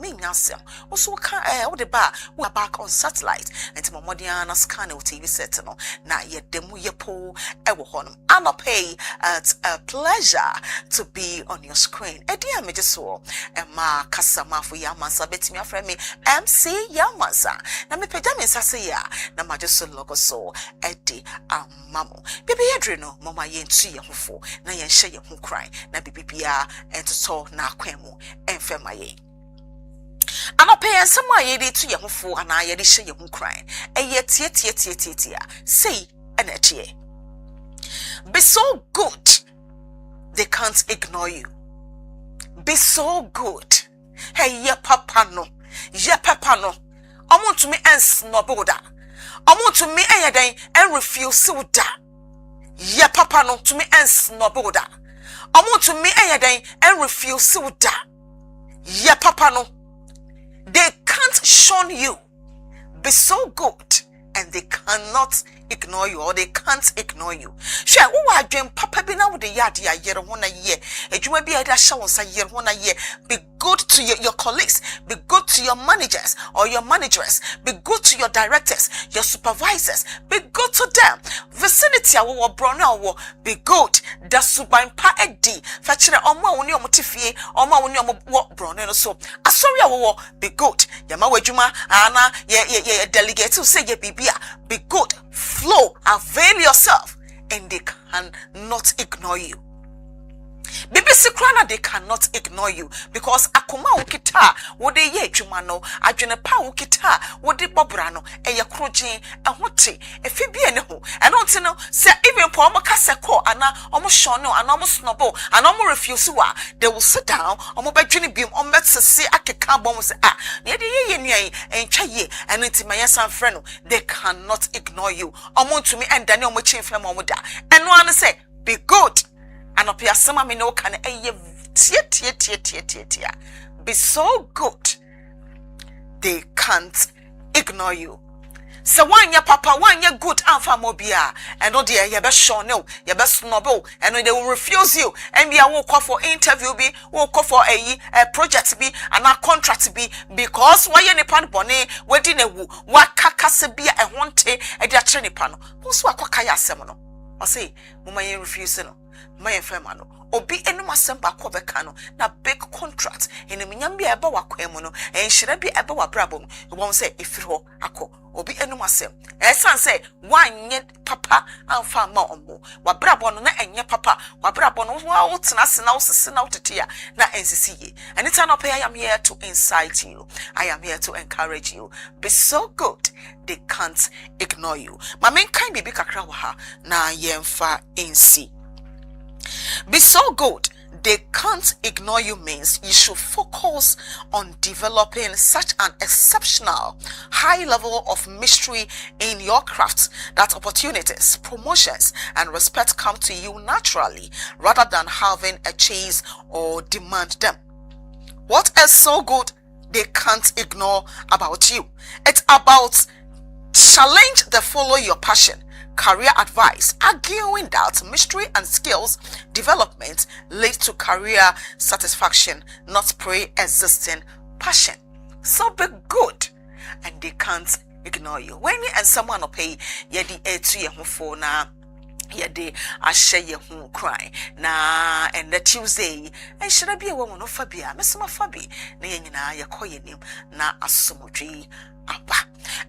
me nyasem also can what the bar we are back on satellite and my modiana scan TV set no na ye demu ye po ewo honum anope. It's a pleasure to be on your screen. Edia me just so ma kasama for ya Mansah betimi afre me MC ya Mansah na me peda me sase ya na ma just logo so edi amamo bibi yedre no mama ye ntu ye hofo na ye hye ye ho kran na bibia entoto na akwemu enfema ye anope ensema ye de tu ye hofo ana ye de hye ye ho kran eye tie say enetie. Be so good, they can't ignore you. Be so good. Hey, ye papa no. I want to me and snowboarder. I want to me and refuse da. Ye papa no to me and snowboarder. I want to me and refuse da. Ye papa no. They can't shun you. Be so good. And they cannot ignore you, or they can't ignore you. Sure, who are doing papa be now with the yard year 1 year. It may be either show us a year 1 year. Be good to your colleagues, be good to your managers or your managers, be good to your directors, your supervisors, be good to them. Vicinity our brona wo be good. The subain pa edi. Fetching oma uni omotifie, oma uni what brona so. Asori wo be good. Yama wejuma ana ye delegate to say ye be good, flow, avail yourself, and they cannot ignore you. Bibi sikrana they cannot ignore you because akoma ukita wode ye adwumano adwene pa ukita wode bobrano eye krojin ehote efibie ne ho eno ntino se even po omoka se call ana omo shono ana omo snobo ana omo refuse wa they will sit down omo badwene biem omo sese akeka bom se na de ye nuan entwa ye eno ntima yesan frɛ no they cannot ignore you omo ntumi enda ne omo chinfam omo da eno an say be good. And up here, some me no can be so good they can't ignore you. So one your papa, one your good alpha mobia, and oh dear, you best show no, you best snobble, and they will refuse you. And we are will call for interview be, will call for a project be, and our contract be, because why any pan bonnet, wedding a woo, what kakase be a honte, a dear training panel. Who's what kakaya semono? I say, Mama, you refuse no. My femano obi enu masemba kwa bekano na big contract ene minyambi eba wakwemu no enhire bi eba wabrabom e won say efiri ho akọ obi enu masem esan say wanye papa amfa ma ombo wabrabo no na enye papa wabrabo no wa wotena se na wosese na wotetea na ensisiye anytime no pay I am here to incite you, I am here to encourage you. Be so good they can't ignore you. My main kind bibi kakra wa ha na yemfa ensi. Be so good they can't ignore you means you should focus on developing such an exceptional high level of mystery in your craft that opportunities, promotions, and respect come to you naturally rather than having a chase or demand them. What is so good they can't ignore about you? It's about challenge the follow your passion. Career advice, arguing that mystery and skills development lead to career satisfaction, not pre-existing passion. So be good, and they can't ignore you. When you and someone pay, yedi etu ye hufo na yedi ashe ye hu cry na and the Tuesday and should I be a woman of Fabia, Messama Fabi, na yenina ya koyenim na asumudri.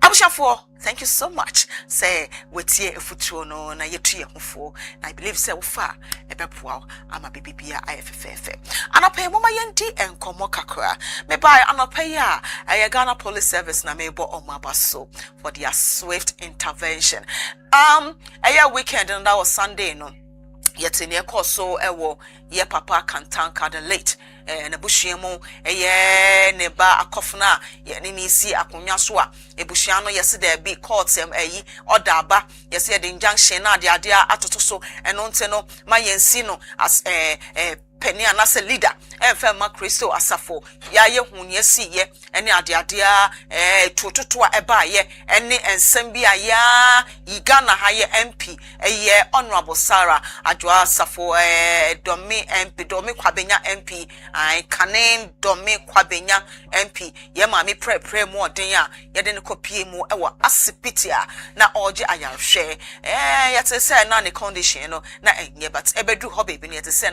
Abusha thank you so much. Say wetie efutuo no na yetu ye hofo. I believe say ufa ebepoa ama bibia IFFF. Anope mama yendi enkomo kakra. Me buy anope ya Ghana Police Service na mebo omabaso for their swift intervention. A weekend and that was Sunday no. Yet in your course so ewo ye papa kantanka the late na bushiemo neba akofna ye ni si akonya so a ebushia no yesi there be court order aba yesi the injunction na de ade atoto so eno nte no ma yensi no as peni anase leader emfema Kristo asafo ya ye hunye siye ene adeadea tototoa ebaye ene ensem bia ya igana haye MP ye honorable Sarah adwa asafo domi MP domi kwabenya MP kanen domi kwabenya MP ye mami pre mu odin a ye de ne kopie mu ewo asipitia na oje ayarhwe yete say na ne condition no na enye but ebedu ho baby ne yete say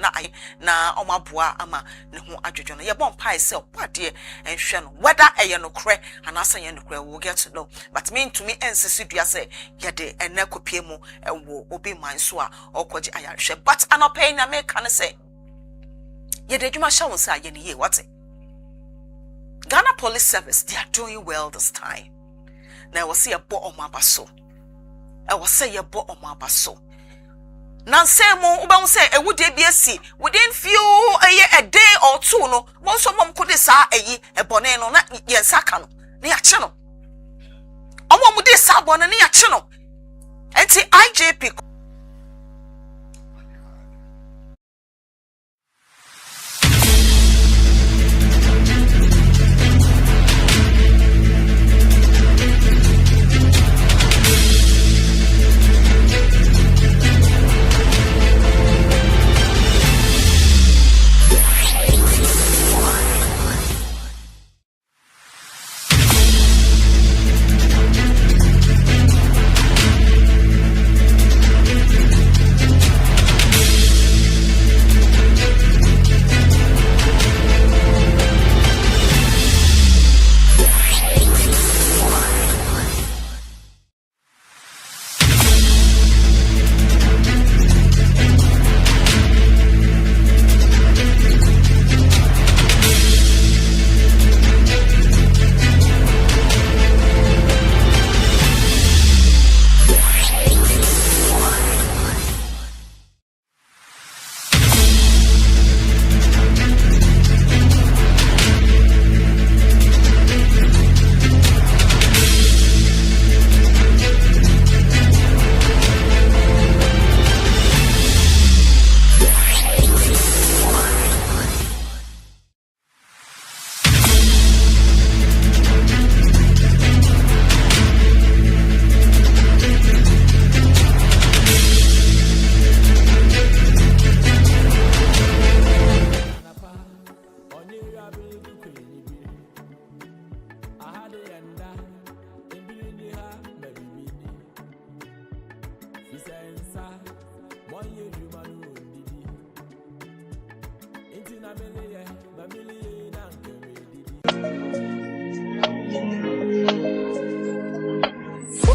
na omaboa ama ne ho adwodwo no ye bon pai say opade enhwe no whether eye no kre anasa ye no kre we get to know but me to me ensisi dua say ye de ene kopie mu ewo obi man so a okoje ayarhwe but anopai na me kan say ye de dwuma sha won say ye ne ye what Ghana Police Service, they are doing well this time. Now I was say a bo on my basso. I was say a bo on my basso. Now say mo uba say a would be a see within few a day or two no. Most of them could say a boneno na yen sakano near channel. Omo would say sabon near channel. And see IJP.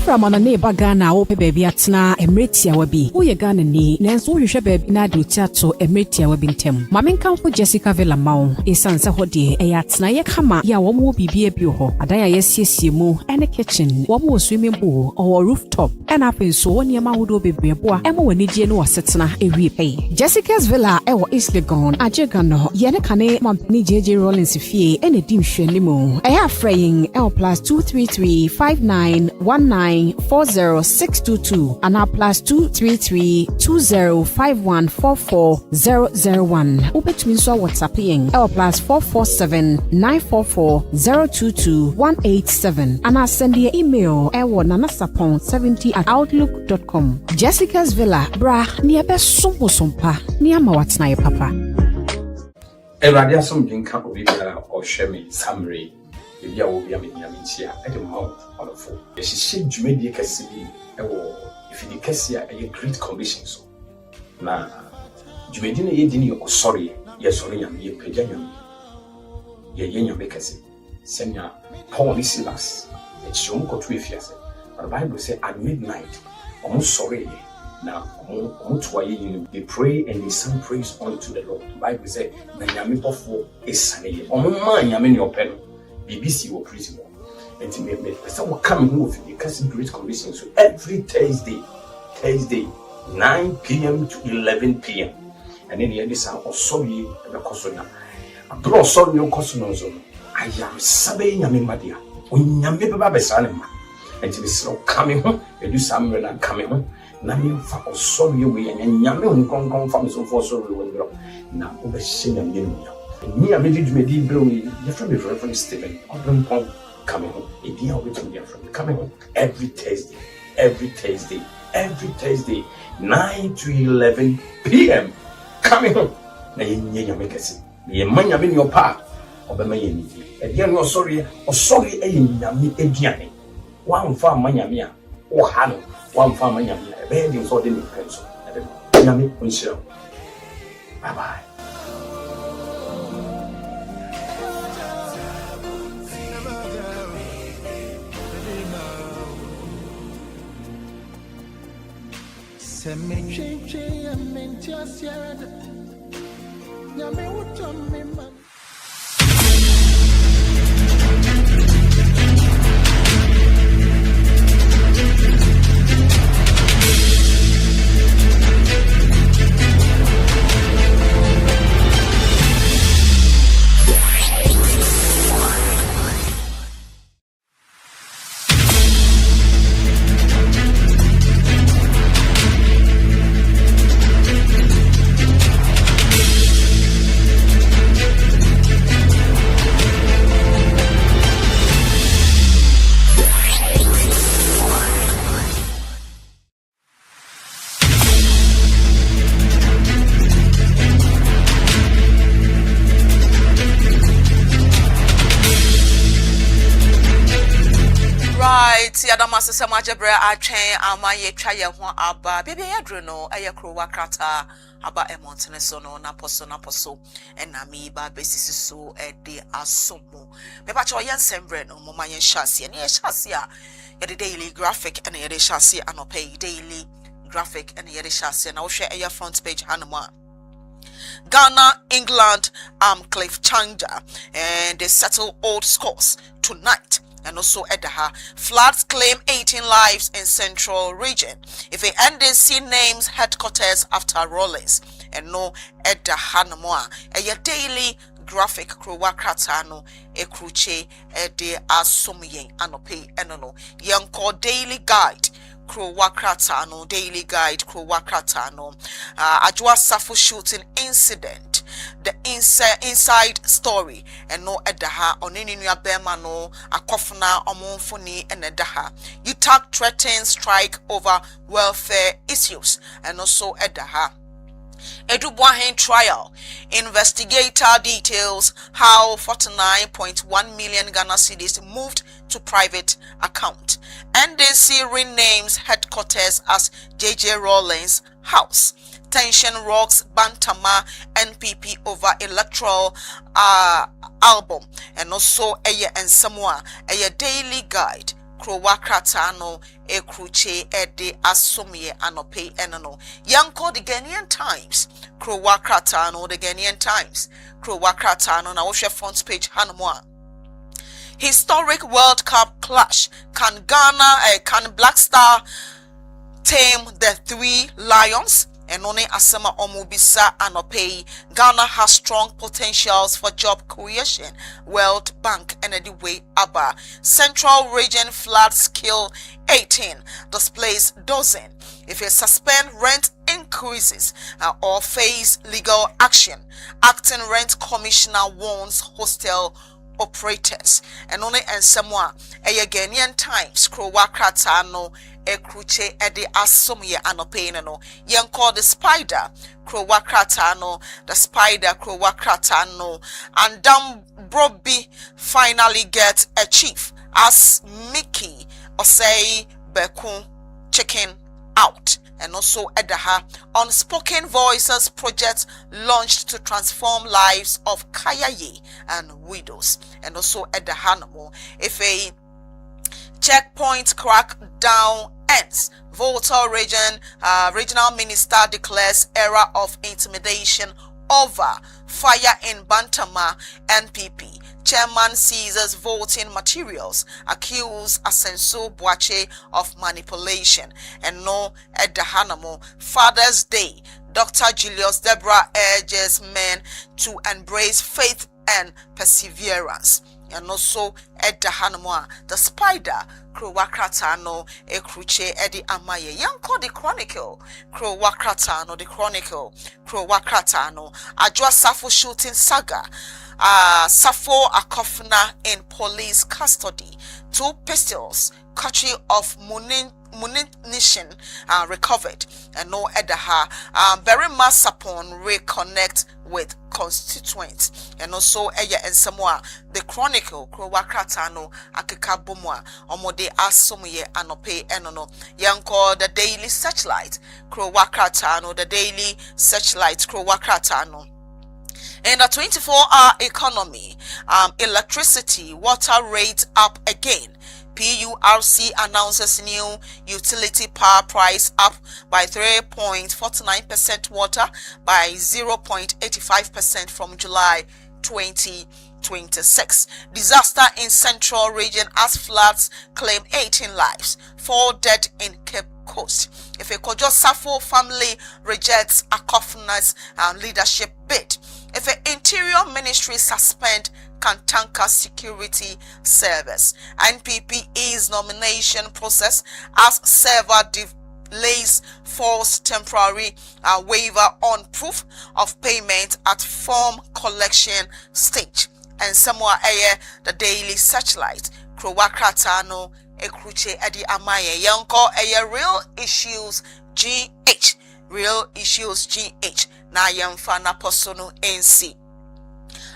From on a neighbor Ghana, ope baby atna emretia wabi. Uye Ghana ni, nenso uhwehwe baby na de utiato emretia wabi ntem. Mamen kanfo Jessica Villa Mao, esansa hodi atna ye kama ya womo bibie bi ho. Adaya yesiesie mu ene kitchen, womo swimming pool or rooftop. Ena penso woni ma hodo bebreboa ema wani gye no wasetena ewie pay. Jessica's Villa ewo East Legon, ajega no ye ne kane mampani JJ Rollins fie ene dim hwani mu. Eya fraying L plus 233 5919 40622 and plus 233 2051 44001. Ubetumi so WhatsApping L plus 447 944 022 187 and send your email nanasapon70@outlook.com. Jessica's Villa bra ni ebe sompo sompa ni ama watna ye papa. Eradia som jinka obi bia o hweme summary bia wo bia me nyamchia e de mouth onfo e hihye dwumadi kase bi e wo ifidi kase a e great conditions na dwumadi na ye di ni o sorry ye sorry nyam ye pagya nyam ye nyam kase senya Paul Silas e chom ko tu efiase the Bible say at midnight almost sorry now they pray and they sing praise unto the Lord. The Bible say na nyame bofo esane omma nyame ne open BBC wo prison and me some come who of the great commission so every Thursday 9 p.m. to 11 p.m. and then the sound of sorry the kosona abro sorry no kosona zo I am sabe nyame madia onyame beba besane ma and to be slow coming home and do some run coming home na me fa osori we yen nyame nkonkon fa me so for sorry we bro na obehye nyame nua ni a me dwumedi bro we you from the reverend Stephen Odonpon coming home edi a obetum dia from coming home every Thursday 9 to 11 p.m. coming home na yen nyame kese ye manya me ni opa obema ye ni edi a no osori e nyame eduane wan fa manya me a o ha no wan fa manya me a be di so de ni penso nyame onshira bye bye. Yadamasa Samajabra Achen Amaye Chaya Hwa Aba Baby Yadruno Ayakro Wakrata Aba Emontenesono Naposo and Namiba Basis so de Asomo. Mepacho Yan Sembreno Momayan Shasi and Yes Shasia Yadi Daily Graphic and Yadi Shasi and Pay Daily Graphic and Yadi Shasi and I'll share a front page Hanama. Ghana, England, Cliff Changa and they settle old scores tonight. And also Edaha, floods claim 18 lives in central region. If a NDC names headquarters after Rollins and no Edaha Namoa, a daily graphic Kruwakratano, a cruche, a de Asumye, Anope, Enono, Yanko daily guide. Kruwakratano, daily guide, Kruwakratano, Ajwa Safu shooting incident, the inside story, and no Edaha, on any new Bermano, a Kofna, Omonfoni, and Edaha. UTAC threatens strike over welfare issues, and also Edaha. Edubwahen trial. Investigator details how 49.1 million Ghana cedis moved to private account. NDC renames headquarters as JJ Rawlings House. Tension rocks Bantama NPP over electoral album. And also Eye and Samoa, Eye daily guide. Krowakratano e kruche de asomie anope enano. Yanko the Ghanaian Times. Krowakratano the Ghanaian Times. Krowakratano na oshe front page Hanmoa. Historic World Cup clash. Can Black Star tame the three lions? And only Asama Omubisa Anope. Ghana has strong potentials for job creation. World Bank Energy Way Abba. Central region floods kill 18. Displays dozen. If you suspend rent increases or face legal action. Acting Rent Commissioner warns hostel operators. And only and someone a Ghanaian Times Krowakratano ekruche ede asomye anope no yen call the spider Krowakratano the spider Krowakratano and Broby finally get a chief as Mickey or say Beku chicken out. And also Edaha Unspoken Voices project launched to transform lives of Kayaye and widows. And also Edaha Namo if a checkpoint crackdown ends. Volta regional minister declares era of intimidation over. Fire in Bantama NPP. Chairman seizes voting materials. Accuse Asenso Boache of manipulation. And no Edahanamo. Father's Day. Dr. Julius Deborah urges men to embrace faith and perseverance. And also edahanwa the spider Kro wakratano e kruche edi amaye yanko the chronicle Kro wakratano the chronicle Kro wakratano Ajwa Safo shooting saga Safo Akofna in police custody 2 pistols country of munition recovered and no edaha very mass upon reconnect with constituents and also eya and somewhere the chronicle Kro wakratano akeka bomwa omode asomye anope enono yanko the daily searchlight Kro wakratano the daily searchlight Kro wakratano. In the 24-hour economy, electricity, water rates up again. PURC announces new utility power price up by 3.49%, water by 0.85% from July 2026. Disaster in central region as floods claim 18 lives, 4 dead in Cape Coast. If a Kojo Safo family rejects Akofna's leadership bid. If an Interior Ministry suspend Kantanka Security Service, NPP's nomination process as server delays force temporary waiver on proof of payment at form collection stage. And somewhere the daily searchlight Kro wakratano ekruche edi amaye yanko real issues GH na yemfa na posono NC.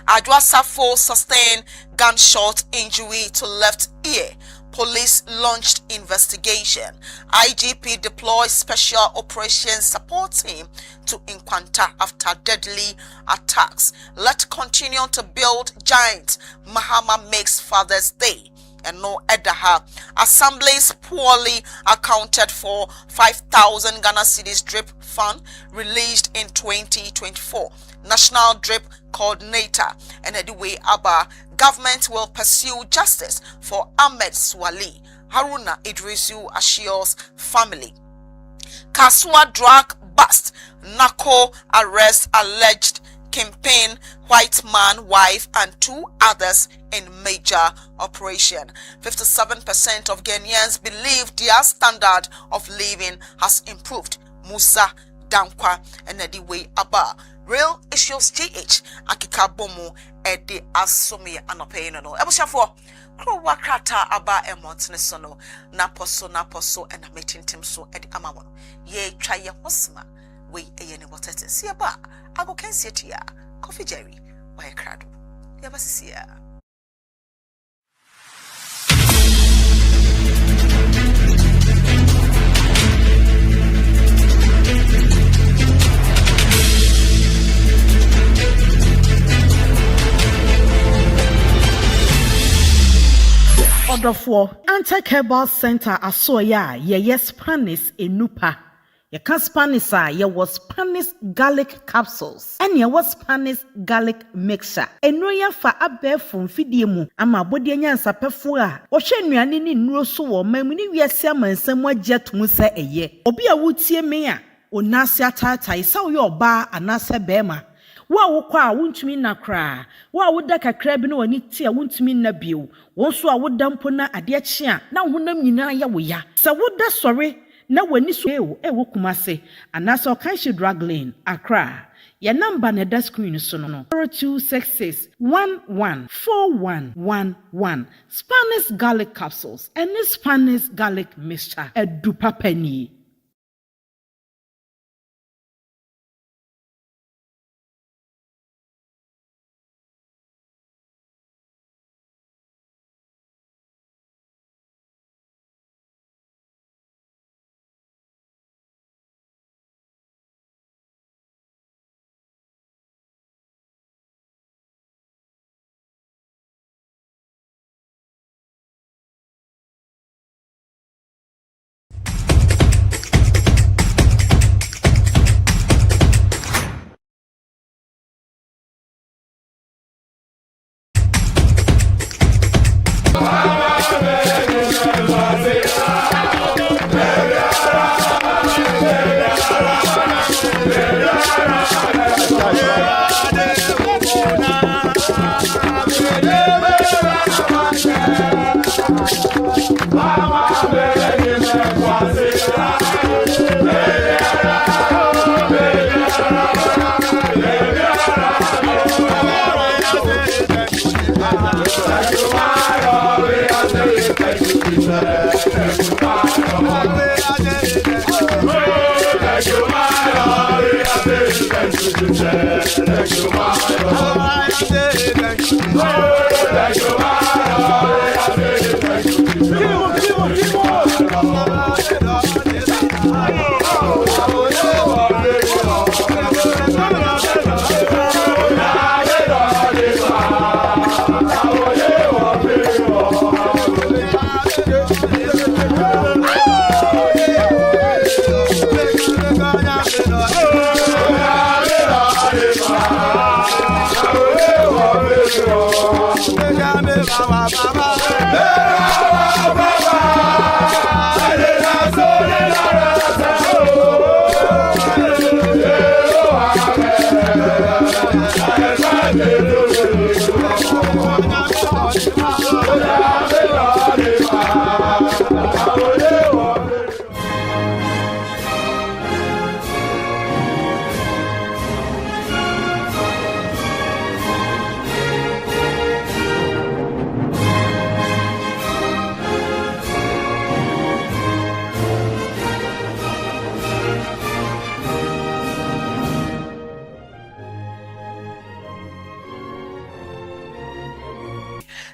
Ajwa Safo sustained gunshot injury to left ear. Police launched investigation. IGP deploys special operations support team to Nkwanta after deadly attacks. Let's continue to build giant. Mahama makes Father's Day. And no edaha. Assemblies poorly accounted for 5,000 Ghana cedis drip fund released in 2024. National drip coordinator and anyway Abba government will pursue justice for Ahmed Swali Haruna Idrisu Ashios family. Kasua drug bust. Nako arrest alleged campaign white man wife and 2 others in major operation. 57% of Ghanaians believe their standard of living has improved. Musa Dankwa and Ediwe Abba. Real issues GH akika bomu edi asome anope no ebushafo Kro wakrata aba emontene sono na poso and ametintim so edi amamono ye twa ye hosma we eye ne wotete sia ba ago kensieti ya coffee jerry wa krado ya basisia. Odofo Anti-Herbal Center asoya ye Spanish enupa. Ye ka Spanish ye was Spanish garlic capsules. And ye was Spanish garlic mixture. Enoya fa abefo mfidie mu ama bodi nyansa pefo a wo hwe nnuane ni nnuro so wo mamuni wiase amansam agyetum se eye. Obi a wutie me a onase atatai sa wo ye oba anase bema. Wa wokwa wuntumi nakra wa woda kakra bi no wani tie wuntumi na bio wonso a woda mpo na ade kye na honam nyina ya wo ya sa woda sori na wani so wo kumase anaso kanshi drug lane Accra ya number na da screen so no 0266 114111 Spanish garlic capsules and Spanish garlic mixture edupapani.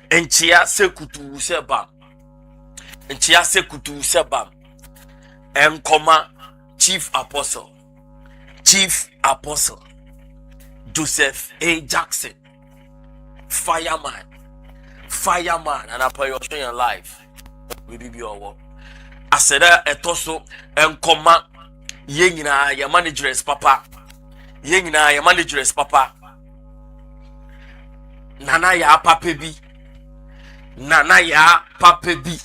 Enchia sekutu sebam. Enchia sekutu sebam. Enkoma Chief Apostle Joseph A. Jackson. Fireman, and I pray your life. We be your work. I said etoso enkoma yengina ya managers papa. Yengina ya managers papa. Nana ya papa bi. Nana ya papa bi.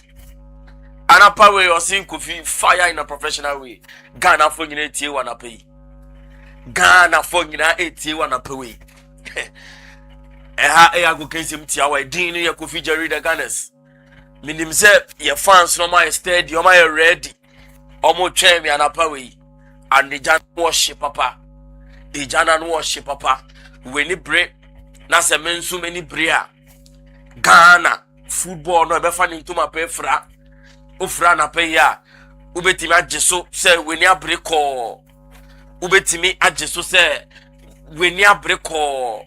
Anapa way or seeing coffee fire in a professional way. Ghana for you 81 pay. Ghana for you 81 pay. I go case him to our dean ya coffee jerry the Gunners. Minim say your fans no my steady, you're my ready. Omo chemi anapa way. And the Jan worship papa. The Jan worship papa. When he break, na se mensu many bria. Ghana football no be fan into my pay fra. Ufra na pay ya. Ubetimi ajeso se weni abreko. Ubetimi ajeso se weni abreko.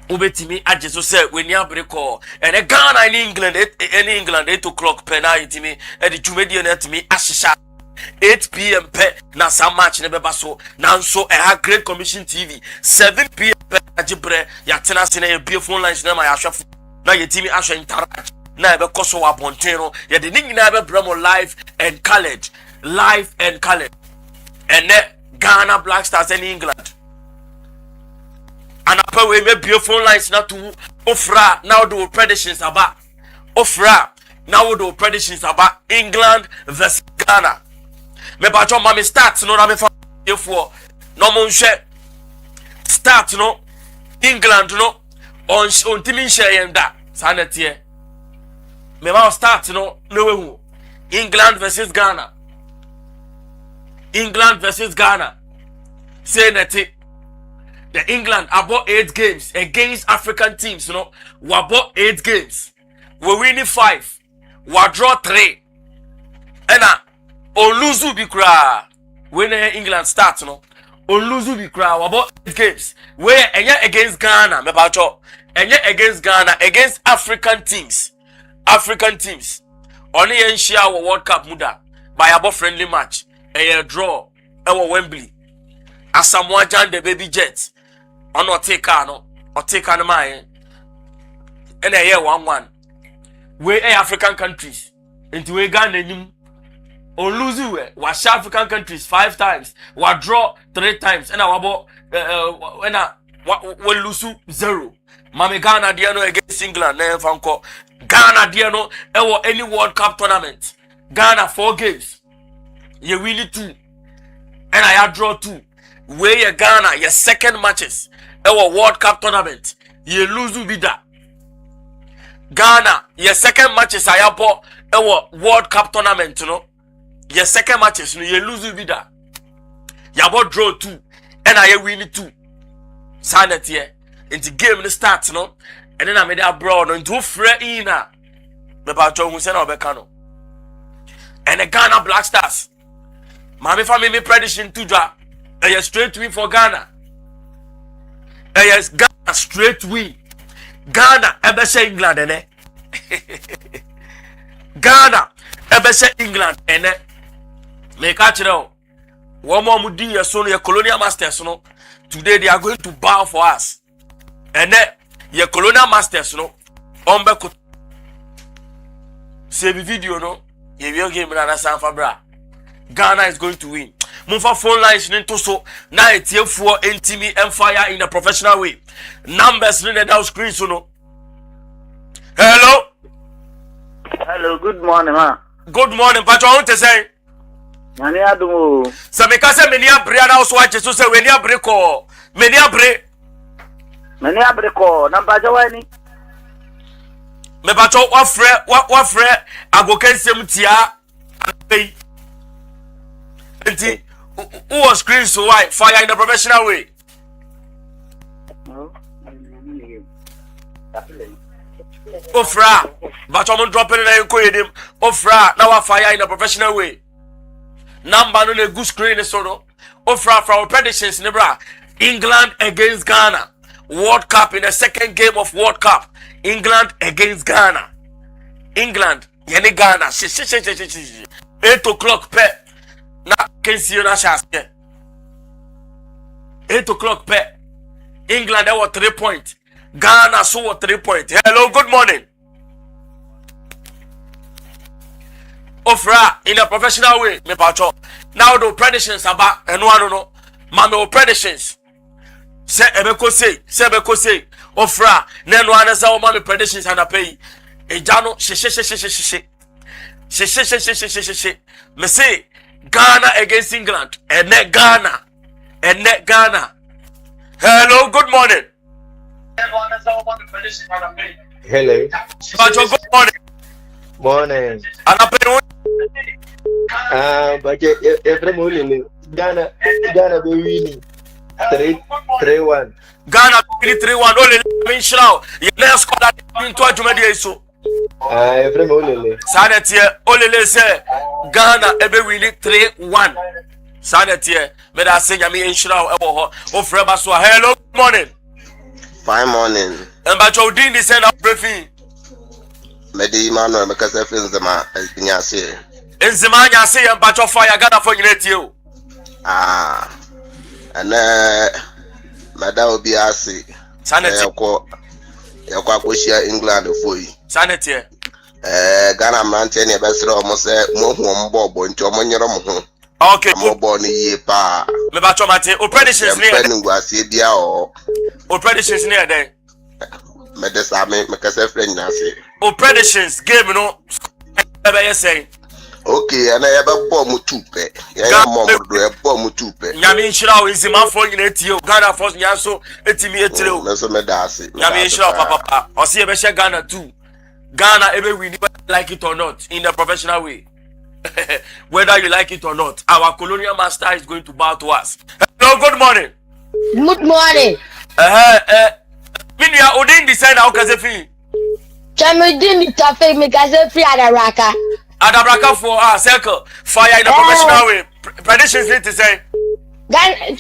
Ubetimi ajeso se weni abreko. And Ghana in England, 8 o'clock penalty me. And the Jumedian at me ashisha. 8 p.m. pe na some match ne beba so nanso Great Commission TV 7 p.m. pe ajibre ya tena sene ye be phone lines na ma ya hwefo na ye timi ahwe interact na be koso wa bonteno ye de nyina be bramo live and colored and Ghana Black Stars in England and apa we me be phone lines na to ofra now do predictions about ofra now do predictions about England versus Ghana. Me ba jo mami start no na me fa for no mo nhwe start no England no on timi nhwe yenda sanete me ba start no we England versus Ghana say that the England about 8 games against African teams we about 8 games we win 5 we draw 3 and on lose bi kra when England start on lose bi kra about 8 games where against Ghana me ba cho against Ghana against African teams only yen share World Cup muda by about friendly match draw Wembley Asamoah Gyan the baby Jets on or take no my and 1-1 where African countries into a Ghana on lose we share African countries 5 times we draw 3 times and our we lose 0 mame Ghana diano against England na fanko Ghana diano any World Cup tournament Ghana 4 games you win 2 and I draw 2 where you Ghana your second matches World Cup tournament you lose bida Ghana your second matches I World Cup tournament your second matches you lose bida you about draw 2 and I win 2 sanity here into game start and then I made abroad into free in the Bacho who sent over Kano and the Ghana Black Stars. Mammy family prediction to draw a straight win for Ghana. Yes, Ghana straight win. Ghana ebese England ene. Ghana ebese England ene. Me catch now. One more mudi your son your colonial masters no. Today they are going to bow for us. And then your colonial masters no. Ombe save video no. You will game na San Fabra. Ghana is going to win. Move phone lines into so now it's here for NTV and fire in a professional way. Numbers in the down screen so no. Hello. Hello, good morning, ma. Good morning, but I want to say. Mani adumo. So me kase many abre na also watch so say we ni abre ko. Many abre. Mani abre ko. Namba jawani. Me ba cho wa frɛ agokensem tia. Hey. Enti who was screen so why fire in a professional way. Ofra, but I'm dropping it in Ofra, now I fire in a professional way. Number on a good screen is sort Ofra from predictions, Nebra. England against Ghana. World Cup in the second game of World Cup. England against Ghana. England, yani Ghana. 8 o'clock pe. Na kensi yo na shaske. 8 o'clock pe. England they were 3 points. Ghana so were 3 points. Hello, good morning. Ofra in a professional way, me pacho. Now the predictions about and one no. Mama predictions. Say ebeko say. Ofra na no anasa o mama predictions and pay. Ejano she. Me say Ghana against England. And net Ghana. Hello, good morning. Hello. Pacho, good morning. Morning. But every morning, Ghana be winning 3-1. Ghana 3-1. Only Minshao. You never scored that into a Jumadi so. Every morning. Sanetia, only say Ghana ever winning 3-1. Sanetia, but I say Yami Minshao or Frebaso. Hello, good morning. Fine morning. And but you didn't send up briefing. Medi Manuel because I feel the man in say. In Zemania say and but your fire Ghana for you. And Madam will be assay. Sanity. Yakwashia England for you. Sanity. Ghana mountain a best almost Mobo into a money. Okay, more born a year pa. Me bacho mate. O predictions near. O predictions near there. Medesame because a friend Nancy. O predictions game no. Ever say. Okay, and I have a bomb tupe. I am a bomb tupe. Yamin Shrow is the man for you. Ghana for Yaso, Etimietro. Yamin Shrow, Papa. Or see a Besha Ghana too. Ghana ever we like it or not in a professional way. Whether you like it or not, our colonial master is going to bow to us. Hello, good morning. Good morning. Minya Odin decide how Kazefi. Chamudin Tafe Mikazefi Adaraka. Adabraka for circle fire in a professional way. Predictions need to say Ghana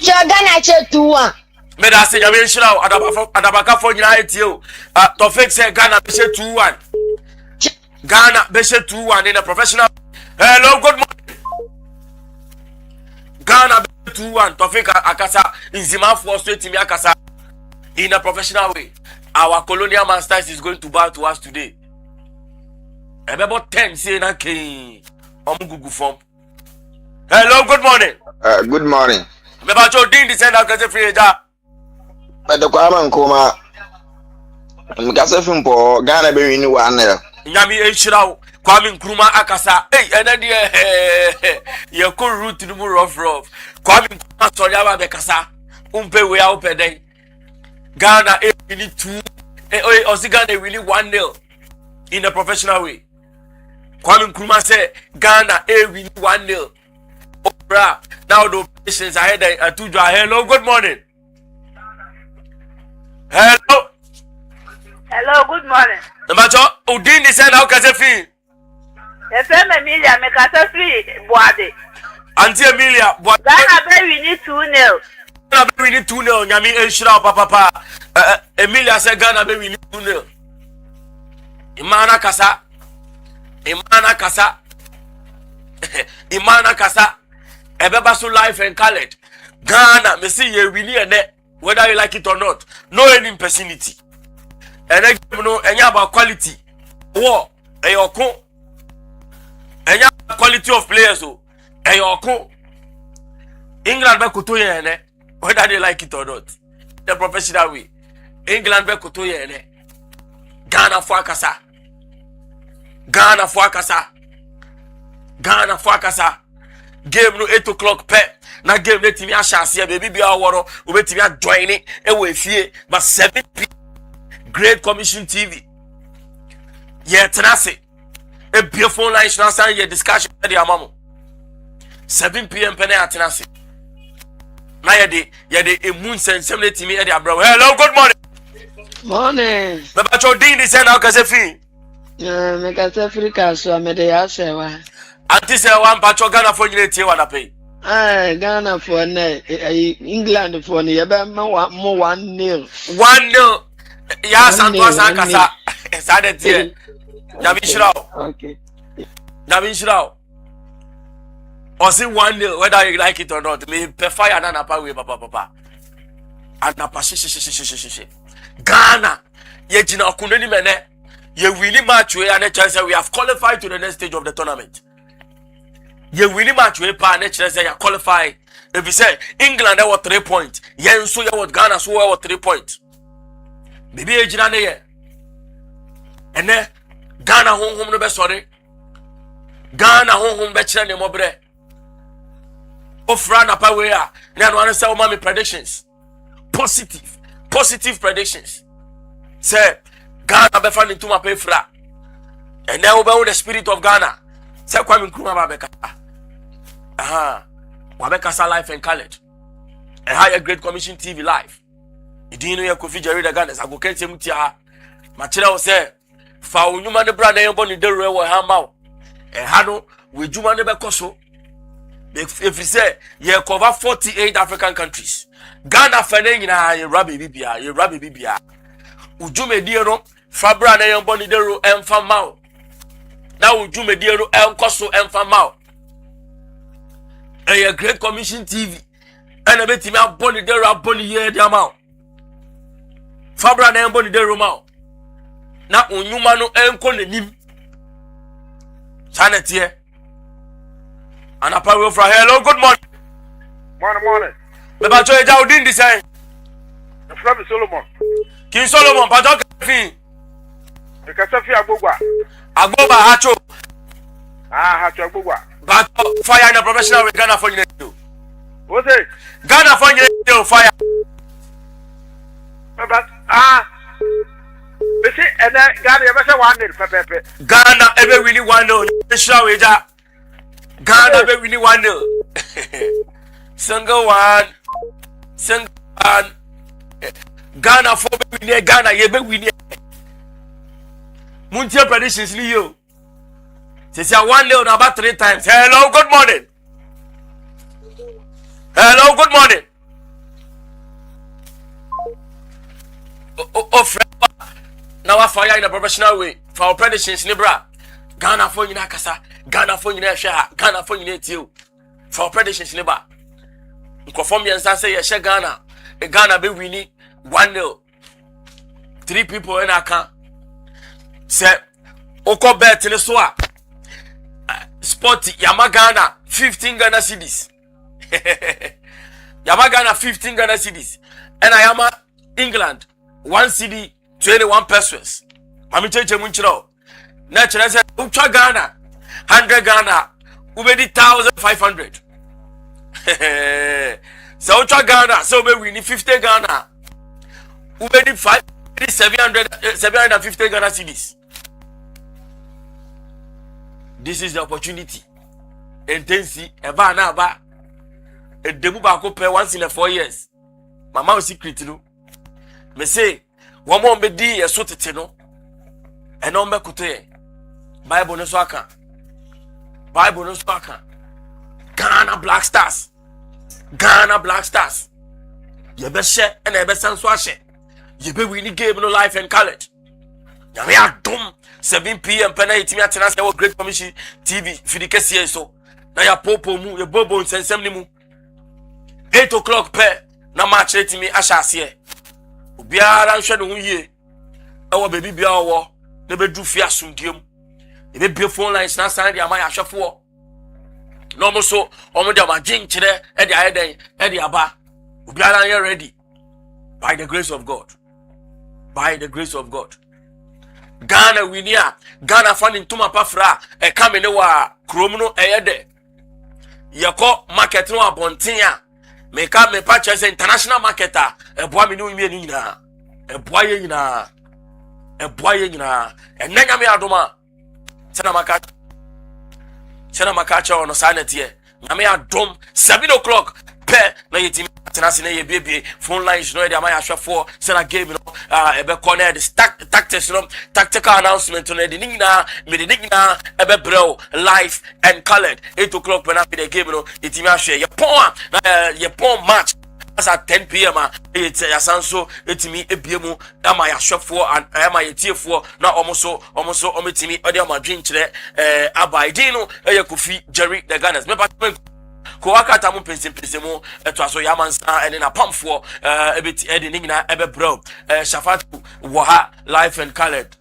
2-1. Meda say Yamin Shrow, Adabraka for United you. Tofik say Ghana Beshe 2-1. Ghana Beshe 2-1 in a professional. Hello, good morning. Ghana 2-1. Tofik Akasa in Zima for straight to Akasa in a professional way. Our colonial masters is going to bow to us today. About 10 say na king. Google form. Hello, good morning. Good morning. Me ba cho din di send out kase free ja. But the Kwama Nkoma Mkasefim po Ghana be win 1-0. Nyami Enshiraw Kwame Nkrumah akasa. Hey, ena die ye ko route no rough. Kwame Nkrumah so ya ba be kasa. Umpe we a open den. Ghana win 2. Ghana win 1-0 in a professional way. Kwame Nkrumah say Ghana win 1-0. Opera. Now the patients ahead and to hello, good morning. Hello. Hello, good morning. Macho, Udin is saying how can I feel? Emilia make us free, Boade. Auntie Emilia, Ghana we need 2-0. Ghana be winning 2-0. Nyami Enshira papa. Emilia said Ghana be winning 2-0. Imana kasa. Imana kasa. Ebeba so life and colored. Ghana, me see ye winning whether you like it or not. No any impersonality. And I know any about quality. War. Eyoko. Any quality of players. Eyoko. England be kutoye whether they like it or not. The professional way. England be kutoye Ghana for akasa. Ghana for akasa. Game no 8 o'clock pe. Na game let me ashase baby bia woro obetimi join e we fie but 7 p.m. Great Commission TV. Yeah, tenase. A beautiful line now sign your discussion with your mama. 7 p.m. penny at tenase. Now you're the immune sensibility to me at your brother. Hello, good morning. Morning. But your dean is now Casafi. Me Casafrica, so I'm a day I Auntie say one patch of Ghana for you to pay. Ghana for England for me, about more 1-0. 1-0. Yes, and was Ankasa. Sadet here. Okay. Namin or say 1-0, whether you like it or not. Me prefer and papa. And Napa Ghana. Ye jina kuneni mene. Ye winning match we and a chance we have qualified to the next stage of the tournament. Ye winning match we pa and a chance you qualify. If you say England they were 3 points, ye so you what Ghana so were 3 points. Bibi e jina ne ye. Ene Ghana home no be sorry. Ghana home be chire ne mobre. Ofra na pa we a na no an say o ma me predictions. Positive predictions. Say Ghana be fan into my pay fra. And now be the spirit of Ghana. Say Kwame Nkrumah ba beka. Wa beka sa life and college. And higher Great Commission TV live. Idi no ye Kofi Jerry the Ghana ago kente mutia. Ma kire wo say fa onwuma ne bra na ye boni de rewe ha ma. Ha no we juma ne be koso. If you say ye cover 48 African countries. Ghana fene nyina ye rabe bibia. Ujume diero fabra na ye boni de ro emfa ma. Na ujume diero enkoso emfa ma. A Great Commission TV. And a bit me aboni de ro aboni ye de ama. Fabra na ye boni de ro ma. Na unyuma no enko nenim. Sanet here. And a power from hello, good morning. Morning. The Bacho Jaudin design. The Flavio Solomon. King Solomon, Bajo Cafe. The Casafi Agoba. Agoba Hacho. Hacho Agoba. But fire in a professional with Ghana for you. What's it? Ghana for you, fire. But, you see, and then Ghana, you better want it, Pepe. Ghana, ever really want to show it. Ghana be winning 1-0. Single one. Ghana for be winning. Ghana ye be winning. Muntia predictions ni yo. Say 1-0 na about 3 times. Hello, good morning. Hello, good morning. Friend. Now I fire in a professional way for our predictions ni bra. Ghana for you na kasa. Ghana for you share. Ghana for you too. For predictions neighbor. Conform you say share Ghana. Ghana be winning 1-0. 3 people in account. Say Oko bet in the soa. Sporty Yama Ghana 15 Ghana cedis. Yama Ghana 15 Ghana cedis. And I am England 1 CD 21 pesos. Mami cheche munchiro. Natural say Ucha Ghana 100 Ghana, ubedi 1,500. So Ucha Ghana, so we win 50 Ghana, ubedi 750 Ghana cedis. This is the opportunity. Intensi, eba na ba. E demu ba ko pay once in 4 years. Mama o secret no. Me say, one more be di yeso tete no. E no me kutoye. Bible no so aka. Bible no so aka. Ghana Black Stars. ye be share and e be senso ahye ye be win game no life and college nyame adom 7 p.m. pena itimi atena se wo Great Commission TV fidikesi so na ya popo mu ye bobo nsensem ni mu 8 o'clock pe na match itimi ahye obiara nhwe no yie ewo baby bia owo na be du fi asundiem e be bia phone lines na san dia ma ahwefo no mo so omo dia ma ginkire e dia heden e dia ba obiara ye ready by the grace of God. By the grace of God. Ghana winia Ghana fan ntuma pafra e kamene wa krom no eyede yeko market no abonten a me ka me purchase international marketer e boa me no imi ni nyina e boa ye nyina enanya me adoma sena maka ono sanete e na me adom 7 o'clock pe na yetimi tenase na ye bebe phone lines no e dey ma ahwefo sena game no e be connect tactics no tactical announcement no e dey nyina me dey nyina e be brew live and colored 8 o'clock when after the game no yetimi ahwe ye pon match as at 10 p.m. It's ya sanso etimi ebiemu ama ya hwefo ama ye tiefo na omoso ometimi ode ama dwinkyere abaidi no ye Kofi Jerry the Gunners me ko akata mu pensemu eto aso ya Mansah ene na pamfo ebeti ede nyina ebe bro Shafatu woha life and colored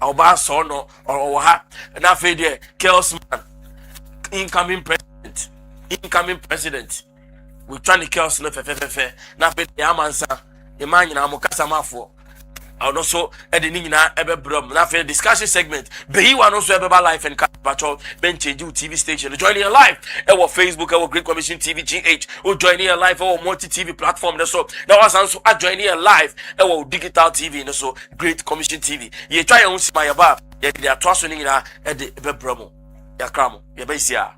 oba so no or woha na fe de Kelsman incoming president we trying to chaos no fe na fe ya Mansah e man nyina mo kasa mafo no so ede nyina ebe brom na fe discussion segment be yi wa no so ebe ba life and patrol ben change TV station join your live our Facebook our Great Commission TV GH o join your live our multi TV platform so now was also join your live our digital TV so Great Commission TV ye try you see my ba ye dey twaso nyina ede ebe brom ya kramo ye be sia.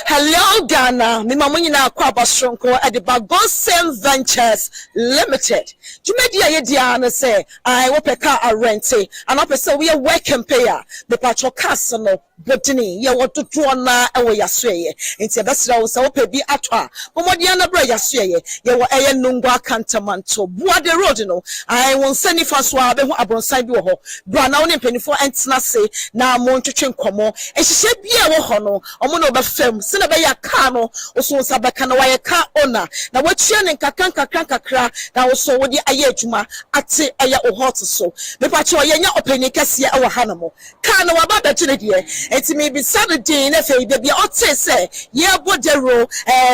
Hello Ghana, mi mamunyi na kwa basronko at the Bagosem Ventures Limited. Jumedia ye diana say I will pay car a rente and up say we are working payer the patro casino botany ye what to na ewe yasweye inti besra wo say wo pay bi atwa bomodiana bra yasweye ye wo eye nungwa kantamanto bua the road no I won send if so abe ho abronsan bi wo ho bra na wo ne mpanifo entena say na mo ntwetwe nkomo ehihye bia wo ho no omo no be fam na be ya ka no oso sabaka na waye ka ona na watua ne kakra na oso wodi aye adwuma ate aya o hot so me pa che oye nya openi kase e wo hanamo ka na waba ba tune de enti me bi Saturday na fe be bia ote se ye bodero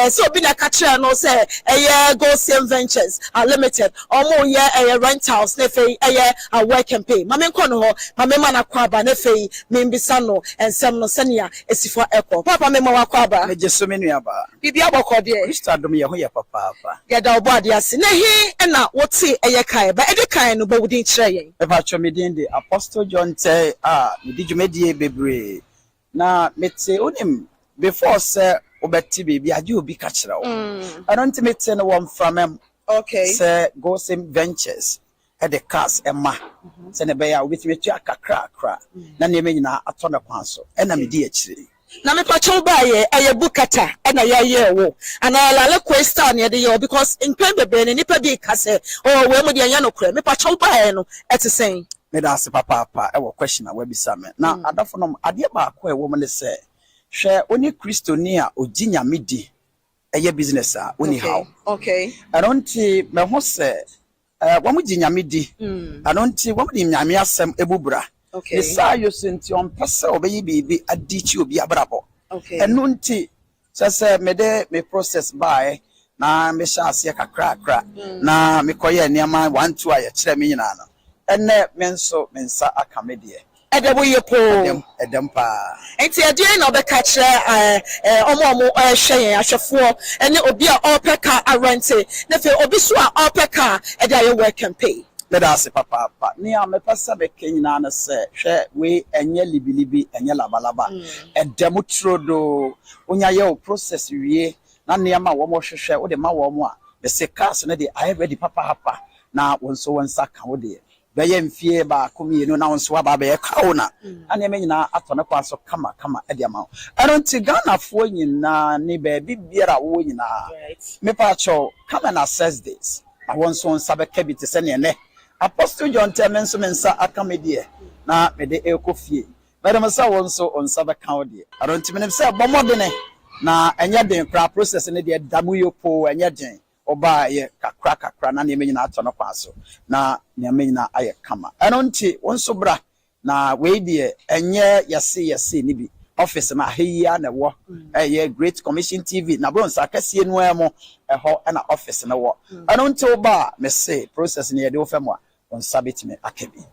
so bi na ka kire no se eye Goldsem Ventures Limited omo ye rent house na fe eye a work and pay mame nko no ho mame mana kwa ba na fe me mbisa no ensem no senia esifo ekọ papa me ma wa kwa ba me jeso me nuaba bibia bokode Mr. Dom ye ho ye papa ya da obade ase na hi na wote eye kai ba ede kai no ba wudin kire yen e ba cho me din de Apostle John Tay me di dwumedie bebre na mete onim before say obeti baby age obi ka kire wo anon mete no won from okay say Goldsem Ventures at the cars emma say ne be ya obeti metu akakra na ne me nyina ato na kwan so e na me di akire na me pacho ba ye bukata e na ye wo ana lale question ye de ye because in pen bebe ne nipa bi ka say oh we mu de anya no kure me pacho ba ye no etesen me da se papa e wo question a we bisa me na adafo no ade ba ko e wo me ne say hwe oni kristoni a oginya medi eye business a oni how okay anonti me ho say wo mu ginya medi anonti wo mu di nyame asem ebubura okay esa yo senti on pese obeyi bibi adichi obi abrabo okay enunti sese me process by na me shase kakra na me koye niama 1 2 aye kire me nyina no enne menso mensa akamedie edebo yepo edem pa enti edie na obeka kire omo hwe ahwefo ene obi a opeka arente na fe obi so a opeka ede aye work and pay let us papa ni am pesa be kenyina na se hwe we enye libilibi enye labalaba edem trodo onya ye o process wie na niam a wo mo hwehwe wo de ma wo mo a the secas no de I ready papa na wonso wonsa ka wo de be ye mfie ba komi no na wonso aba be ka na ane me nyina ato ne kwaso kama e de ma eno nti Ghana fo nyina ne be bibiara wo nyina me pa cho come and assess this I wonso wonsa be ka bi te se ne Apostle John Temenso mensa akamedie na me de ekofie Madam sa wonso onsa be ka wo de I don't mean say bomodene na enye den kra process ne de damuyo po enye den oba ye kakra na ne menyina ato no kwaso na ne menyina aye kama eno nti wonso bra na we de enye yase ni bi office na heya na wo ye Great Commission TV na bro nsa kase nu emo eho na office na wo eno nti oba me say process ne de wo famo onsa betime akabi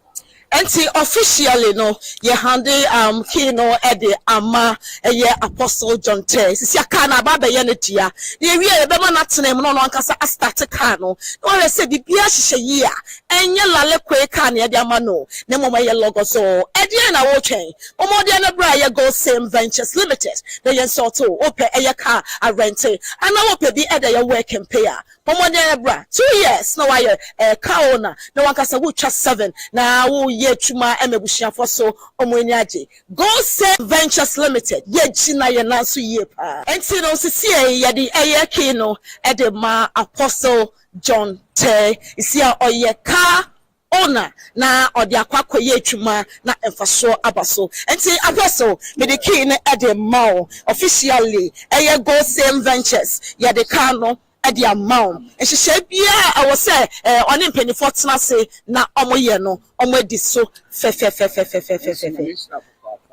Enti officially no ye hande kino ede ama ye Apostle John Tay sisi aka na baba ye ne tia ye wie ye bema na tena mu no ankasa start ka no we say bibia hihye yi a enye lale kwe ka na ye ama no ne moma ye logo so ede na wo twen omode na bra ye Go Same Ventures Limited na ye sort o ope ye ka a rent ana ope bi ede ye work and pay omode na bra 2 years na why ka ona na wankasa wo twa 7 na wo ye tuma emebushafo so omweni age Go Same Ventures Limited ye china ye nanso ye pa enti no sisi ye de eye kino e de ma Apostle John Tay isia oye ka ona na odi akwakoye tuma na emfaso abaso enti Apostle me de kino e de ma officially eye Go Same Ventures ye de ka no at the amount and she said I was say on in penny for say na omoye no omedi so fe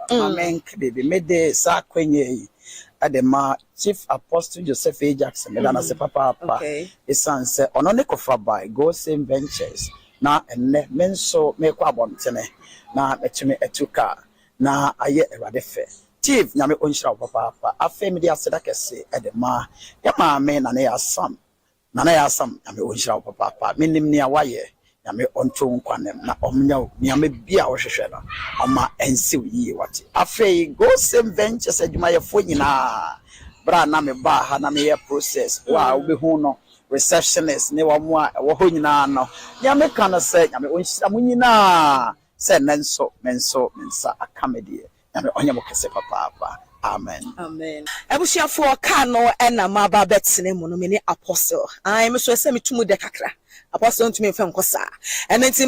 amen baby made the sa kwenye at the ma Chief Apostle Joseph A. Jackson na se papa esan se ono ne kofa by Go Same Ventures na enne menso me kwa bontene na metumi etuka na aye erade fe Chief nyame onhira papa afa me dia seda kese edema ya ma me na ya sam nyame onhira papa menim ne awaye nyame onto nkwanem na omnya nyame bia ohwehwe na oma ensiw yi wate afa Go Same Ventures adwuma ye fo nyina bra na me ba ha na me ye process wa obehu no receptionist ne wa mo a wo ho nyina no nyame kana se nyame onhira mo nyina se menso mensa akamedie Onyamo kese papa amen ebusiafo ka no na ma ba betene mu no me ni Apostle ai me so se metumu de kakra Apostle ntumi mfem kosa enenti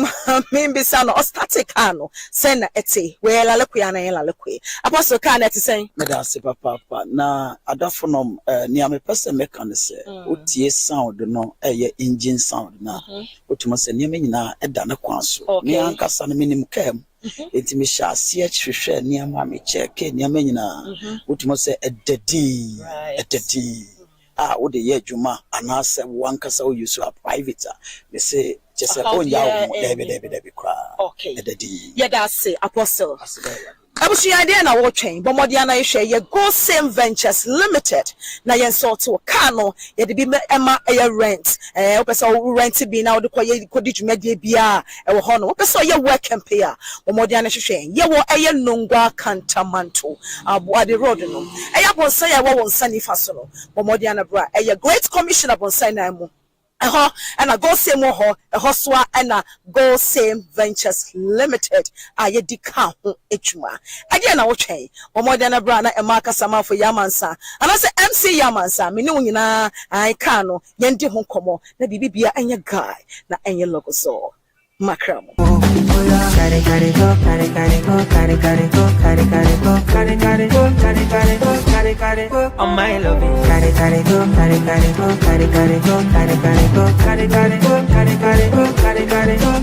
me mbisa no static ka no se na ete we lalekwe na ye lalekwe Apostle ka na ete sen me da se papa na adafonom ni ame pese me kan se otie sound no eye engine sound na otumo se ni me nyina eda na kwanso ni ankasa na minim kam enti me sha se hwehwe ni ama me check ni ama nyina otumo se ededi wo de ye dwuma anase wankasa wo use a private they say just onya wo debe kwa ededi ye da say Apostle abusu ya de na wo twen bomodi ana hwe ye Go Same Ventures Limited na ye sort wo ka no ye de bi ema ye rent wo pese wo rent bi na wo de koye kodi dwumade bia e wo ho no wo pese ye work and pay bomodi ana hwe ye wo eye nongwa kantamanto abo ade road no eye bonsa ye wo wonsa ni fa so no bomodi ana bra eye Great Commission bonsa na mu and a Go Same Hoswa and a Go Same Ventures Limited. I dika echuma. Again, I will change. Or more than a brana and Marcus Sama for Yamansa. And I say MC Yamansa, Minuna, I cano, Yendi Honkomo, the Bibia and your guy, na and your logo so. Macram. On my love,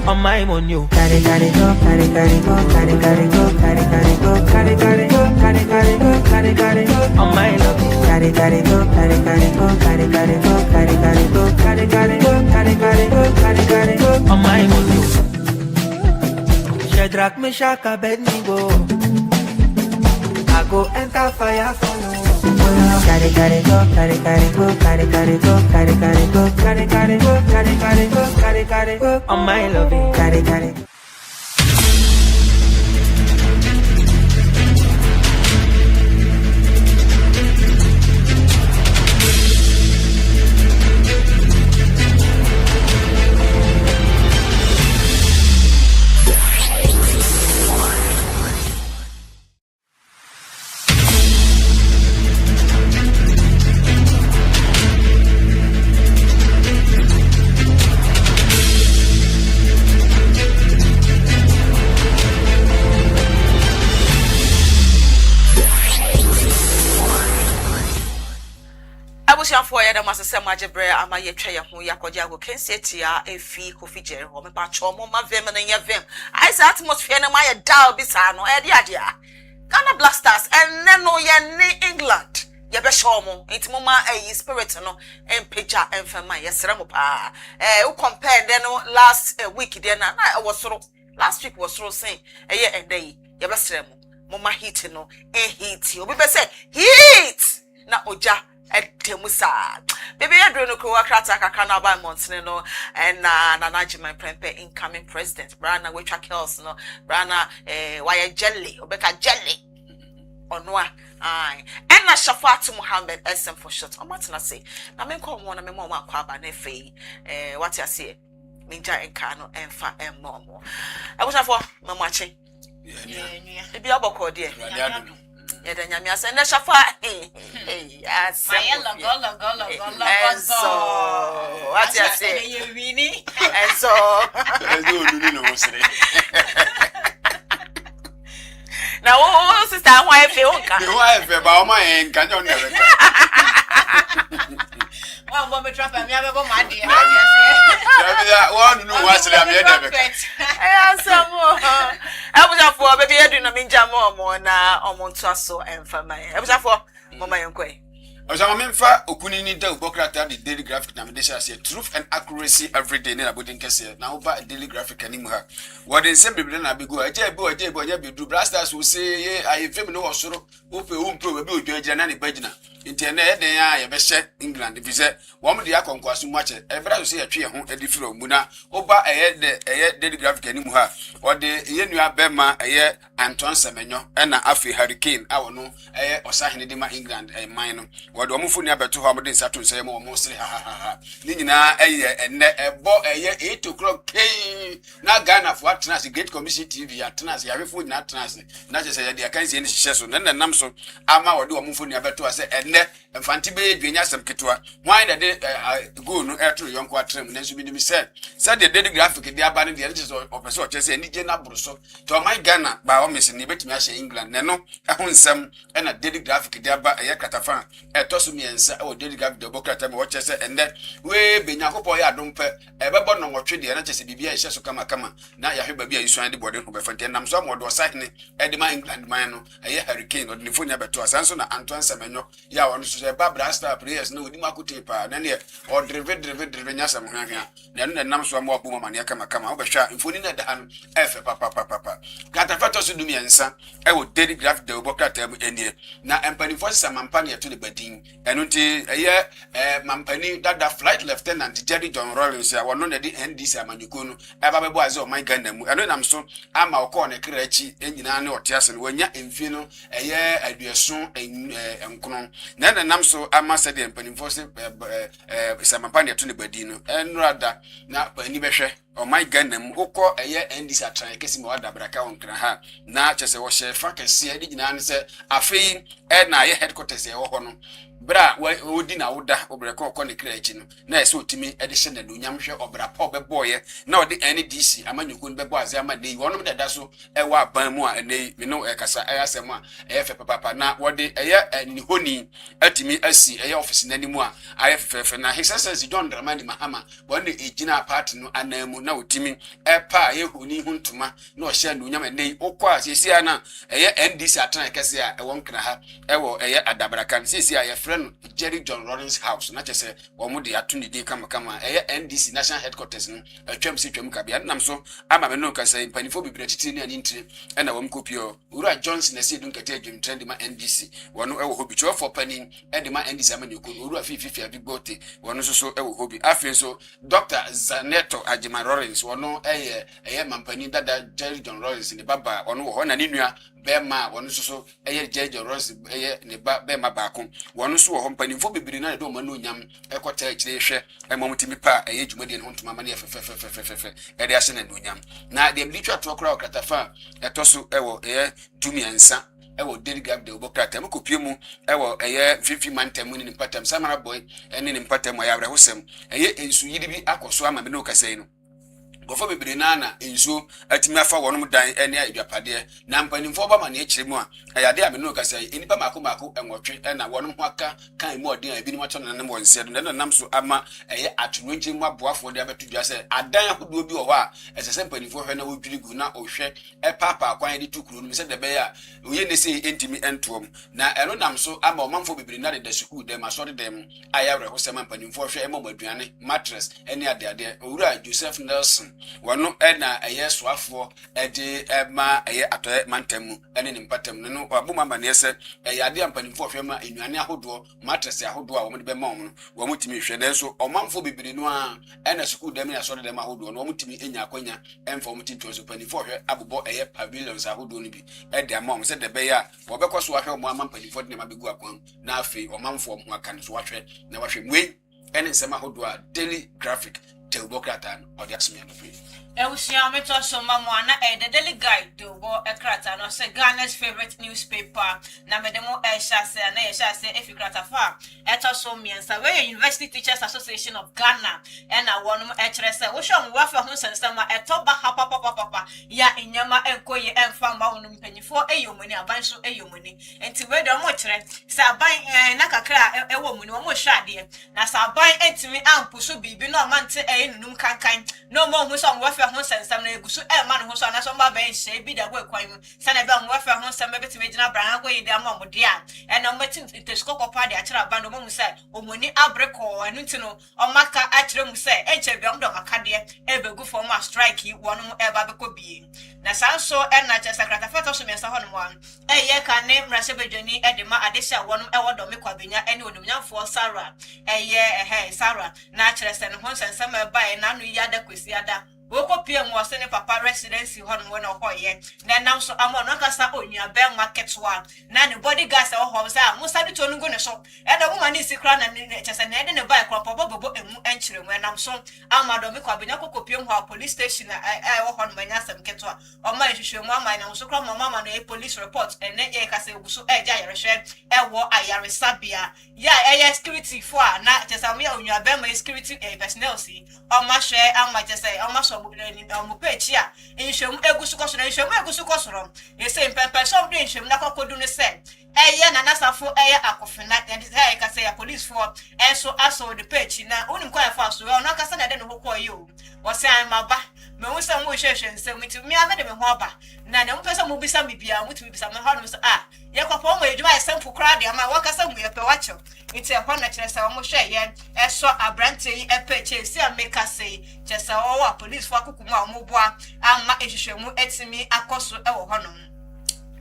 on my money, on my love, on my money. Shadrach, Meshach, Abednego, I go enter fire for you. On my loving, Abushan for ya must say majebre ama ye twa ye ho yakoja go kensetia efi kofi jere ho me pa cho mo ma vem na nya vem. I say atmosphere na ma ye dal bisa no e dia dia. Ghana Blasters and no ye ni England. Ye be show mo enti mo ma spirit no empeja emfema ye sere mo pa. We compare then last week then na was so last week was so saying ye endai ye be sere mo ma heat no heat. Obi be say heat na oja Temusa. Baby, I don't know who Krata Kakana by Montenegro and Nanaji, my prempe incoming president. Brana, which are kills, no, Brana, why jelly, Obeka jelly. Onwa, aye. And na Shafatu Muhammad, SM for short. I'm not say. I mean, come one, I mean, Mama Quaba, Nefe, what you say, Minja and Kano, and Fa and Momo. I was for Mama Che. The Biabo, dear. Then Yamias and Shafa. Yes, my and so what you say, you Winnie, and so now, oh, sister, why feel about my end? Can you never? One woman trap and never go my dear. One no was never. I was up for baby, I do not mean Jammo na or Montasso and for my. I was up for Mama Yonkwe. As I'm in fact, Okunini Del Bocrata, the daily graphic navigation says truth and accuracy every day. Never wouldn't say now by a daily graphic anymore. What they say, Bible and I be go a jabo, you do blasters who say, I feel no sort of probably Janani Bajana. Internet, they are a best England. If you say, one of the conquest so much, a brother say a tree home a different Muna, over a year daily graphic anymore, or the Yenua Bema, a year Anton Semenyo, and a Afi Hurricane, I will know, a year or Sahinima England, a minor. What the Mufu never 200 Saturn say more mostly, ha. Nina, a year and a boy a year 8 o'clock. Not Ghana for what Trans, Great Commission TV at Trans, you have food not Trans, not just a year, I can't see any session, and then Namso, Ama or do a Mufu never to us, and and Fantibe, Vinyasam Kitua. Why the day go no air to young quatrim, then should be said. Said the daily graphic, the abandoned the edges of a sort, just any Jena Brusso. To my Ghana, by all Miss Nibet England, Nano, I own some and a daily graphic, thereby a Yakatafan, a Tosumi and or daily graphic, the Bocata watches, and that way be Nakopoya don't pay ever born on what the NHS BBA is come. Now you have baby, you signed the body of Fontaine. I'm somewhat was signing Edema England, Mano, a hurricane or Nifunia, but to a Sanson, Antoine Semeno, ya want to say Barbara Star players no Dimaku paper, then here or driven Yasam Hanga, then the numbers were more boom and Yakama, Obasha, and Funina Dan F. Papa. Catafatos to do me and son, I would daily graph the Bocata in here. Now, I'm penny for some Mampania to the bedding, and until a year, Mampani that flight lieutenant Jerry John Rollins, I was not at the end this Amanukuno, Abba was of my gun, and then I'm so I'm our corner Crechi, and or Tiasan, when you're in Fino, a year I do a soon and Conon. Then and I'm so I must say the penny Samampania to the bedino, and rather now penny beshe or my gun them who call a year and this are trying to more Dabraka on Kraha. Now just a washer, fuck and see, I didn't answer a fee, and I headquarters or Bra, why would dinner would that over a cock on the creation? Now, so to me, addition and Yamsha or Bra Pop boy, no, the any DC, a man you couldn't be boys, I'm a day, one of the dasso, a wa Bamwa, and they, you know, a Casa, Asama, a Papa, now, what they, a year and honey, at me, I see a office anymore. I have now, he says, you don't remind Mahama, one day, a dinner party, no, and now, Timmy, a pa, who need Huntuma, no, Shandu, and they, oh, quasi, see, Anna, a year and this are trying to say, I won't have, a year at Dabrakan, see, I friend Jerry John Lawrence house, not just a Wamudi Atuni de Kama, a NDC national headquarters, a Trump City Kabia, Namso, I'm a no can say Paniphobi Brettin and Intri, and a Womcopio, Ura Johnson, a Sidun Catagum, Trendima NDC, one who be for penning, and the man NDC Amanuku, Ura Fifi Abibote, one also a hobby. After so, Dr. Zaneto Ajima Lawrence, one no a Mampani that Jerry John Lawrence in the Baba, one and Inua. Bema, one so a judge or Ross, a Bema Bacum, one so company for be not a domanum, a cottage, a moment to me pa, a age median home to my money for Ediason and Dunyam. Now, the literature to a crowd at a farm, a tosso, to me and son. I will delegate the Bocata, Mukupimu, I will a year 50 man term in Patam Samara boy, and in Patam Mayabra Hosem, a year in Suyibi Aquaswam and Menoka saying. Gofo bebre na enso atimi afa wonom dan ene adwapade na mpanimfo ba ma ne akire mu a ayade a me no kasa enipa mako enwotwe na wonom ho aka kan mu odin a bi ni mato na nam wonse do na nam so ama eye atonoje mu aboafo de abeto dwa se adan ahodo bi wo ho a esese mpanimfo hwe na wodwiri gu na ohwe papa kwan de tukuru no se de be ya oye ne se entimi entom na eno nam so ama omamfo bebre na de school dem aso de dem ayawre ho se mpanimfo hwe emo maduane mattress ene ade owura Joseph Nelson wano na eye soafo ede ma eye atoye mantamu ene ne mpatam no abuma ma ne ese eye ade ampanimfo hwe ma enuane ahodo mattress ahodo a wo de be ma wo wo mutimi hwe na so omamfo bibiri no a ena school dem ya so de dem ahodo no wo mutimi enya akwanya emfo mutimi to so panimfo hwe abobo eye pavilions ahodo no bi ede ama mo se de be ya wo be kwaso ahwe mo amampanimfo de ma begu akwan na afi omamfo mo aka no so wahwe na wahwe mwe ene nsema ahodo a daily graphic Teubokrata or the Asmian of Eusia Metoso Mamwana, the Daily Guide to Bo Ekrata, no say Ghana's favorite newspaper. Namedemo Eshase and Eshase if you gratafa. Etoso Mansah, where University Teachers Association of Ghana, and I want Etresa, which on Waffle House and Summer, a toba papa, ya in Yama and Koye and Fama penny for a yumini, a bunch of a yumini, and to where the motre, Sabai Nakakra, a woman, no more shady. Now Sabai and to me, and Pusubi, be no man to a num kind, no more who's on Waffle House and some negus, a man who's on a summer bench, be the work when Sanabel Waffle House and maybe to make a brown way their mom would dear, and I'm waiting to scope of party at a band of women said, O money abrico, and Nutino, or Maka at room say, H. Beyond of Acadia, ever go for my strike, one ever could be. Nasan so and not just a gratafato to Mr. Honwan. A year can name Rasabajani and the Ma Adisha one hour Domicabina and would for Sarah. A year hey Sarah, naturalist and horse and summer by none yada quisiada. Woko PM was in a papa residency on one of Hoye. Then now so I'm on Nakasa on your bell market one. Nan bodyguards or house, Musabi Tonu gonna shop. And the woman is a crown and just an head in a bike or probable entry when I'm so Amadomico Binaco Copium police station. I on my Nasam Ketwa. Or my issue, mamma, and also come mamma and a police report and then Yakase Usu Ejaya, a war Ayari Sabia. Ya, a security for not just a meal on your bell security a personnel see. Or my share, and my just say, almost Mupechia, in Shum Egusucos, and Shum Egusucosrum. You say, Pepper, something Shum Nako do the same. A year and Nasa for air Akofina, and his hair can say a police for, and so I saw the page in a only quite fast. Well, Nakasan, I don't know who call you. Was saying my back, Mosa Musha, so me to me, I made him hopper. None person will be some beyond which will be some harmless. Ah, Yakopon, you drive some for crowd, and my workers somewhere per watch. It's a hundred less a Moshe, and so a brandy, a purchase, and make us say, just our police for Kukuma Mubwa, and my issue, Etsimi, a cost of our honor.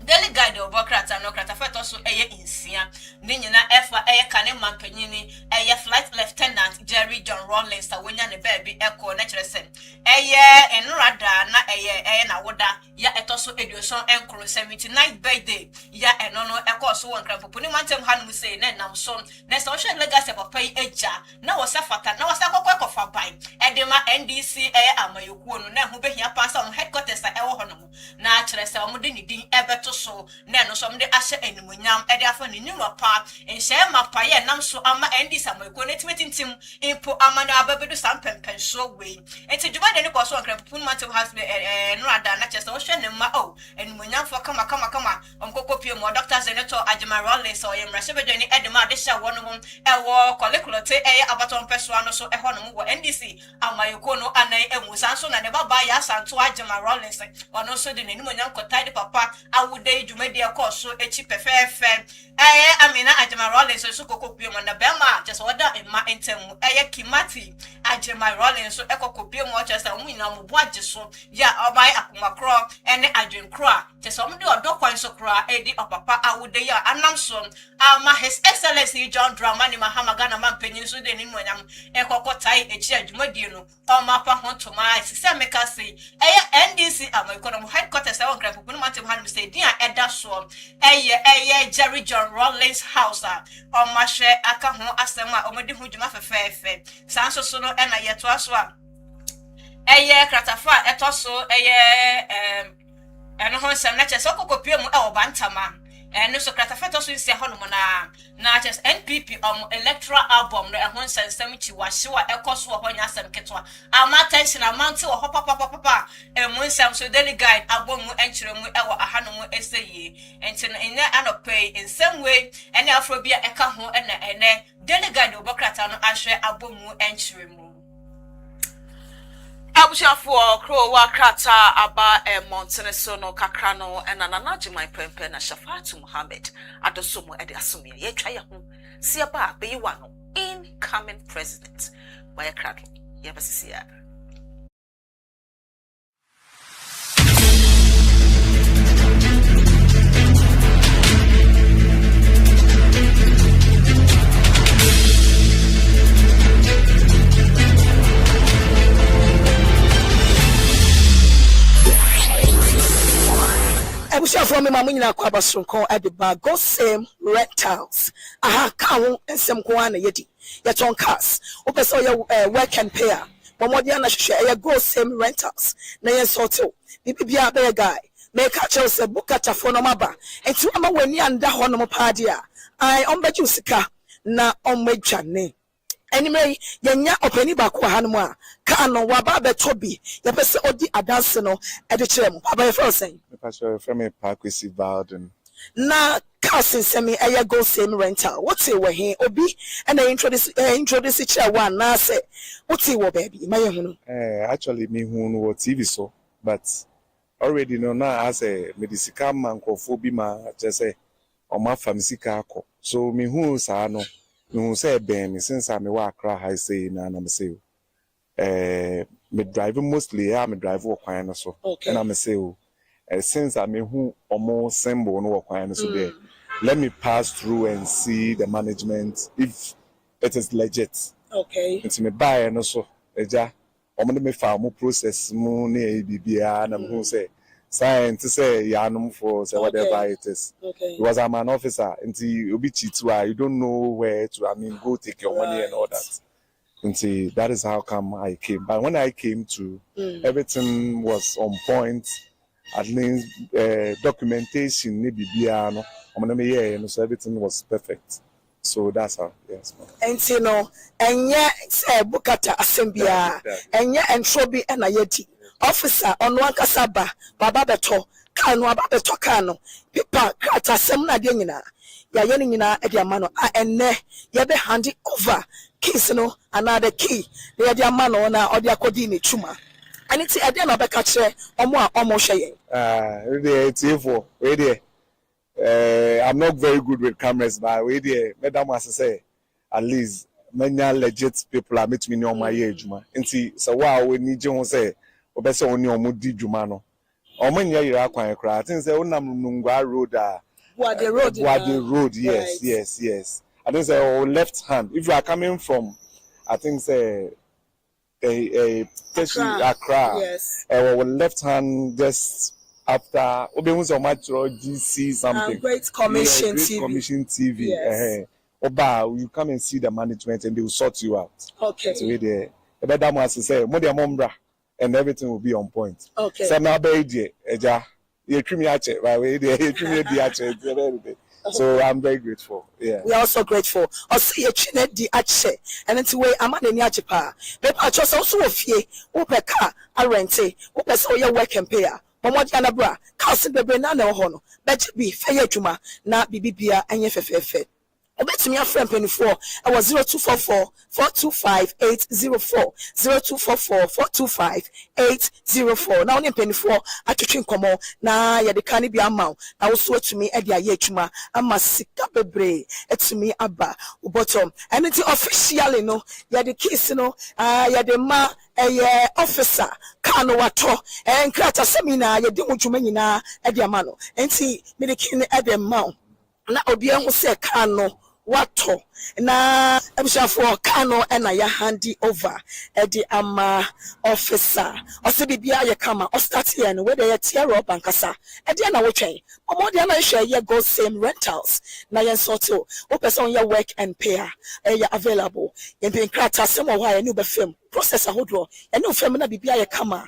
Daily Guide of Bokrata no Cratafet also a insia. Nina Efa a canem penini, a flight lieutenant Jerry John Rawlins, a winner and baby echo natural sen. A year and rada na a year and a woda, ya etoso education and cruise 79th birthday. Ya and no echo so one crap for Punimantem Hanu say, Nenam son, there's ocean legacy of pay eja. Now was a fata, now was a quack of a pine. Edema NDC a Amayukuno, now who be here pass on headquarters at our honor. Naturally, some modernity ever to so nano some de ashe enumunyam e de afa ninu pa enhye mapa ye nam so ama endi samoy meeting team impo amana ababedu sampempen so we enti djuma de ne ko so nkran pun matem has no ada na chese o hwe ne ma o enumunyam fo kama omkokopie mo Dr. Zeneto Ajimarole so ye mrashe bedwani edema de sha wono hom e wo kolekulote e abaton pesoa no so e ho no wo NDC amayoko no anan emusan so na ne baba ya santo Ajimarole se ono so de enumunyam kotai de papa awude djumedia course echi pefefe amina Ajimarole so kokopie mo na bema just order in ma entemu kimati Ajimarole so ekokopie mo just amuna mo boaje so ya obai akumakro ene adwenkro just omde odokwan so kro edi opapa awude ya anam so ama His Excellency John Dramani Mahama Ghana man penyin so de ni monam ekokotai echi adwumadi no omapa hontoma sise meka say NDC amaikono headquarters e won kra popunu matem hanum say dia eda so Jerry John Rawlins house omahwe aka ho asem a omodi hu djuma fefefe sanso so no na yeto aso a kratafa eto so eno ho nsem na chese okokopie mu e obantama no so krata feto so nsia ho no na just NPP electoral album no ehon sensem chi wahyewa ekoso ho nya asem ketwa ama tension amount wo ho papa ensem so daily guide abomu enkyere mu ewo ahano mu eseyi enti no ene anopay in some way ene afrobia eka ho ene daily guide obokrata no ahwe abomu enkyere mu Abushafo kro wa krata aba montene so no kakra no ena nanaji my pempe na Shafatu Muhammad adosomo ede asomye ye twa ye ho se aba be yiwa no incoming president wa ye kradlo ye basisi ya From me, Mamina Quabasonco at the bar, go same rentals. Aha, cow and some guana yeti. Yet on cars. Open so your work and pay. Momodiana share go same rentals. Nayan Soto. Bibia bear guy. Make a chose a book at a phonomaba. And to ama when you under honomopadia. I bet you sika na on my channel. Anyway, yenya openi ba kwa hanwa ka no waba betobi ye pese odi adanse no e de kire mu baba ye feel say pastor from a parkway Bowden na cousin semi eye go same rental what say we he obi and introduce kire one na say what say wo baby my hunu actually me hunu what TV so but already no na as a medical man ko bi ma say o ma famsika akọ so me hu sa no no say ben since I'm a Accra high say na I'm say me drive mostly me drive work kwan so and I'm say since I'm who almost symbol no work kwan so there let me pass through and see the management if it is legit it's me buy no so eja omo me fa mo process mo na bibia na me say science say yanum for say whatever it is because I'm an officer until you be cheat you don't know where to go take your money and all that until that is how come I came but when I came to everything was on point at least documentation maybe no so everything was perfect so that's how yes and you know and yeah say bukata assembia and yeah and trobi and ayeti officer on one kasaba baba beto kanu aba beto kanu pipa krata sem na de nyina ya ye nyina e de amano a enne ye be hand over keys no another key ye de amano na odi akodi ni chuma ani ti e de na be ka kire omo a omo hwe we TV we there I'm not very good with cameras but we there madam as say at least many legit people are meet me on my age ma nti so wa we ni je ho say obese oni omudi dwuma no omanya yira kwan kra tin say onam nungwa road Wade road yes right. yes I think say left hand if you are coming from I think say Accra yes left hand just after obehun so much GC something Great Commission TV Commission TV yes. Oba you come and see the management and they will sort you out okay so we there ebeda mo say mo de mombra and everything will be on point. Okay. So now, baby, you treat me at it, right? You treat me at it. So I'm very grateful. Yeah. We are also grateful. I see a chine di ache, and it's way I'm an ache pa. But I just also a fee, open car, I rent it, open so your work and pay. Pomodia bra, casting the banana hono, bet be fair juma, na bibia and ye fefe. I bet me a friend penny 4. I was 0244 425 804 0244 425 804. Now, penny 4 I to drink come on. Now, ya the canny be amount. I was swear to me at your yechuma. I must sick up a bray. It's me abba bottom. And it's officially no, ya the kiss no, ya the ma a officer kano wato and crata seminar ya do you mean at your mano and see me the king at the mount. Na obi ehun se kano wato na ebishafo kano na ya handi over the ama officer o se bibia ye kama o start here no we dey tear up ankasa e dey na wo twen omo dey na hwe ye go same rentals na ye sorto o person ye work and pay e available ye be krata sem o wa ye no be fam process ahodo ye no fam na bibia ye kama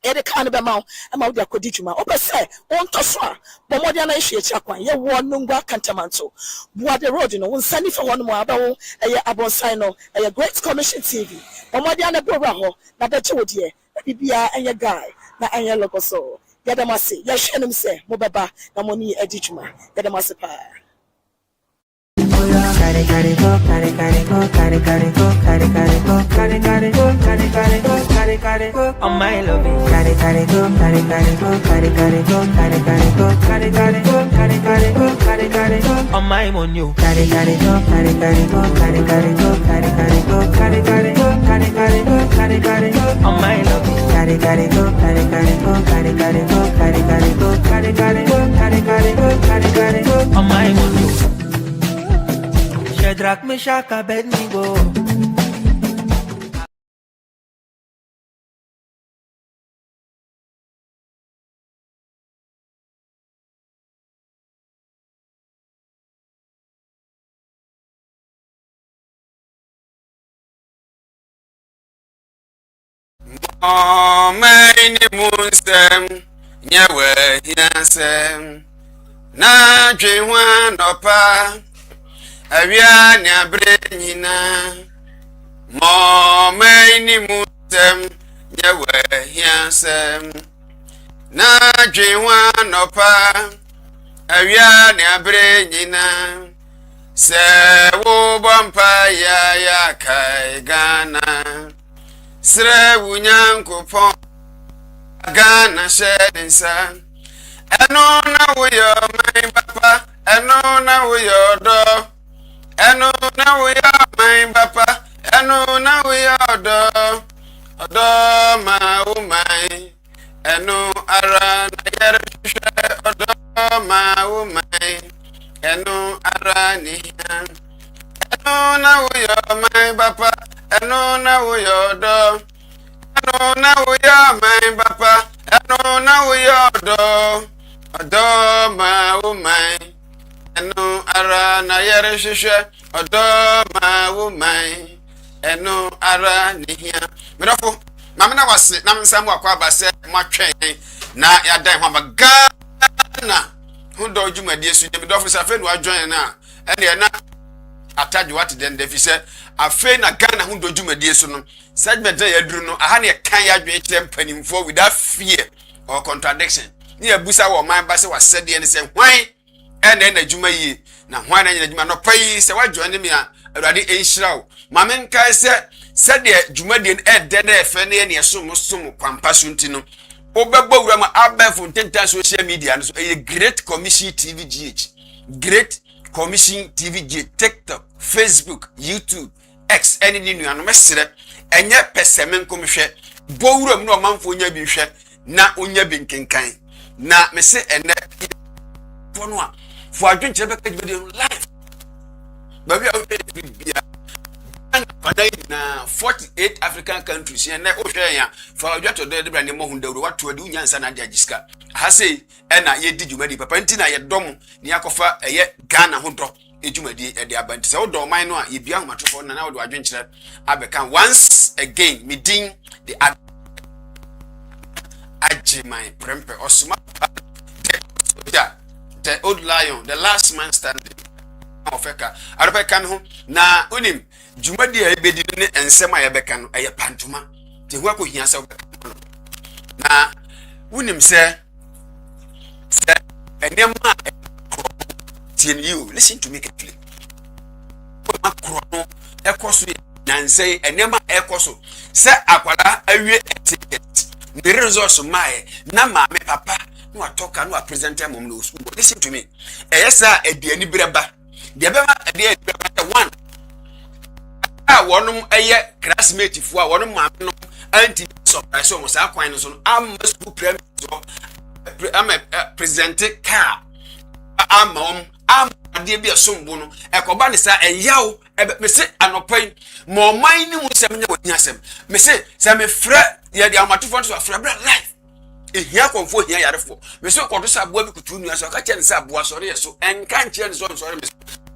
e de kan be ma ama wo de akodi dwuma o be say won to so a bo mo de na ehwe echi akwan ye wo no ngwa kantamanto bua the road no won sani fa won mo aba wo eye abonsan no eye Great Commission TV bo mo de na bora ho na be che wo de bibia enye guy na enye lokoso yadamase ye hwenem se mo beba na mo ni edi dwuma yadamase pa Carry go, carry go, carry go, carry go, carry go, carry go, on my loving. Carry go, carry go, carry go, carry go, carry go, on my money. Carry go, carry go, carry go, carry go, on my loving. Carry go, carry go, carry go, on my money. Shadrach, Meshach, Abednego. Oh, my Munsem, Yawe, Yansem, Na Jwan Opa, Aviania Brenina, Mo, my Munsem, Yawe, Yansem, Na Jwan Opa, Aviania Brenina, Se wo Bampa ya kai Ghana. Sre wunyankopon Ghana shedensa eno na wo yo my papa eno na wo yo do eno na wo yo my papa eno na wo yo do ma o my eno ara na yere odo ma o my eno ara ni eno na wo yo my papa eno na wo yo do eno na wo yo my papa eno na wo yo do ma wo my eno ara na yere hwehwe odo ma wo my eno ara ni hia medofo mame na wase na msam akwa abase matwen na ya dan ho magana hu do dwumadie su medofo safe no adwen na ene na ataju what den defise afe na Ghana hu dodwumadie so no segment ya duru no aha ne kan ya dwe kire mpanimfo without fear or contradiction ni abusa wo man ba se wasede ne se hwan ene na dwuma yi na hwan na nyina dwuma no pai se wadwo ne me a awurade enhyirawo mamen kai se de dwumadie ede na efe ne ne som kwampa so ntino obegbo wura ma abefo ntenta social media no so Great Commission TV GH Great Commission TVG, TikTok, Facebook, YouTube, X, any new and messer, and yet Pessemen come share. Bowrum no man for your be share, na unya binking kind. Na me say and that for no for I drink video life. But we are na 48 African countries and na Oceania for to the brand Mohunda what to do Yansan and Jajiska. Hase ena ye di dwumadi papa ntina ye dom ni akofa eye Ghana ho do edwumadi e de abanti se wo do man no a ye bia homatofo na wo do adwenkyere abekan once again midin the my prempe osuma the old lion the last man standing ofeka arabeka me ho na unim dwumadi e bedi ne ensem a ye beka no eye pantuma te hu akohia se na unim se listen to me carefully. Macron, Ecosu, Nancy, and Nema Ecosu. Say Aquala, a ticket. The resource of my Nama, me papa, no talk and no present them. Listen to me. Yes, sir, a dear Nibreba. The Abema, a dear one. I want a year classmate for one of my auntie. So I saw was Aquinus on Amos who I'm a presented car. I'm dear be a sumbono, a cobanisa, and yow, me say, and no pain, more mining with some yasem. Me say, some fret, yet the amatu to a frabra life. If you come for here, me so called to sub web could tune us or catch and sub was sorry, so and can't change on sorry.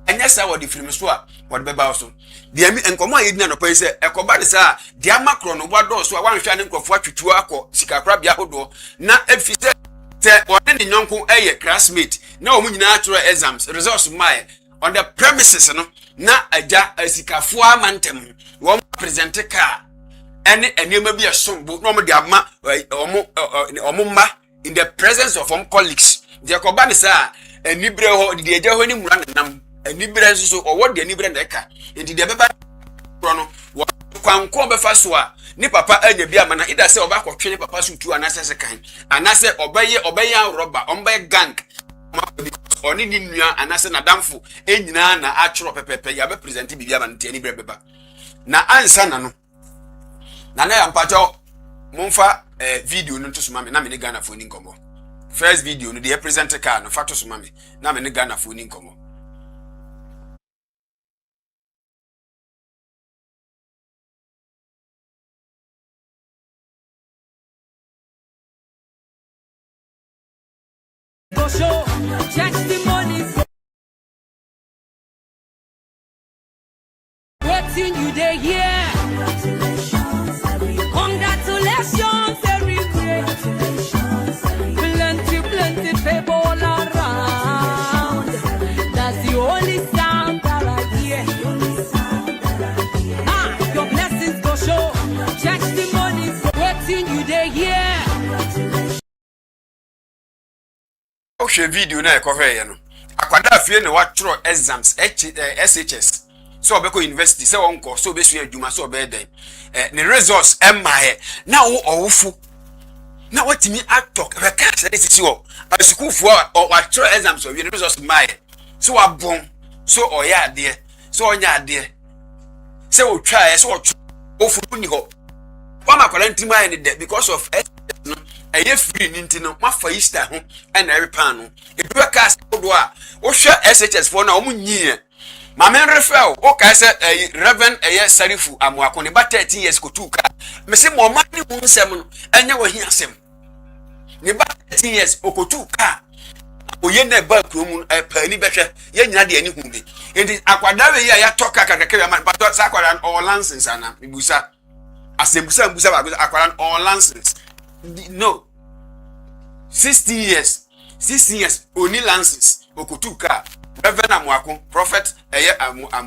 anya sa wo de film so a wo de beba so de mi enkomo a yedina no pɛ sɛ ekoba de sa de amakro no bodo so a wanhwa ne nkofo atwetwu akɔ sikakra bia hodo na efise te one ne nyonko classmate na wo nyina atro exams results my on the premises no na aja asikafo amantem wo present car ene enema bi esombo no mo de ama omumma in the presence of colleagues de ekoba ne sa anibre ho de eja ho ni mura nam anibre so owo de anibre na eka enti de beba no wo kwanko befa so a ni papa anya bi amana ida se oba kwotwe ni papa so tu anase se kan anase obeye roba ombe gang oni ni nua anase na damfo enyina na atworo pepepe ya be present bi amana ti anibre beba na ansa na no na na yampacho momfa video no to so mame na me ne Ghana fo ni nkombo first video no dey present car no factor so mame na me ne Ghana fo ni nkombo show check the money waiting you there here congratulations every day plenty people all around that's the only sound that I hear your blessings go show check the money waiting you there here video na ekohwe no akwada afie ne watro exams SHS so obeko university se wonko so obesu adwuma so obeden ne results emahe na wo owufu na watimi actor be ka se sisi wo asukufo watro exams so the results mahe so wabon so oya ade so onya ade se wo twa so ofu ni ho wa makwala ntimu aye ne de because of no eye free ninti no mafa Easter ho na every pan no eduwa cast do a wo hwe SHS for na o munyi ma men refer o ka se Reverend Sarifu Amuako ne ba 13 years ko tuka me se mo ma ni hu nsem no enye wo hi asem ne ba 13 years o ko tuka o ye na ba kromu pa ni behwe ye nyina de ani hu bi enti akwada we ya toka kakaka ma ba sa akwada all license ana ibusa asembusa ba akwada all license no 60 years only lances okotuka Reverend Amuako prophet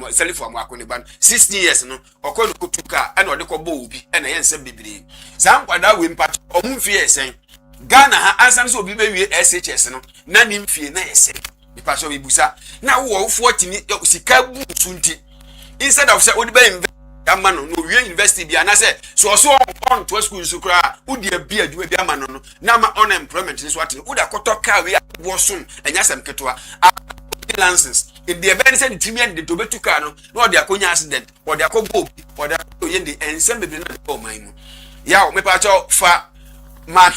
Salifu Amuako ne ban 60 years no okono kotuka ana ode ko bo obi ana ye nsem bibiri sam kwada we mpat omumfie esen Ghana ha ansan so obi be wie SHS no na nimfie na esen nipa so bibusa na wo wo timi sika bu sunti instead of say odi be Amano no we university bi anase so on to school so kra udi bia adwuma bi amano no na ma unemployment so atene uda kotoka we wosum enya sam ketwa license in the event say timi and to betuka no no de akonya accident or de akobo or de yende ensem be na o man mu ya o me pa cho fa ma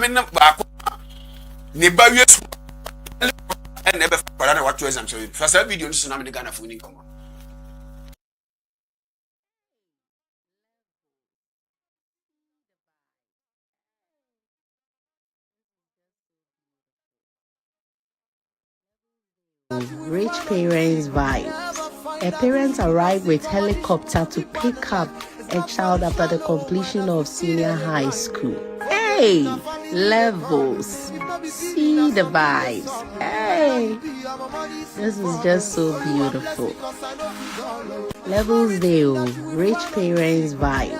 na ba ko ne ba wiesu and never for na what exam so first video no so na me Ghana for ni komo. Rich parents vibes. A parent arrived with helicopter to pick up a child after the completion of senior high school. Hey, levels. See the vibes. Hey, this is just so beautiful. Levels Deo, rich parents vibes.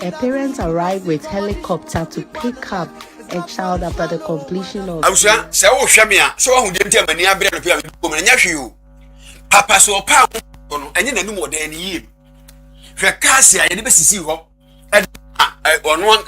A parent arrived with helicopter to pick up a child after the completion of Ausa se wo hweme a so wo hudem te mani abre no pia ko menya hwe yo papa so pa no enye nanum odan ni yim hwe kasi a ye be sisi ho ono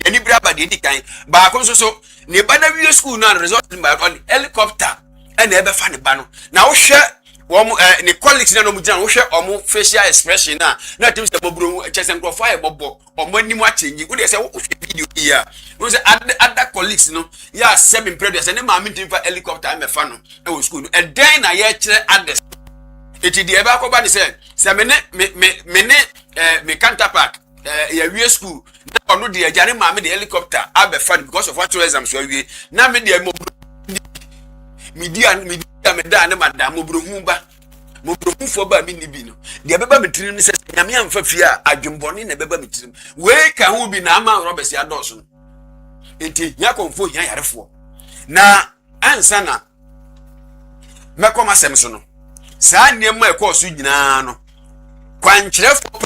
eni bra ba de dikan ba ko so ne ba na wi school no result ba on helicopter e na e be fa ne ba no na wo hwe wo ne colleagues na no mu gina wo hwe omo facial expression na tim se bobro chesen crofo aye bobo omo ni mu achenji wo de se wo video here we say other colleagues no ya seven previous and ma meeting for helicopter me fa no e wo school e den na ye kire others eti de e ba ko ba ni say me counterpart ya wie school na ono de agare ma me de helicopter abe fa because of what exams so wie na me de mo media me da ne madam obrohu ba mobrohu fo ba mi ni bi no de beba metrim ne se nyame amfa fie a adwembone ne beba metrim we ka ho bi na ama Robert ya dɔso enti nya konfo nya yarefo na ansa na mekoma asɛm so no saa nneɛma ɛkɔ so nyinaa no kwankyerɛfo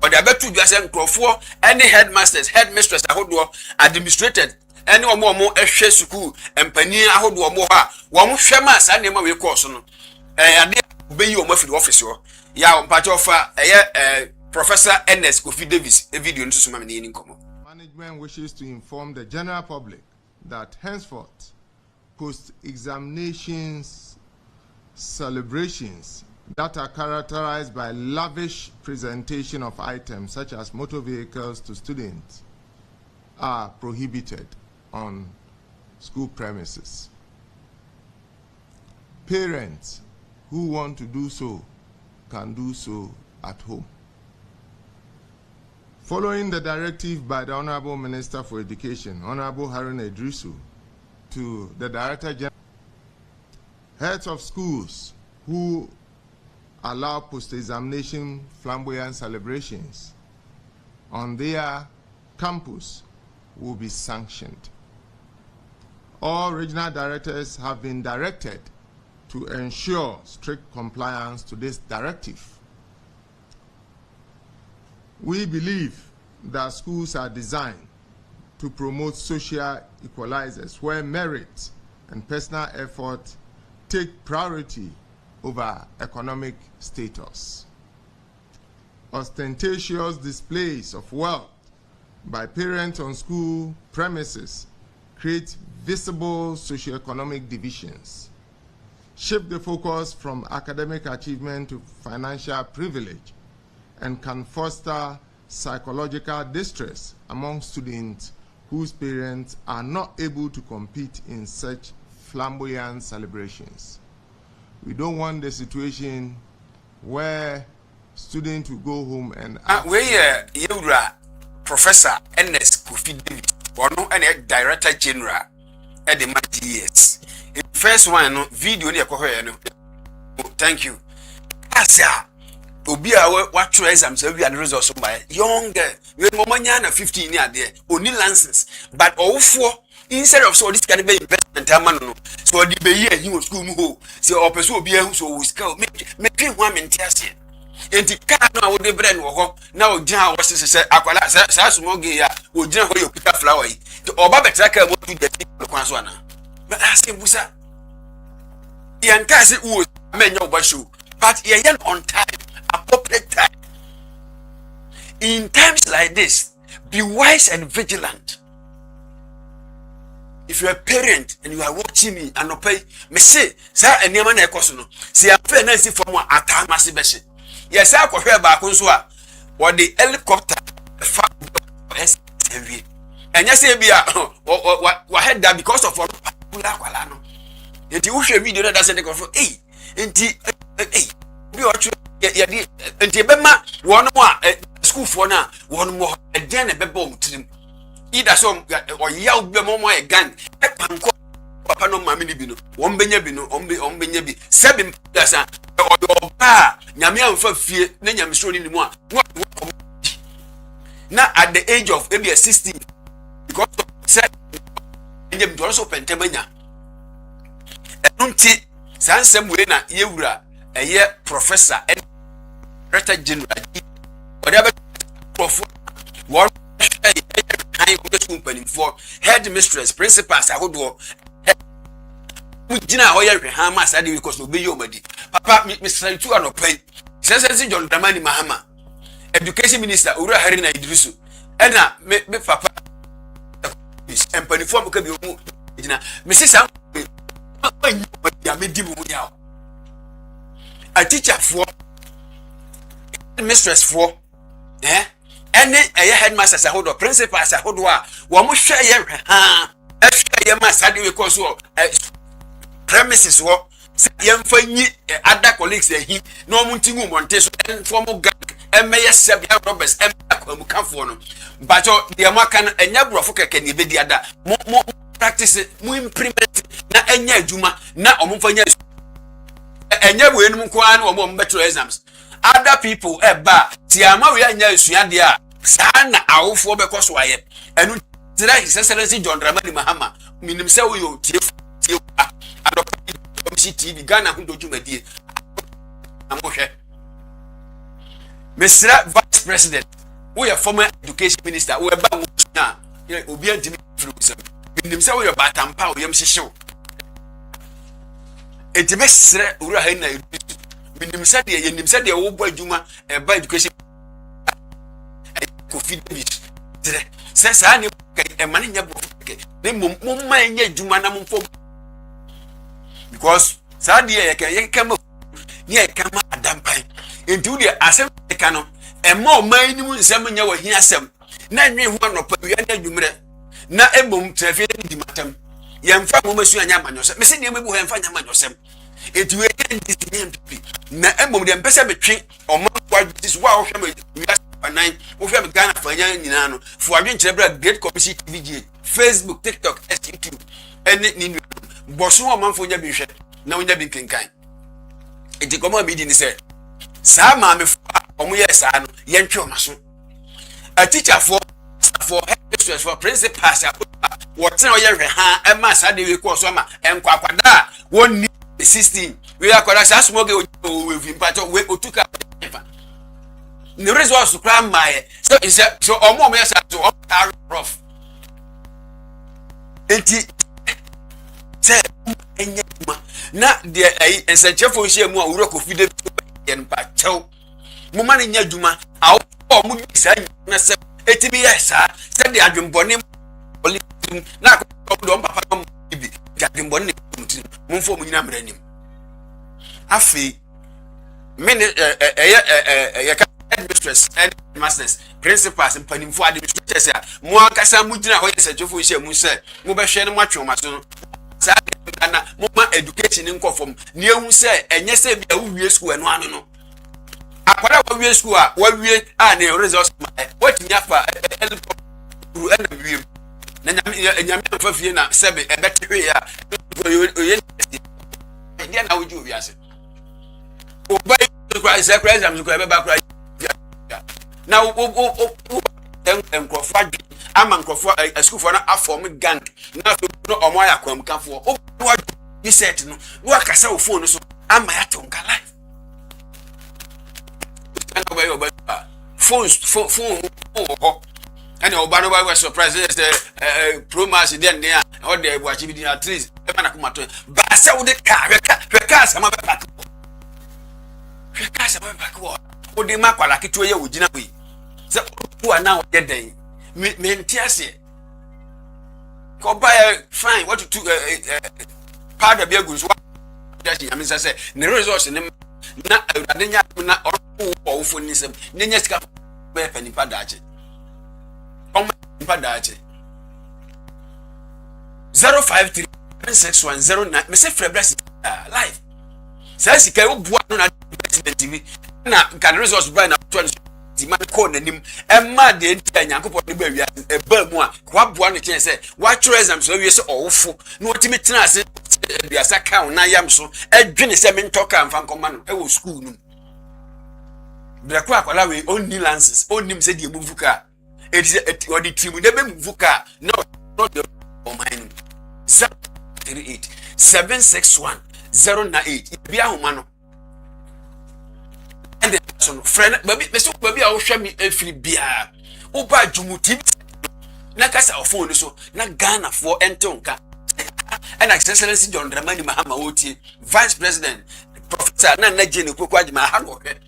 ɔde abetu dwa sɛ nkrɔfoɔ ɛne headmasters headmistress ahodoɔ administrated ɛne ɔmo ɛhwɛ sukuu mpani ahodoɔ ɔmo ha wɔn hwɛ ma saa nneɛma wei kɔ so no ade obeyi ɔmo afiri office hɔ ya mpakyɛ ɔfa Professor Ernest Kofi Davis a video nso soma me ne nkomo. Management wishes to inform the general public that henceforth post-examinations celebrations that are characterized by lavish presentation of items such as motor vehicles to students are prohibited on school premises. Parents who want to do so can do so at home. Following the directive by the Honorable Minister for Education, Honorable Haruna Idrisu, to the Director General, heads of schools who allow post-examination flamboyant celebrations on their campus will be sanctioned. All regional directors have been directed to ensure strict compliance to this directive. We believe that schools are designed to promote social equalizers where merit and personal effort take priority over economic status. Ostentatious displays of wealth by parents on school premises create visible socioeconomic divisions, shift the focus from academic achievement to financial privilege, and can foster psychological distress among students whose parents are not able to compete in such flamboyant celebrations. We don't want the situation where students will go home and Yura Professor Ernest Kofi Davis, or no any Director General at the MTS. First one no video ni no. Thank you. Asa obi a what try exams we and results by young we momanya na 15 year there only license but for instead of so this can be investment no so the be here he was school mu ho say opeso obi ahu so we scale make ho amentiase enti ka no a wo de brand wo ho na o gina wo sese akwala sa sumoge ya o gina ho yo pita flower yi to oba betra ka mo tu de kwan so ana but ask busa yanka say wo menya oba show but ye on time appropriate time. In times like this, be wise and vigilant. If you're a parent and you are watching me and not pay, me say, sir, and your man no. See, I'm fair nice for one at time massive. Yes, I could hear back on so what the helicopter heavy. And yes, be what had that because of what Pulaqualano. Yet you should video that doesn't go for hey, be watching. Enti bema one more school for now one more again a bebom trim either some or yaw be more again panko papa no mamini bino won benya bino on benya bi seven gasa or ba nyame amfa fie na nyame so ni mu a na at the age of maybe 16 because of said nyame do also pentemanya enunti sansem we na yewura Professor and Director General whatever one for headmistress principals ahodo Gina hoya hama sadi because obe yomadi papa Mr. Tu anopai sense John Dramani Mahama education minister Ura Haruna Idrisu ena me papa empani form ka bi omu gina Mrs. ya medi mu ya a teacher for mistress for any headmasters ahodo principals ahodo a wo mo hwe ye ha ehwe ye masade we cause premises wo yemfa nyi other colleagues ehi no mo ntingu monte so form gang emeye sebia robbers emaka no but the amaka no enya brofo keke ni bedi ada mo practice mu implement na enya adwuma na omfanya enya we enum ko an omo better exams other people eba ti ama we anya asuade a sana awofo bekoso aye enu tira his excellency John Dramani Mahama minim se we yo tie adoption TV Ghana hu dojumadi amohwe Mr. Vice President we are former education minister we ba wo na obi antimi furu minim se we yo batampa we yam hyehyew Edimesre ura ha na minim se de yenim se de wo bo adwuma ba education Kofi David dire se sa ne e mane nya bo ne mum ma nya adwuma na mumfo because sa de ye kama ni e kama adampan enti wo de asem ka no e ma o man ni mu nsem nya wo hi asem na nwe ho anopa wi na adwumre na emom trafi di matam yemfa mo masu anya manyose me se ne mebu ho yemfa nya manyosem enti we ndisi na emom de mpese betwe o ma kwa dis wa wo hwe me anan wo hwe me Ghana fanya nyina no fo adwenkyere bra great commission TVG Facebook TikTok YouTube ene ni boso o manfo nya bi hwe na wonya bi kenkan enti komo bi di ni se sa ma me fo omo ye sa no yentwe o maso a teacher for headmistress for principals what na ye hwe ha e ma sa de we ko so ma enkwakwada won 16 we akwada sa smoke we vimpato we otuka the results to cram my so omo me sa so rough enti se enye na de ai ensanchefo hye mu a wuro Kofi David yen pa chew mo ma nya dwuma awo mo ni sa na se etimi yesa se de adwembone na ko do papa mo bi adwembone mo mfo mo nyina mranim afi mene headmistress and masters principals and panimfo administrators mo akasa mu gina ho yesajofo hye mu se mo be hwe ne mo atwe maso sa na mo ma education nkofom ne ehu se enye se bia wo wie school eno ano no akwara wo wie school a wo wie a ne results what nya fa ru na wie na nyame fa fie na sebe ebetwe ya oye dia na wo ju wi ase o ba kwa se kwa exam ko ebe ba kwa na o enkrofo adwi ama nkrofo school for na afom gang na so omo ya kwamkafo o you set no wo akasa o phone so ama ya tonka live ana ba yo ba phone ho ana oba no ba surprise the promise den dey o dey bu achi bi at least e ma na kuma to ba se wo de ka sama ba back ka sama ba back wo de ma kwala kitu ye wo gina we se wo ana wo de den me ntiase ko ba fine what to part of your goods that I mean say the resource na adenya na o fo ni sem nenya sika be pani padache o padache 0536109 me say frebless live say sika wo bua no na investment TV na kan resource buy na 20 man ko nanim emma de ntia nyankopɔ ne ba wi e ba mu a kwa boa no chen se wa twerɛ exam so wi se ɔwofo na otimi tena ase biasa kan na yam so adwene se me ntoka mfa nkɔma no e wo school no brakɔ akwala we onni lances onnim se de move car e di odi trim de be move car no the mine 038 761 098 bia homa no and so friend baby a wo hwe me efiri bia wo ba dwumuti na kasa phone so na Ghana for entonka and excellency John Dramani Mahama Oti vice president professor na Jane Kokwadima ha no hwe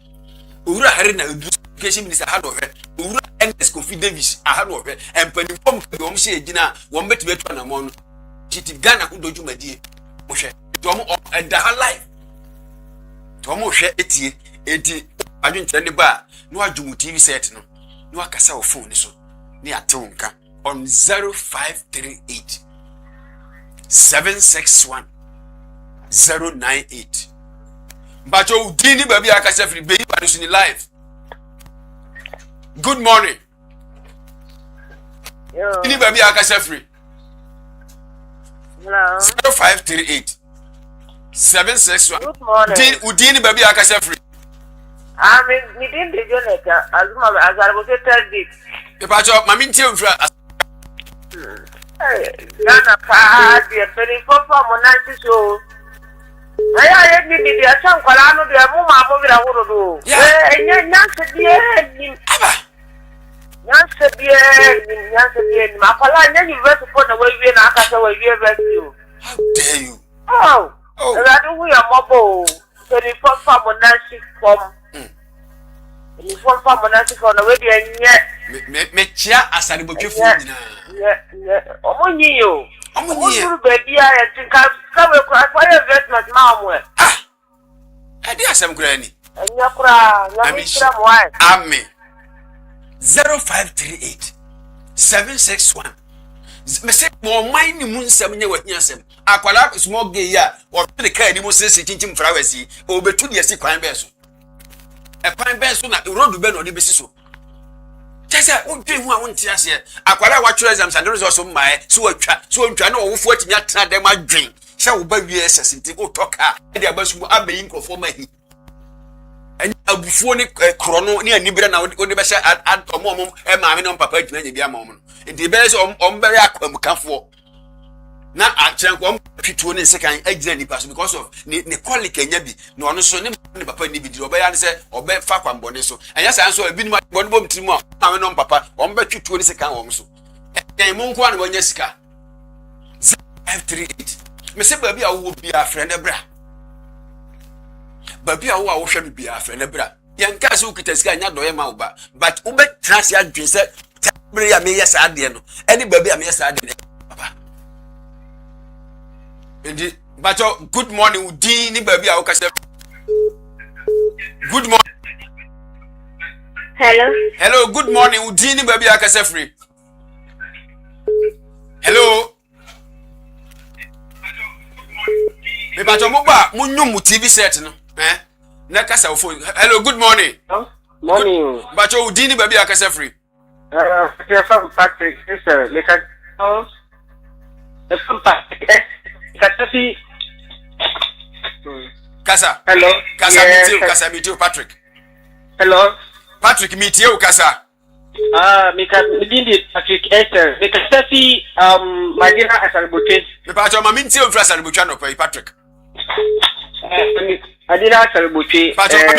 owura hari na education minister ha no hwe owura NS Kofi Davis ha no hwe empani form ka wo mhye gina wo mbetibetu na mo no chiti Ghana ku dojumadi mo hwe to mo and ha life to mo hwe etie enti adwunkyere ne ba no adwumu TV set no no akasa wo phone so ne atonka on 0538 761 098 Bacho dini baby akasa free baby ba so ni live. Good morning. Yo. Dini baby akasa free. Hello. 0538 761. Good morning. Udini baby akasa free. Me didn't do it as I was a third week. If I chop, Mammy Tim for Ghana pa the 24 from Monansi show. I did the Assam Colano, the Muma movie I would do. Yeah, Nancy, dear. Nancy, dear, Mapala, then you rest upon the way we are not away you. How dare you? Oh, I do we are mobile 24 from Monansi from. From Monansi from the way and yet. Me chia asani bo twefo nyina. Omonyi yo. Omonyi baby I think come for investment now. Adi asem kura ni. Anya kura, nyami kura mo. Amen. 0538 761. Me say mo man ni mu nsem nye wahia asem. Akwala small gay ya, o de kai ni mo sisi chinchim flowers yi, o betu de si kwan be so. E kwan be so na road be no de besi so. Tesa unti hu a unti ase akwara wa twa exams and results so mai so atwa na owofo atimi atena dem adwen sha wo ba wie sesenti o toka e de abasu abeyin krofo mahi anya abufuo ni kro no ni anibere na wo de be sha omo e maame no papa atuna nya bia ma omo no e de be so ombere akwamukafo na achenkwo pituo ne sekan agina ni pass because of ni colleague enya bi na ono so ne papa ni bi di obeya ne se obe fa kwambone so enya san so ebi ni bone bom timu a ma no papa ombe twituo ne sekan wo so en mu nko an wonya sika 538 me se ba bi a wo bi a friend bra ba bi a wo hwe bi a friend bra yanka se ukita sika nya do ye ma wo ba but ube trans ya dwen se bre ya me yes ade no eni ba bi a me yes ade no Indeed, but good morning, Udini baby. Good morning. Hello, good morning, Udini baby. Free. Hello. Me but moba munyum TV set no. Na kasa phone. Hello, good morning. Morning. But Udini baby. Free. From Patrick, sir. Like from Patrick. Kasa. Hello. Kasa yes, Kasa meet you, Patrick. Hello. Patrick meet you, Kasa. Patrick Esther. Mikasasi Madina Asalbuche. Me pacho ma meet you from Asalbuche no Patrick. Madina Asalbuche. Pacho ma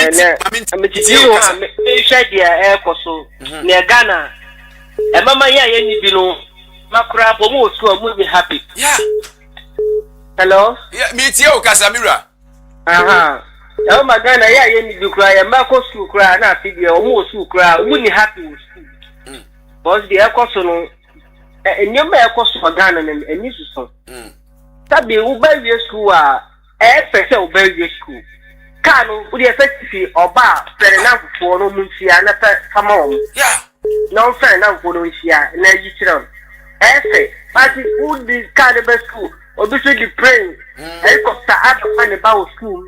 meet you Kasa. Me share dia koso. Ne Ghana. E mama ya ni binu. Makura bomo school mo be happy. Yeah. Hello? Yeah, meet you, Casamira. Oh my God, I need to cry. I'm not going to cry. I'm not figure almost to cry. Wouldn't happy with school. Because the air cost and your mayor cost for Ghana and you so. That be Uber school, FSL Uber school. Kano, would you affect to or bar, fair enough for no Muncia, and come on. Yeah. No fair enough for Muncia, and I used to but it would be kind of school. Obviously, praying. Helicopter at the about school.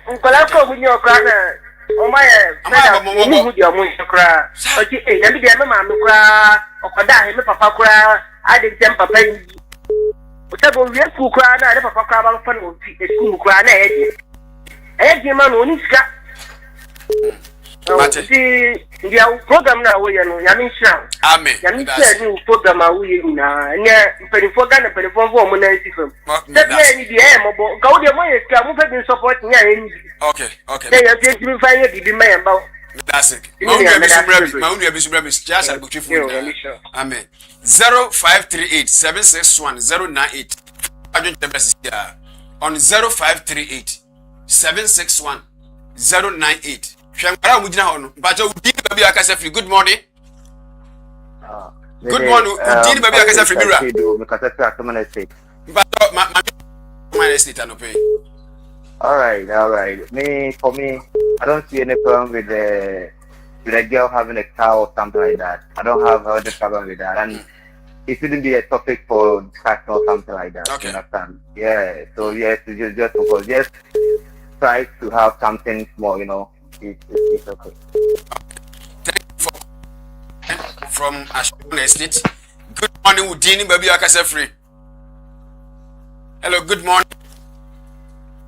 Uncle, when you're crying, oh my, with your moon cry. But you ain't never get mamma cry, or die, papa cry. I didn't tell papa. Whatever we have to cry, I never cry about fun with the school cry. I had your man on his cat. See, the program now, we are Yamin Sham. Amen. Yamin said, new program are we now, near Perifor Ghana, Perifor woman, and system. That may be the aim of go the way it's come up and supporting. Okay. They are going to find the man about. That's it. My only business just a book for Amen. 0538 761 098. I don't remember here on 0538 761 098. Shankara Mujina Hono, but Udini baby Akasa. Good morning. Good morning, Udini baby Akasa. But my estate and pay. All right. For me, I don't see any problem with the girl having a car or something like that. I don't have any problem with that, and it shouldn't be a topic for discussion or something like that. Okay. You understand? Yeah. So yes, just because try to have something small, It's okay. Thank you from Ashton Estate. Good morning, Udini baby Akasa free. Hello, good morning.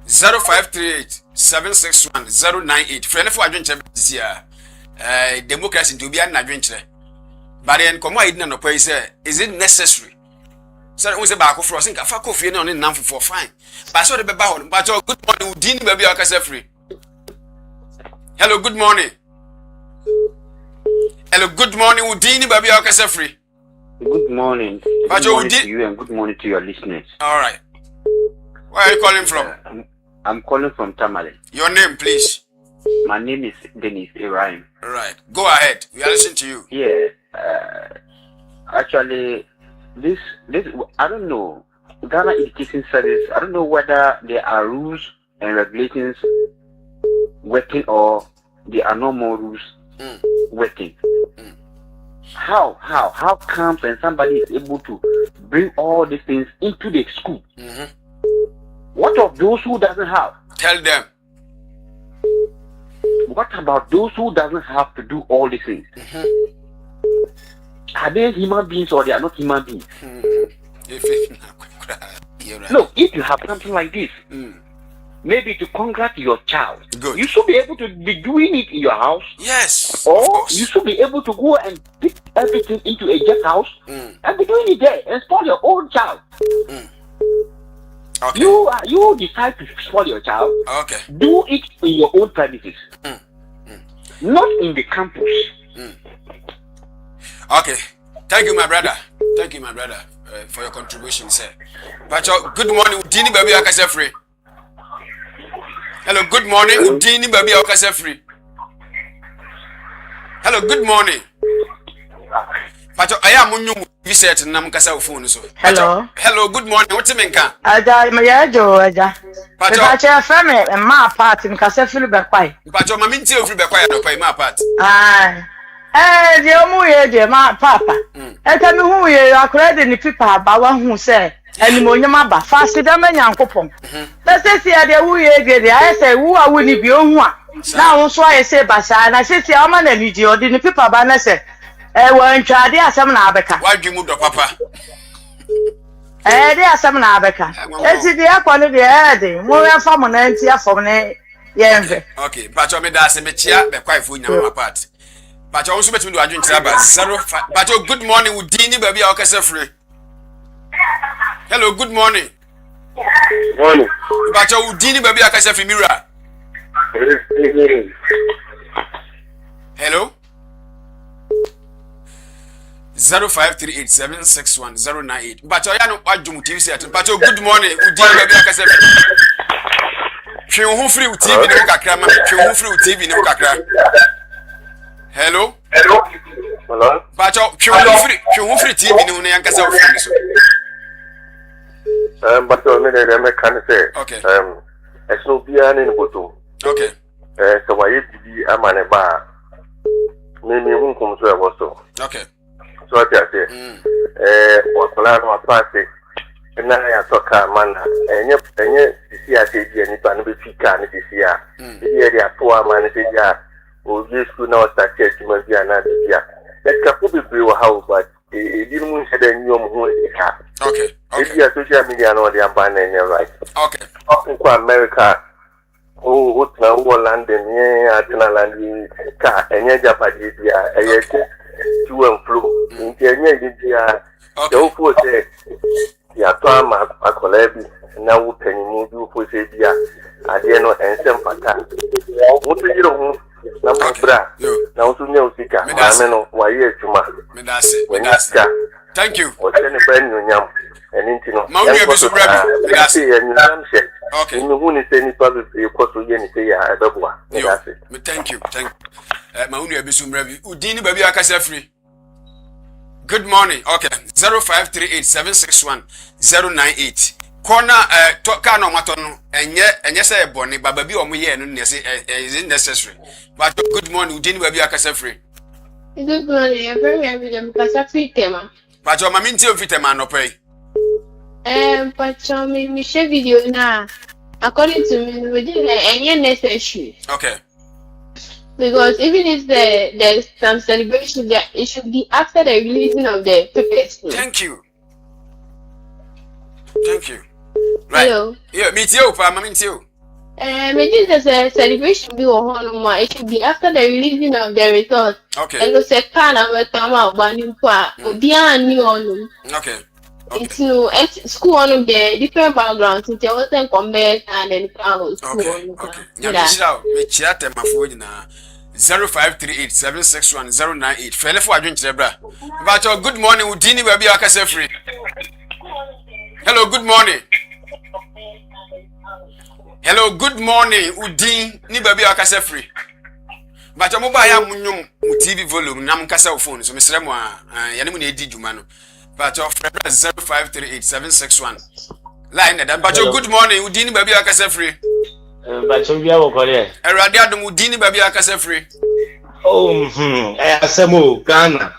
0538 761 098. Friend for adventure this year. Democracy to be an adventure. But then come on, no pay say, is it necessary? So we say back for us, think for coffee on in for fine. But so the baby, but good morning, Udini baby, I can free. Hello, good morning. Hello, good morning, Udini baby, I can free. Good morning. But Good morning to you and good morning to your listeners. All right. Where are you calling from? I'm calling from Tamale. Your name, please. My name is Dennis Ibrahim. All right. Go ahead. We are listening to you. Yeah. Actually, this I don't know. Ghana Education Service. I don't know whether there are rules and regulations working or there are no more rules working. How comes when somebody is able to bring all these things into the school? What of those who doesn't have? Tell them. What about those who doesn't have to do all these things? Are they human beings or they are not human beings? No, if you have something like this, maybe to congratulate your child, you should be able to be doing it in your house. Yes. Or you should be able to go and pick everything into a guest house and be doing it there and spoil your own child. Okay. You decide to spoil your child. Okay. Do it in your own premises, not in the campus. Okay. Thank you, my brother. Thank you, my brother, for your contribution, sir. But good morning, Udini baby, I can free. Hello, good morning, Udini baby, I can free. Hello, good morning. But I am on you. Visit Namkasa phone. So hello, good morning. What's your name? Aja, my Aja. But I family and my part in Casafil Bakwai. But your mammy tell you be quiet to pay my part. The Omu, my papa. And tell me who you are creating the people about who say, and Monamaba, faster than my uncle. Let's say, the who you I say, who are winning beyond one. Now, so I say, Basa, and I say, I'm an idiot, the people about say. Why do you move the papa? There are some Nabeka. Let's see the quality of more from an empty from the okay, but you made us a metia, the quite full number part. But you also met me to a drink about 05. But good morning, Udini baby, I can free. Hello, good morning. Morning. But you Udini baby, I can free mirror. Hello. 0538761098. But I know what you TV set. But good morning, Udini baby, I can say. She who free with TV no kakra, she who free with TV no kakra. Hello. Hello. But she who free TV no na yankasa ofini so. But me can say. Okay. It's no be an in bottom. Okay. So why you be a man ba? Me won't come to a also. Okay. So I say, what plan or party, and now I talk man, and you see, I say, any pan be fika, and this year, the are poor man, or you school now start church, must be another year. Let's probably brew a house, but it didn't say that you know, okay. If you are social media, no, they are banning you right. Okay. Up in America, oh, now London, yeah, Land car, and yeah, Japanese, yeah, to and fro. In Kenya, the four said, "Ya Tama, a collabi, now penny move you for say, yeah, I dare not answer Pata. What do you know? Number bra, now to know Sika, Mameno, why yes, to my thank you. What's any brand new yam and into Mount Episode and okay, in the moon is any public, you cost to say, I don't want. Thank you. Maunu Episode Review, Udini baby, I can say free. Good morning. Okay, 0538761098. Corner talk no matter and yes, I born it, but baby or me is it necessary. But good morning, Udini baby, I can say free. Good morning, I'm very happy because I free tema. But your mammy tell fit a man no pay. But me share video now. According to me, we didn't any necessary. Okay. Because even if there's some celebration there, it should be after the releasing of the papers. Thank you. Hello. Yeah, meet you, Pam, meet you. Maybe there's a celebration be on it should be after the releasing of the results. Okay. And the second of a time out banning qua beyond new on. Okay. It's no school on the different backgrounds. It wasn't combat and then crowd school. Okay. Yeah, me chat my phone now. 0538761098. Fele for adwin trebra. But good morning, Udini baby akase free. Hello, good morning. Hello, good morning, Udin ni baby akase free. But your mobile ya munyum TV volume na mkasa phone so mesere mo ya ne mu na edi djuma no. But your friend 05387610. Line that. But your good morning, Udini baby akase free. But you are okay. Erade adom Udini baby akase free. Oh, Asemo Ghana.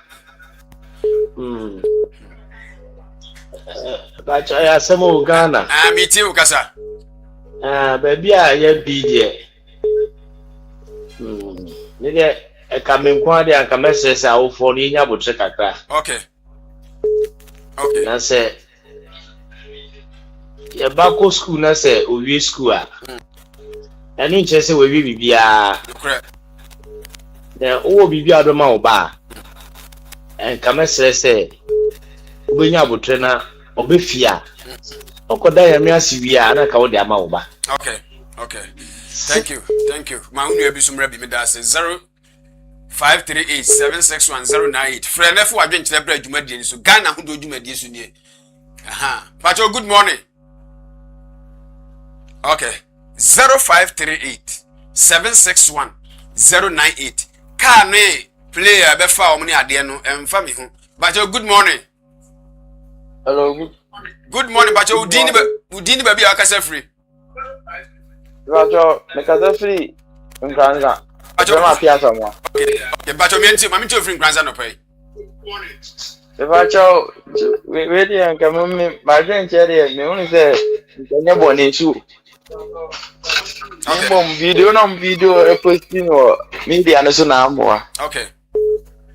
But I Asemo Ghana. Me too, Kasa. Baby, I am BJ. Nigga, a coming quantity and commences out for the Yabucheka. Okay. Okay. I said, your Bako school, I said, we school. And in Chelsea, we be correct. The old baby out of my bar. And commences say, when you have trainer or be fear. Okoda ya miasi wia na ka wo dia ma wo ba. Okay. Okay. Thank you. Thank you. Ma unu ebi sumra bi me da se 0538761098. Friend efu adwen kire bra adwumadie ni so Ghana ho do adwumadie so nie. Aha. Pacho good morning. Okay. 0538761098. Ka ne player be fa omni ade no emfa mi ho. Pacho good morning. Hello. Good morning, Bacho. Udini baby akase free. Bacho, mekase free. Nkranza. Bacho ma pia somo. Okay, Bacho mami free nkranza no pay. Bacho, we dey nka me ma dwen chere me unu se nkenye boni su. Okay. Video posting or media no so na amwa. Okay.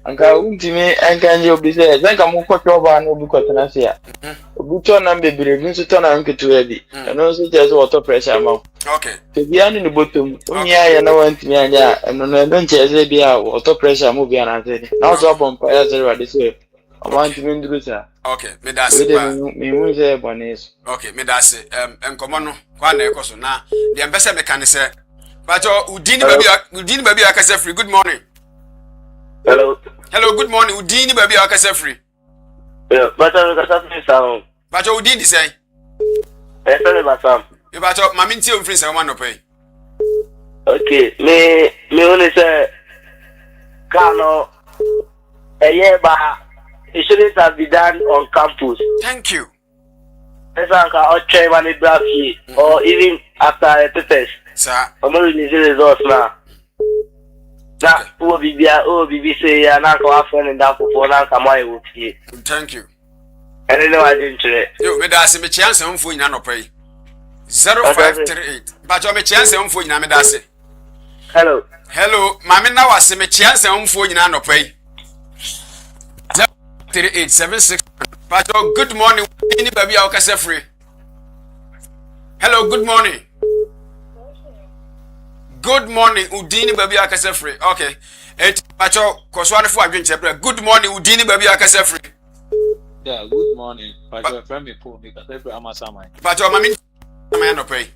Anka untimi anka nje obi se zanka mu kwotwo ba na obi kwotena se ya. Obuto na mbebere bi nso to na nketu abi. Eno nso je so water pressure ma. Okay. Tebi anu ni bottom. Onya ya na wantimi anya eno no ndo nche ze bia water pressure mu bia na ze. Na ozo bompa ya ze rade se. Wantimi nduru sa. Okay, me da se ba. Me mu ze boneso. Okay, me da se enkomo no kwa na ekoso na de mbese me kan se. Bacho Udini baby akase free. Good morning. Hello. Hello, good morning. Udini baby akase free. Yeah, but I got something sound. Bacho Udini say. Eh, sorry about some. You bacho mami nti o free say one no pay. Okay, me only say Kano it shouldn't have been done on campus. Thank you. Or even after a test. Sir. I'm not releasing results now. Now, BB say, I'm not going to find out for now. Thank you. And then I didn't try. You made us a chance and for you no pay. 0538. But you chance and for you na me da say. Hello. Hello, mami na wase me chance and for you no pay. 3876. But good morning. Any baby akase free. Hello, good morning. Good morning, Udini baby akase free. Okay. Pacho koswane fu adwen chepre. Good morning, Udini baby akase free. Yeah, good morning. Pacho friend me po me kase free amasa man. Pacho mami no pay.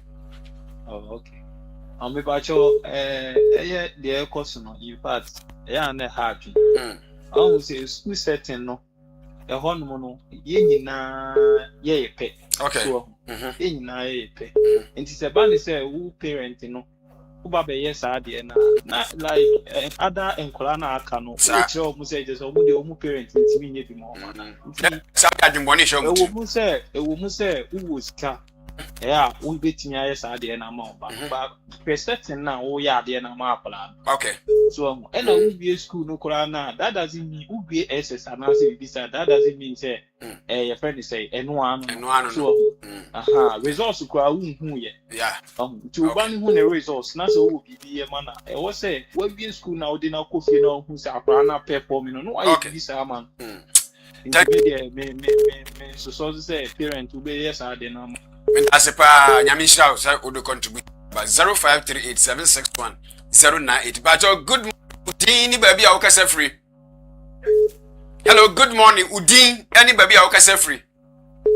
Oh, okay. Me pacho the course no in fact na hard. I will say school setting no. The hon no ye nyina ye pe. Okay. So ye nyina ye pe. Nti se ba ni say who parent no uba be yes ade na like other enkola na aka no which o mu say just o mu de o mu parent ntimi nye bi mo na sa ka dwon show e wo mu say wo sika yeah we betimi yes ade na ma ba ba setting na wo ya ade na ma apply. Okay. So and we be school no kora na that doesn't mean we be SS and now say this that doesn't mean say your friend say eno ano so results kora hu ye yeah to ban hu na results na so wo bibi e mana e wo say we be school na odi na kofi na hu say akora na perform no why you be say man me so say parent we be yes ade na And as a pa, Yamisha, would contribute by 0538761098. But your good morning, baby, I'll cast free. Hello, good morning, Udin, any baby, I'll cast free.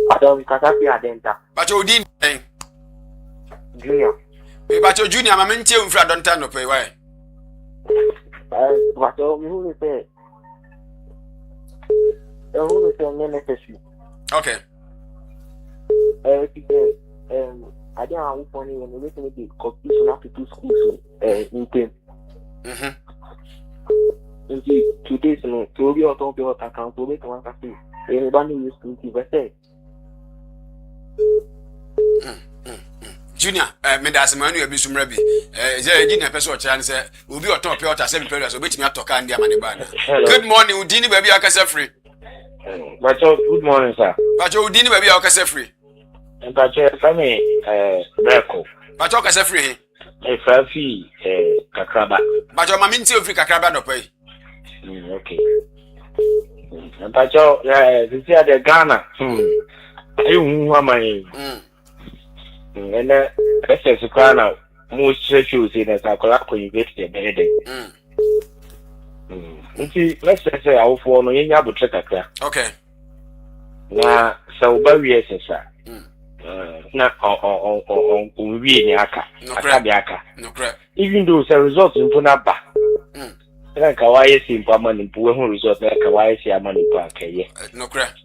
But your Udin, Junior. But your junior, I'm in tune for I don't turn up. Why? But who say? Who say necessary? Okay. I don't know funny when we make the competition after 2 schools in team. Today, so to be on top of your account, to make one copy. Anybody use to give a say. Junior, me das man you be some rabbi. Junior person chance say we be on top of your 7 periods so wait me talk and man bana. Good morning, Udini baby akase free. Bacho, good morning sir. Bacho Udini baby akase free. Bacho family Breko. Bacho akase free. Frafi Kakraba. Bacho mami nti free Kakraba no pay. Okay. Bacho this is the Ghana. You my and let's say Sukrana most shoes in a Sakolako university beheading. Let's say I will follow in Yabutraka. Okay. Now, so Barry sir. Not on Yaka. No crap. Even though the results in Punaba. Like Hawaii in Paman in Puhu resort like Hawaii money park. No crap.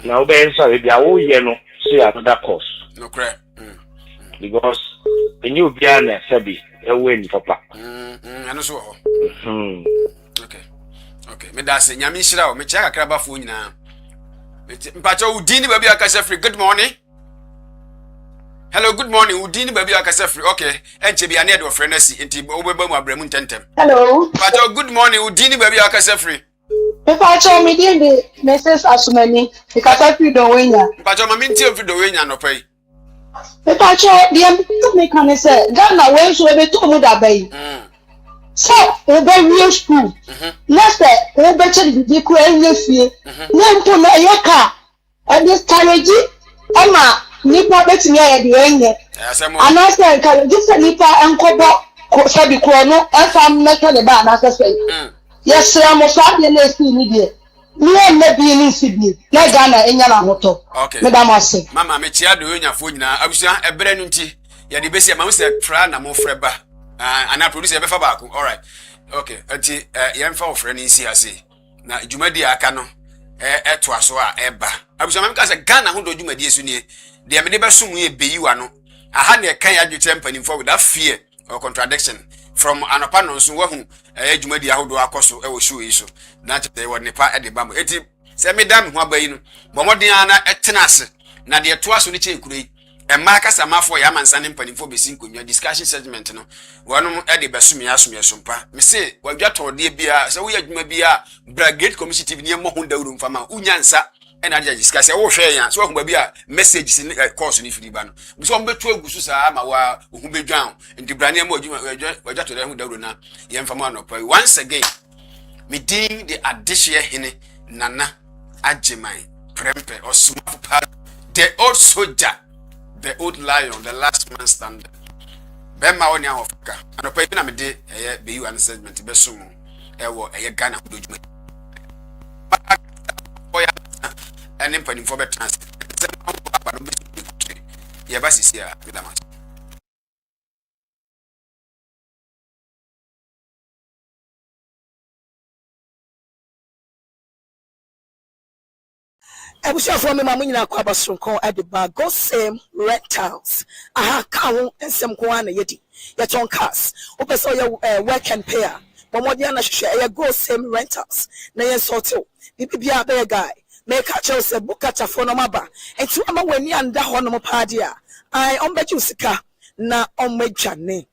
Now, Ben, sorry, they are all yellow, see another course. No crap. Because the new Biana Sabi, a win, Papa. I know so. Okay. Me that's it. Yamishra, me check a crab of food now. Pacho Udini baby Akasefri, good morning. Hello, good morning. Udini baby Akasefri. Okay. And Chibi Anedo Frenesi, and Tibo Obama Bremun Tentem. Hello. Pacho, good morning. Udini baby Akasefri. If I show me the message as many, because I feel the winner. Pacho, my minty of the winner, no pay. If I show the make on say, Ghana, where should we do that bay? So, a very real school. Let's say, a better the Queen, name to my yaka, and this carriage, Emma, Nipa betting at the end. And I said, this is Nipa and Kobo, Sabi Krono, and some metal the band, as I say. Yes, sir, I'm a sorry, let's see me. Me and maybe in Sydney, like Ghana in Yamamoto. Okay, Madame Massey. Mamma, me chia doing your food now. I was a brand tea. Ya the best, I said, Fran, I'm more freba. And I produce a befabaku. All right. Okay, until young for friend in CRC. Now, Jumadi Akano, Etwaswa, Eba. I was a man because a Ghana who do Jumadi Sunni. They are never soon be you. I had a Kaya temper for without fear or contradiction. From an opponent who Jumadi Ahudo Akoso, I will show you so. Not they were Nepa at the Bamboo. Send me damn what by you. Bomodiana et tenas. Now, the twice on the chain could. And Marcus Amafo Yaman Sanin Penny for Bessinco, your discussion segment. One Eddie Basumi Asumi Sumpa. Me say, well, you told dear beer, so we had maybe a brigade commission near Mohunda room from Unyansa, and I discuss our fair, so maybe a message in a course in Ifriban. We saw me 12 Gususa, who be drowned, and the brand name of you were just to them who don't know, young Famano. Once again, me ding the addition in Nana Ajimai, Prempe, or Sumapa, the old soldier. The old lion, the last man standing. Bema on your Africa. And a paper na me de be you an assessment be so ewo Ghana do juma. And in for better. Yeah, but is here with a match. I wish for me, Mamma, Quabasron at the bar, go same rentals. Aha, cow and some guana yeti. Yet on cars. Open so your work and pay. Mamodiana share go same rentals. Nay, so too. Be a bear guy. Make a choice a book at a phonomaba. And to a when you and the honomopadia. I bet you sika na on my journey.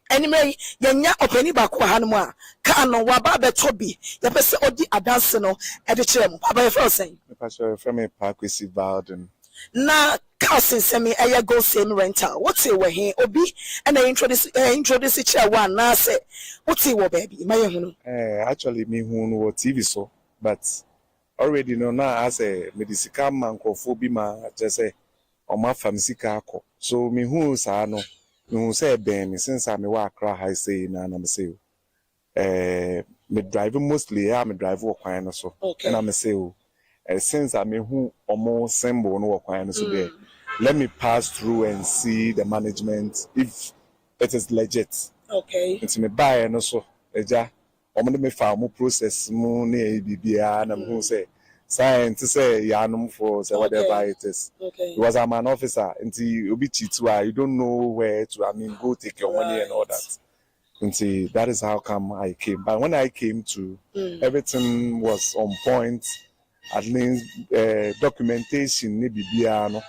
Anyway, yenya openi baako hanwa ka no waba betobi ya pese odi adanse no e de kire mu papa ye fro sen Pastor from a park with Bowden na cousin semi eye go same rental what say we he obi and introduce kire one na say what say wo baby my hunu actually me hu no TV so but already no na as a medical man ko bi ma just say ọma famsika akọ so me hu saa no me hu say ben me since I me wa Accra high say na me say me drive mostly me drive wo kwan no so na me say since I me hu omo symbol no wo kwan no so there let me pass through and see the management if it is legit. Okay. It's me buy no so eja omo me fa mo process mu na bibia na me hu say science say yanum for say whatever it is. Okay. Because I'm an officer until you be cheat you don't know where to go take your money and all that. Until that is how come I came. But when I came to everything was on point. At least documentation maybe no.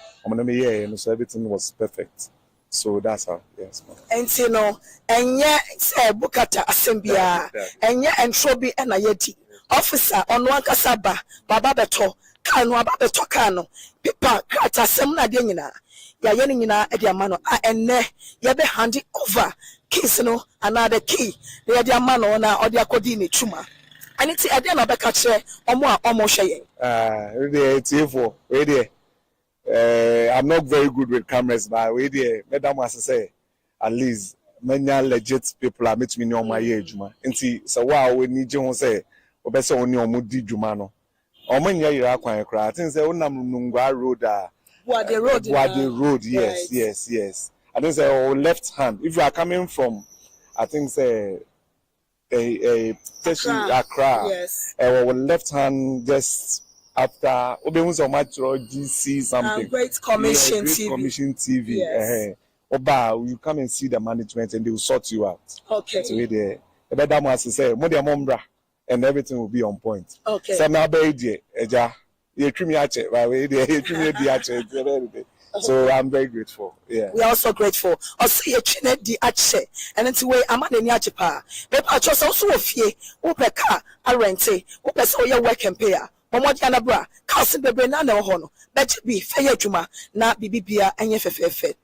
So everything was perfect. So that's how, yes. And you know, and yeah, say Bukata Assembia, and yeah, and Trobi and Ayeti. Officer on one Kasaba, Baba Beto, Kano, Baba Beto Kano, Pipa, Kata, Semna Dina, Yayanina, Ediamano, and ne, Yabe handy over, keys no, another key, the Ediamano, or the Acodini Chuma. And it's a dinner back at or more almost saying. I'm not very good with cameras, but Madam was say, at least many legit people are meeting me on my age, man. And see, so wow, we need you to say, Obesa only on Mudi Jumano. Or when you're quite cry, things say, Nunga Road, Wadi Road, yes. I think say, left hand. If you are coming from, I think say, Accra, yes, left hand just after GC something. Great Commission Great TV. Commission TV. Yes. Oba, you come and see the management and they will sort you out. Okay. So the better must say, Modia and everything will be on point. Okay. So now, baby, so I'm very grateful. Yeah. We are also grateful. Also, you chine di ache, and until we amane ni ache pa. But just also a fee, upeka, a rente, upesa your work and pay. Momodi anabra, casting the banana hono, bet be fair juma, na bibia and ye fefe.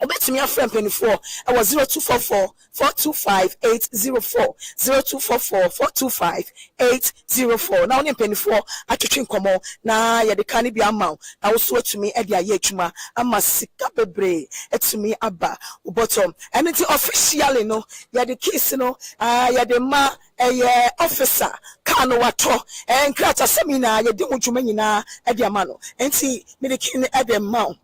Bet me a friend penny 4. I was 0244 425 804 0244 425 804. Now in penny 4 at chin como na ya de canny be amount. I was swear to me at the ayechuma. I must sick up a bray to me abba bottom. And it's officially no ya the kiss no ya the ma a officer kano wato and crata seminar ya demu jumena at the amano and see me the king at the mount.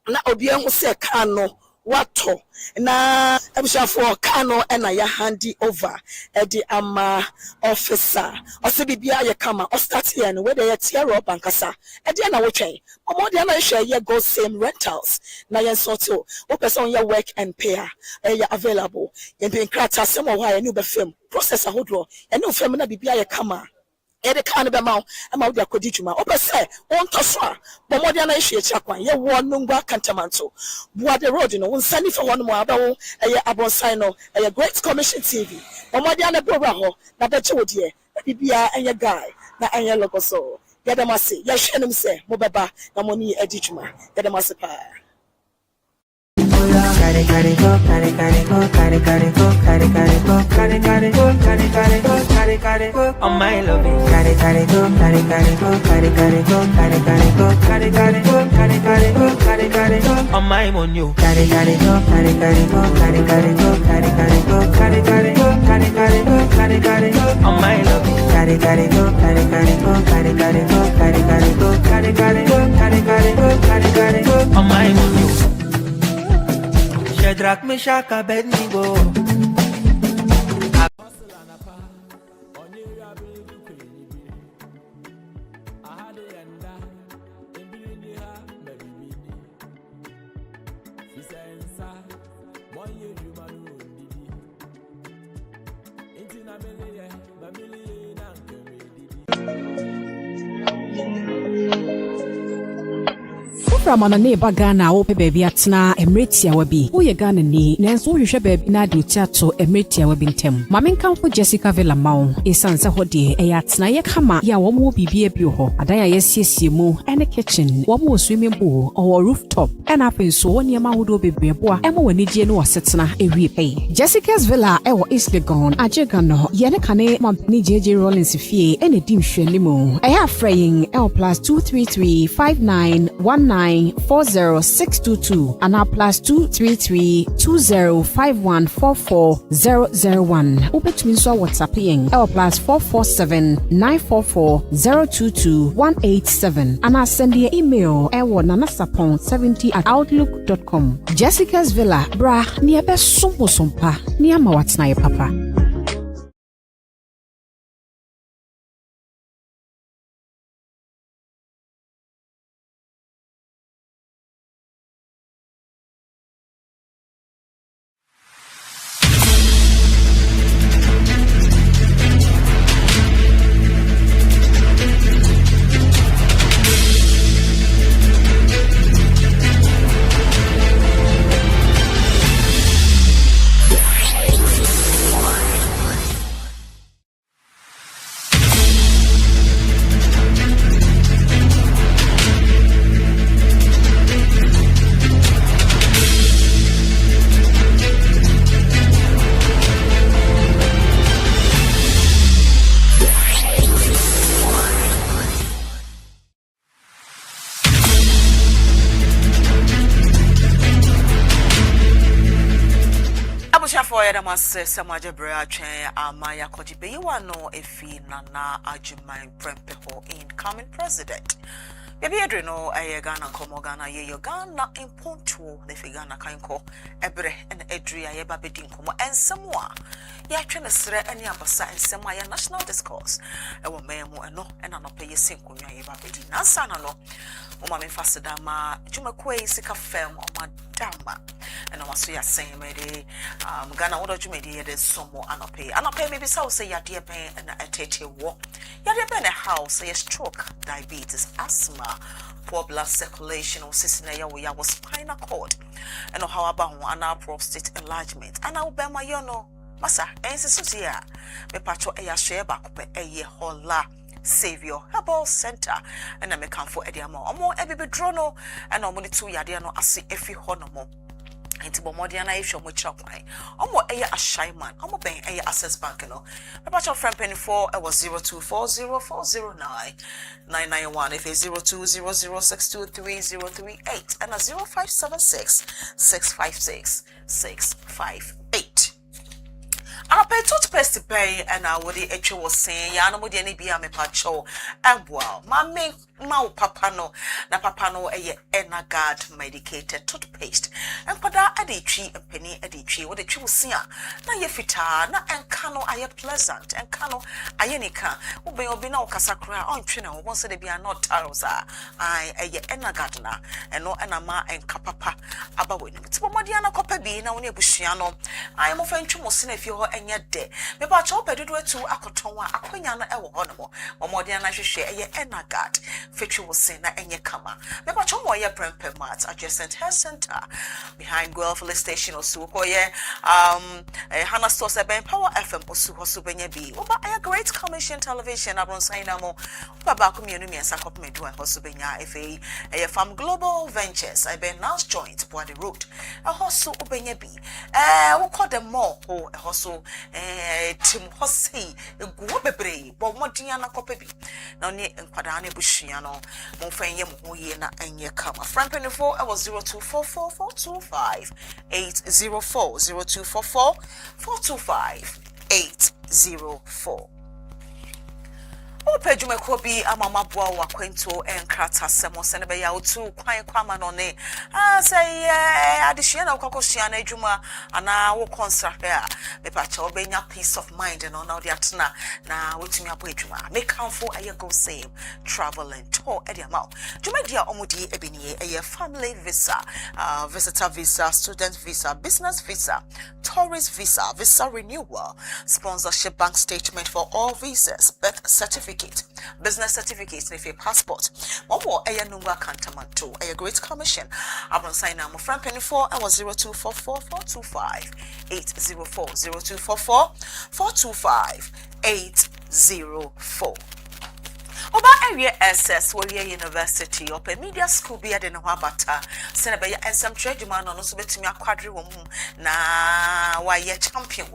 Na obia who say kano wato na ebishafo kano na ya handi over the ama officer ose bibia ye kama o start here no whether ye tear up ankasa e de na wo twen omo de na share ye go same rentals na ye sort o person ye work and pay ye available ye be krata sem o ha ye no be fam process ahodro ye no fam na bibia ye kama Ede kan be ma ama wo akodi dwuma obese won toso a bomodi na ehwe echi akwan ye wo nungwa kantamanto buade road no won sani fa won mo abawo eye abonsan no eye Great Commission TV bomodi na bro ho na be che wodie bibia enye guy na enye lokoso yadamase ye hwenem se mo beba na mo ni edi dwuma yadamase pa Carry carry go, carry carry go, carry carry go, carry carry go, carry carry go, carry carry go, carry carry go. On my loving, carry carry go, carry carry go, carry carry go, carry carry go, carry carry go, carry carry go, carry carry go. On my money, carry carry go, carry carry go, carry carry go, carry carry go, carry carry go, carry carry go, carry carry go. On my loving, carry carry go, carry carry go, carry carry go, carry carry go, carry carry go, carry carry go, carry carry go. On my money. Shadrach, Meshach, Abednego. From an neighbor Ghana, ope baby atna emretia wabi. Uye Ghana ni, nenso hwehwe baby na di utiato emretia wabi ntem. Mamen kamfo Jessica Villa Mao, esansa hodi atna ye kama ya womo bibie bi ho. Adan ya yesiesie mu ene kitchen, womo swimming pool or rooftop. Ena apenso woni ema hodo bebreboa, ema wani die no wasetna ewie pay. Jessica's Villa ewo East Legon, ajega no, yene kane mampani JJ Rollins fie ene dim hwani mu. Eya fraying L +233 5919 091406222 and +233 205144 Ubetumi nso WhatsApp yen +447 944 022 187 and send your email nanasapon70@outlook.com. Jessica's Villa bra ni ebe sompa ni ama watna ye papa. Samaja Brea Chen Amaya Kojibe, you are no efi nana ajumain prempeho incoming president. Baby Adreno, a Ghana Komogana, ye Ghana in Ponto, the Figana Kanko, Ebre and Edria Yababidin Komo, and Samoa. Ya trying to sre any ambassa and Samaya national discourse. A woman and no, and I'm not pay a single Yababidin, Nansana no. Mama Fasadama, Jumakwe, Sika Fem, or Madama. And I was saying, maybe Ghana order to me, there's some more anope. Anope maybe so say ya dear pain and a tete walk. Ya dear pain a house, a stroke, diabetes, asthma, poor blood circulation, or cystina, we was spinal cord. And how about one prostate enlargement. And I'll bear my yono. Mansah, and Susia, me patro a share back a year hola. Savior Herbal Center and I may come for Ediamo or more every bedrono and normally 2 yadiano asi every honomo. Into Bomodiana if you're much up wine. Or more a shyman, or more paying a access bank. No, about your friend penny 4 it was 02404099 991 if it's 0200623038 and a 0576 656 658. I pay toothpaste pay and I would the was saying, Yana would any be a me pacho, and well, mammy, mau papano, na papano a enagard medicated toothpaste, and pada a tree a penny a tree, what the tree was seeing. Na ye fita, na and cano aye pleasant, and cano ayenica, ube obino casacra on trina, once they be a not tarosa, I a enagardna, and no enama and capapa abawin. It's Modiana Copabi, now near Bushiano. I am offended most if you're and yet de. Me ba cho pedu to akotonwa akwanya na ewo hono mo mode na hwehwe eye enagard fetwi wo sen na enye kama. Me ba cho mo ye prempe mat adjacent health center behind Guelph Police Station osu ko ye Hana Store 7 Power FM osu hosu benye bi. Oba aya Great Commission Television abron sign mo. Oba ba ko mienu miensa kop medu hosu benya efe eye Farm Global Ventures I ben now joint Boade Road. A hosu obenye bi. We call them more ho hosu Tim Hossi, a guabebre, but Modiana Copabi. Now near Padane Bushiano, Monfayem, Oyena, and ye come. A franc 24, I was 0244 425 804 0244 425 804. Pejume Kobi Amama Boa Wakwento and Krata Semo Senebeya to Kwai Kwamanone. Say additional Kokosiana Juma and now concert here. The patch will bring peace of mind and on the atna. Now, with me a Pejuma. Make come for a go same travel and tour at your mouth. Jumedia Omudi Ebini, a family visa, visitor visa, student visa, business visa, tourist visa, visa renewal, sponsorship bank statement for all visas, birth certificate. Business certificates if a passport. One more a number cantamanto, a Great Commission. Abron sign am friend penny 4 I was 0244 425 804 0244 425 804. Oba area SS Warrior University or media school be at the Wabata. Senator and some trade man on also bet me a quadri na why ye champion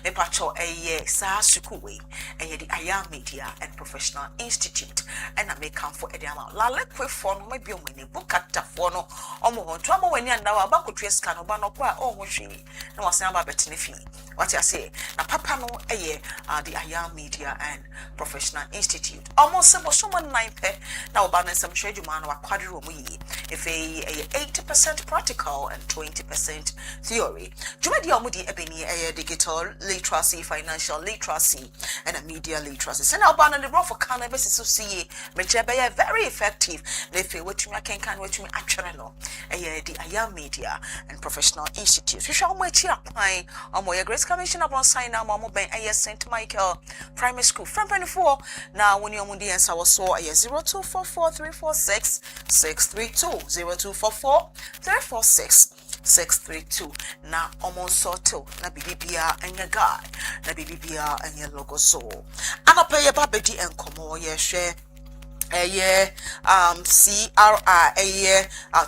me pacho a ye sa sukui and ye the Aya Media and Professional Institute and I may come for Ediama. La let quick phone maybe when you book at the phone or more trauma when you know about the trace can or qua or machine. No was never betting fee. What I say, na papa no eye the Aya Media and Professional Institute. Almost someone 9 pe now balance some trade man or quadro me if a 80% practical and 20% theory. Jumadi Omudi Ebony a digital literacy, financial literacy, and a media literacy. Send out ban on the rough for cannabis to see which very effective. They feel which me can which me actually know the Aya Media and Professional Institute. We shall wait here apply on my Grace Commission upon sign now Mama Ben A St. Michael Primary School from 24. Now when you're Mundi and Sawa saw a 0244-346-632 0244-346-632. Now almost sorto na bibia and your guy na bibia and your logo so. And I pay a babedi and come on yeah share. CRI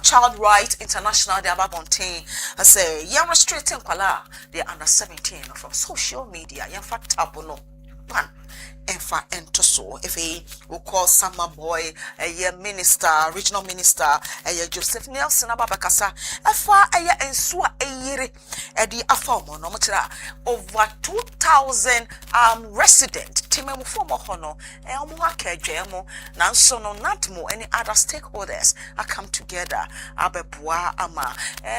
Child Rights International de Ababontain. I say young restricting kwala they under 17 from social media young fact tabono pan enfa entoso if he will call summer boy a minister regional minister Joseph Nelson ababakasa afa ensua yere edi afomo no motira over 2,000 resident timemu former hono omo akadwemo nanso no natmo any other stakeholders are come together abeboa ama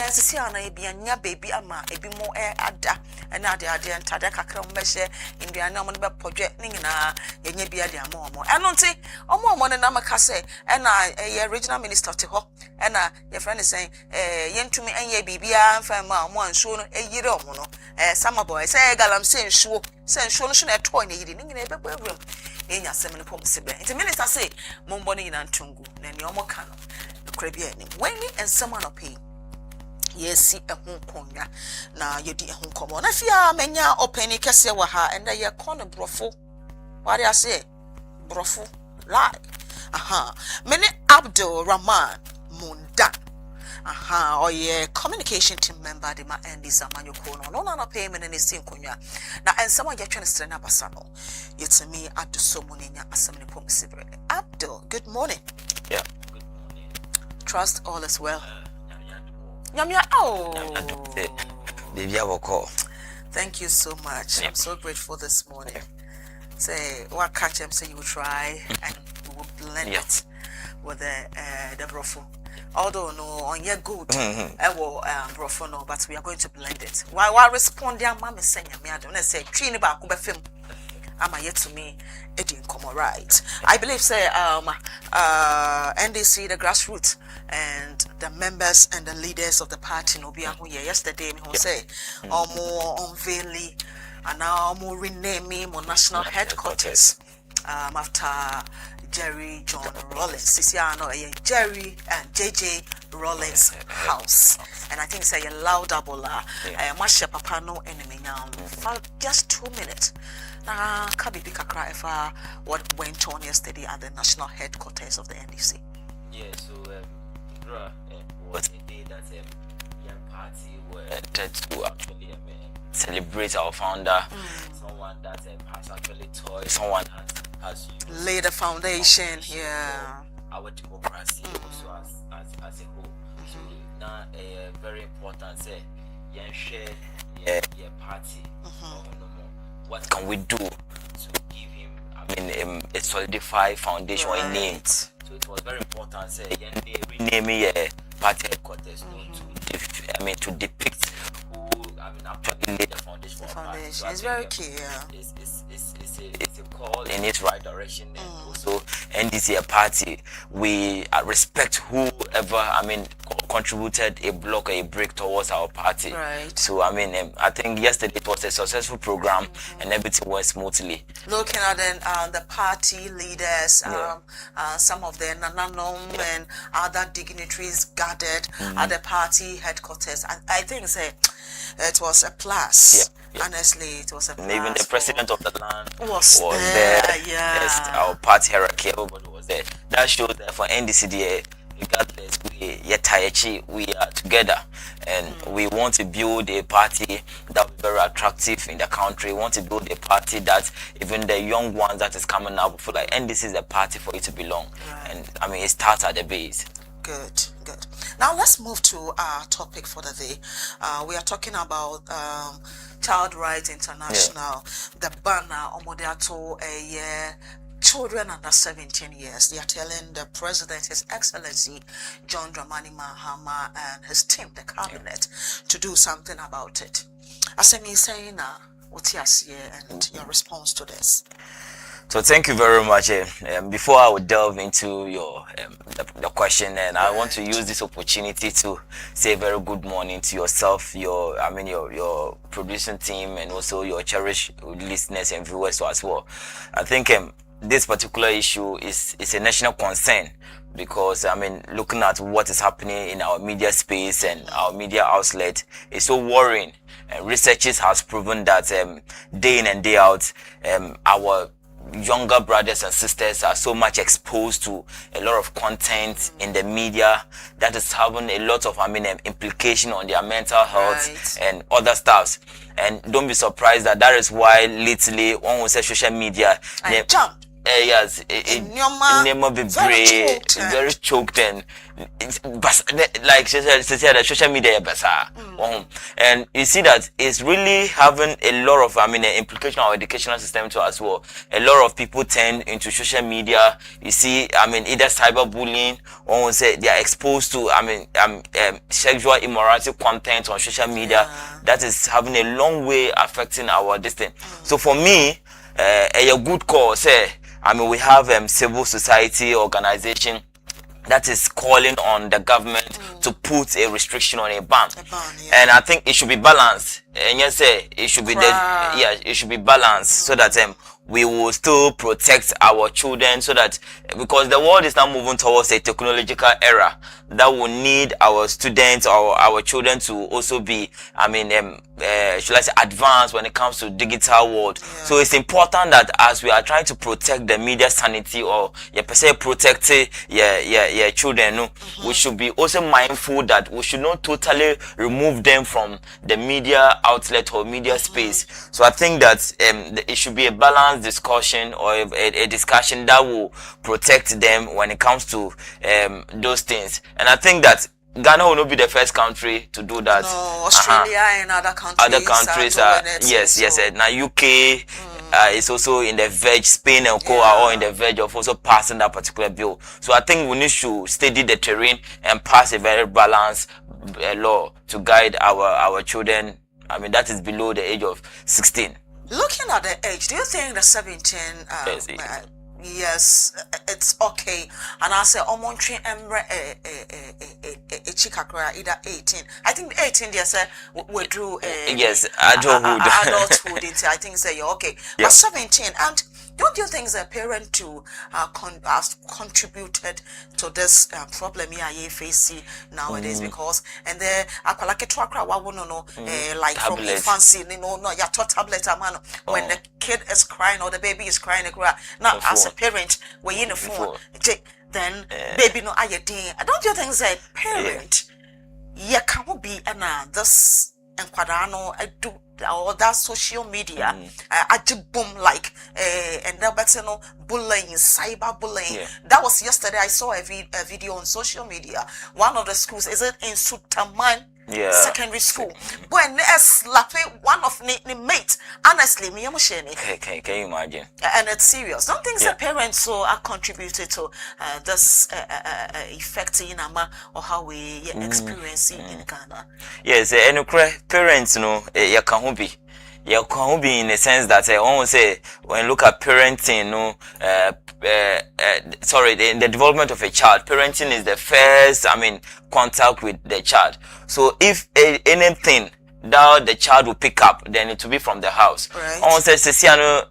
sisi ana ebianya baby ama ebi mo ada na ade entade kakra mbehye indiana mo be project ningina yenye bia de amomo eno nti omo ne na maka say na regional minister te ho na your friend is saying yentumi enye bibia mfama mo ansuo no eyire omo no sama boy say galam say nsuo no so na to na yiri ningina ebegbo egwem enya asem ne pom sebe nti minister say mombo ne nyina ntungu na ne omo ka no kra bia ni weni ensama no pay yesi ehunkonya na yedi ehunkomo na fia menya openi kese wa ha enda ye kono brofo what I say brofo lie many Abdul Rahman Munda oh yeah communication team member de ma endi zamanyo kono no na payment ne sinkonya na ensama ya twene stre na basano yetimi aduso munenya asamne pom sibre Abdul good morning. Yeah, trust all is well. Thank you so much. I'm so grateful this morning. Say what catch him say you will try and we will blend it with the brofo. Although no on your good brofo no, but we are going to blend it. Why respond there mama saying me I don't say tree ba ko be film. Am I yet to me Eddie come right. I believe say NDC the grassroots and the members and the leaders of the party no be yesterday me say more unveiling and now more renaming more national headquarters after Jerry John Rollins Sisiano Jerry and JJ Rollins house and I think say a loud abola Masha Papa no enemy now for just 2 minutes. Kabibi Kakra Efa what went on yesterday at the national headquarters of the NDC. Yeah, so was a day that young party were to actually celebrate our founder, someone that has actually taught, someone has laid a foundation, our democracy also as a whole. So now very important say young share your party. What can we do to give him a solidified foundation or a name? So it was very important say renaming a party headquarters to depict who actually laid the foundation for our party. So it's very key, it's a call in its right direction and also NDC a party we respect whoever contributed a block or a break towards our party. Right. So I mean, I think yesterday it was a successful program and everything went smoothly. Looking at the party leaders, some of the Nananom and other dignitaries gathered at the party headquarters. I think it was a plus. Honestly, it was a plus. And even the president of the land was there. Yes, our party hierarchy, everybody was there. That shows that for NDCDA, regardless, we are together, and we want to build a party that will be very attractive in the country. We want to build a party that even the young ones that is coming up feel like, and this is a party for you to belong. And I mean, it starts at the base. Good. Now let's move to our topic for the day. We are talking about Child Rights International, the banner Omodato a year. Children under 17 years, they are telling the President, His Excellency John Dramani Mahama and his team, the cabinet, to do something about it. Asemi saying, what's your and your response to this? So thank you very much. Before I would delve into your the question, and I want to use this opportunity to say a very good morning to yourself, your producing team, and also your cherished listeners and viewers as well. I think this particular issue is a national concern, because I mean, looking at what is happening in our media space and our media outlet is so worrying. Researchers has proven that day in and day out, our younger brothers and sisters are so much exposed to a lot of content in the media that is having a lot of implication on their mental health and other stuffs. And don't be surprised that is why lately one will say social media yes, very choked and like she said, social media and you see that it's really having a lot of implication on our educational system too as well. A lot of people turn into social media. You see, either cyberbullying, one will say they are exposed to sexual immorality content on social media. That is having a long way affecting our destiny. So for me, a good call say, we have civil society organization that is calling on the government to put a restriction on a ban. And I think it should be balanced. And yes, it should be it should be balanced so that we will still protect our children, so that because the world is now moving towards a technological era that will need our students or our children to also be should I say advanced when it comes to digital world. So it's important that as we are trying to protect the media sanity or per se protect your children, we should be also mindful that we should not totally remove them from the media outlet or media space. So I think that it should be a balanced discussion or a discussion that will protect them when it comes to those things. And I think that Ghana will not be the first country to do that. No, Australia and other countries are yes. Now UK is also in the verge. Spain and Co are all in the verge of also passing that particular bill. So I think we need to steady the terrain and pass a very balanced law to guide our children. That is below the age of 16. Looking at the age, do you think the 17 yes, it's okay? And I say Omontri Emre Chikakura either 18. I think 18 they say we drew yes, adulthood. I think say you're okay. But 17, and don't you think the parent too has contributed to this problem here facing nowadays? Because and the like from infancy, no, you taught tablet man when the kid is crying or the baby is crying, now as a parent we're in the phone, then baby no I don't you think the parent can be this and I do or that social media I just boom like and that's bullying, cyber bullying. That was yesterday. I saw a video on social media. One of the schools, is it in Sutaman secondary school, when slapping one of the mates, honestly me can you imagine? And it's serious. Don't think the parents so are contributed to this effect in Ama or how we experience it in Ghana. Yes, and parents you can be in the sense that I almost say when you look at parenting, in the development of a child, parenting is the first, contact with the child. So if anything that the child will pick up, then it will be from the house. Right. On says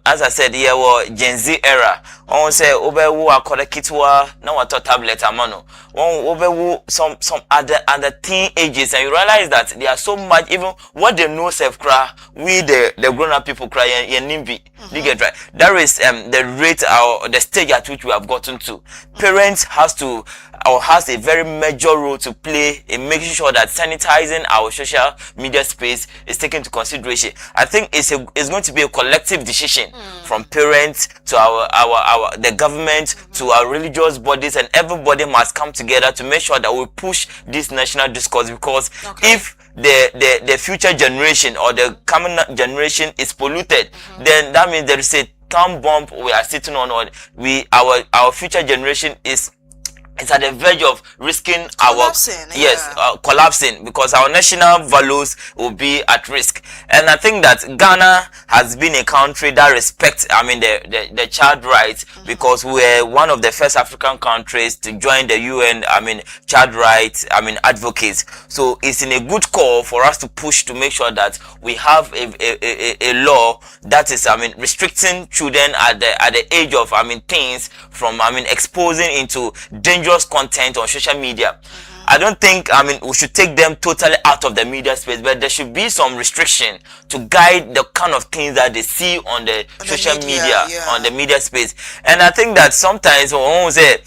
as I said, yeah, well, Gen Z era. On say over who are called a kitwa, now what tablet amano. On over some other teen ages, and you realize that they are so much, even what they know self cry, we the grown up people cry and nimby. You get right. That is the rate or the stage at which we have gotten to. Parents has a very major role to play in making sure that sanitizing our social media space is taken into consideration. I think it's going to be a collective decision from parents to the government to our religious bodies, and everybody must come together to make sure that we push this national discourse, because if the future generation or the coming generation is polluted, then that means there is a time bomb we are sitting on, or our future generation is at the verge of risking collapsing, because our national values will be at risk. And I think that Ghana has been a country that respects the child rights, because we're one of the first African countries to join the UN child rights advocates. So it's in a good call for us to push to make sure that we have a law that is restricting children at the age of teens from exposing into dangerous content on social media. I don't think we should take them totally out of the media space, but there should be some restriction to guide the kind of things that they see on the social media on the media space. And I think that sometimes when we say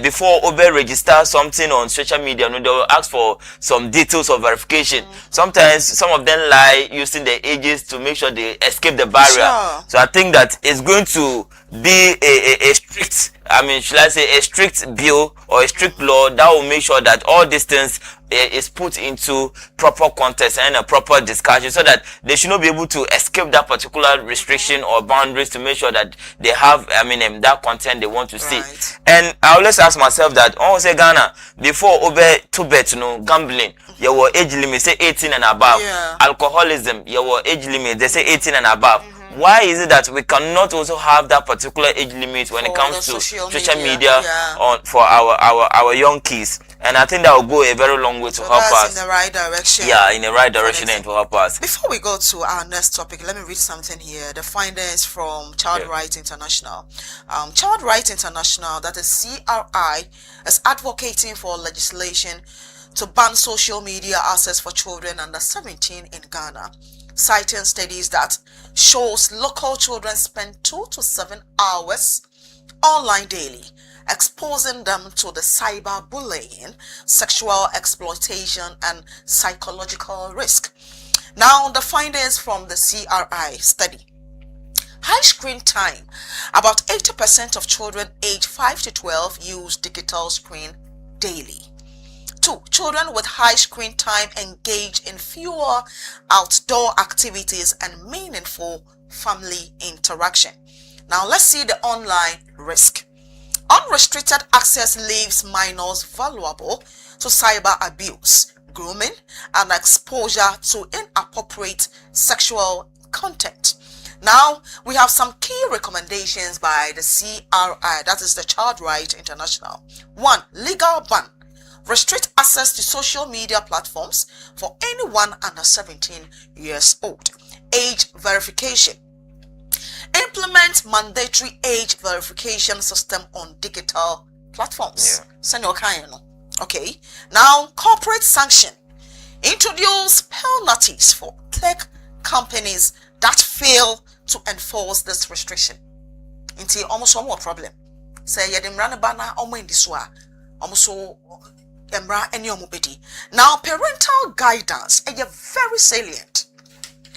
before Uber register something on social media, they will ask for some details of verification. Sometimes some of them lie using the ages to make sure they escape the barrier. So I think that it's going to be a strict, should I say a strict bill or a strict law that will make sure that all these things is put into proper context and a proper discussion, so that they should not be able to escape that particular restriction or boundaries, to make sure that they have that content they want to see. And I always ask myself that say Ghana before over to bet gambling, your age limit say 18 and above. Alcoholism, your age limit they say 18 and above. Why is it that we cannot also have that particular age limit when it comes to social media for our young kids? And I think that will go a very long way to help us. In the right direction. Yeah, in the right direction and to help us. Before we go to our next topic, let me read something here. The findings from Child Rights International. Child Rights International, that is CRI, is advocating for legislation to ban social media access for children under 17 in Ghana, citing studies that shows local children spend 2 to 7 hours online daily, exposing them to the cyberbullying, sexual exploitation, and psychological risk. Now, the findings from the CRI study. High screen time. About 80% of children aged 5 to 12 use digital screen daily. 2. Children with high screen time engage in fewer outdoor activities and meaningful family interaction. Now let's see the online risk. Unrestricted access leaves minors vulnerable to cyber abuse, grooming, and exposure to inappropriate sexual content. Now, we have some key recommendations by the CRI, that is the Child Rights International. 1. Legal ban. Restrict access to social media platforms for anyone under 17 years old. Age verification. Implement mandatory age verification system on digital platforms. Okay. Now, corporate sanction. Introduce penalties for tech companies that fail to enforce this restriction. Into almost one more problem. Say yedimrana bana omo indiswa. Almost now, parental guidance is very salient.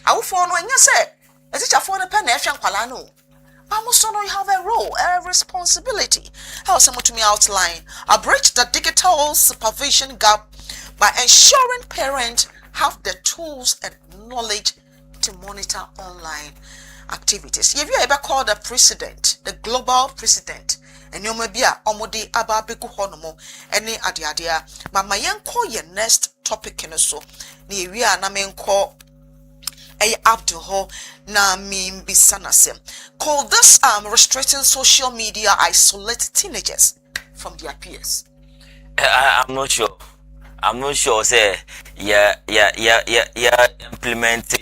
I will follow when you say, a teacher for the pen, you have a role, a responsibility. How someone to me outline, I bridge the digital supervision gap by ensuring parents have the tools and knowledge to monitor online activities. Have you ever called the president, the global president? And you may be a omodi ababeku honomo any adiadia. Mama yenko ye next topic in so. Ni we are na menko Abdul ho na mimbisanase. Could this restricting social media isolate teenagers from their peers? I'm not sure. I'm not sure. Say, yeah. Implement.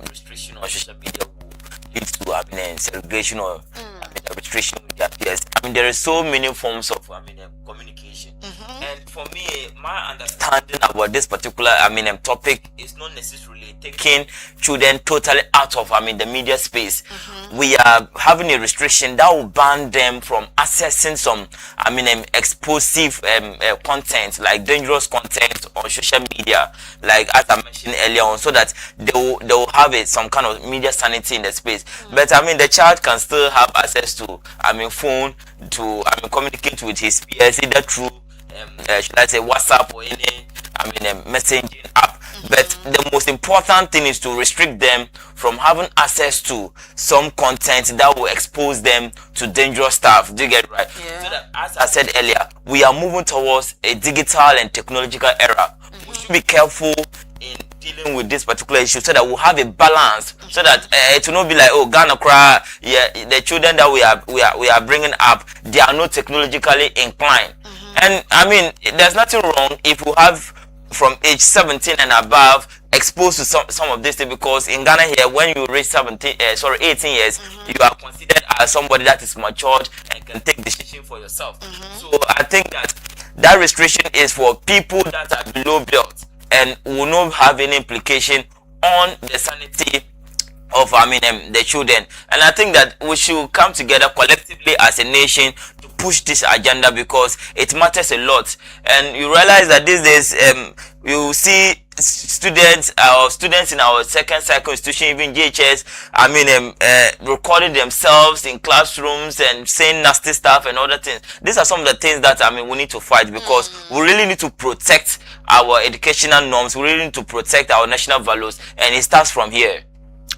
Restriction on social media will lead to segregation or restriction with their peers. There are so many forms of communication. And for me, my understanding about this particular topic is not necessarily taking children totally out of the media space. We are having a restriction that will ban them from accessing some explosive content, like dangerous content on social media, like as I mentioned earlier on, so that they will have some kind of media sanity in the space. But the child can still have access to phone to communicate with his peers either through should I say WhatsApp or any messaging app. But the most important thing is to restrict them from having access to some content that will expose them to dangerous stuff. Do you get it right? Yeah. So that, as I said earlier, we are moving towards a digital and technological era. We should be careful in dealing with this particular issue so that we'll have a balance, so that it will not be like, oh, Ghana cry, yeah, the children that we are bringing up, they are not technologically inclined. And there's nothing wrong if we have from age 17 and above exposed to some of this thing, because in Ghana here, when you reach 18 years, you are considered as somebody that is matured and can take decision for yourself. So I think that restriction is for people that are below belt and will not have any implication on the sanity of the children. And I think that we should come together collectively as a nation to push this agenda, because it matters a lot. And you realize that these days you see students in our second cycle institution, even JHS, recording themselves in classrooms and saying nasty stuff and other things. These are some of the things that we need to fight, because we really need to protect our educational norms. We really need to protect our national values, and it starts from here.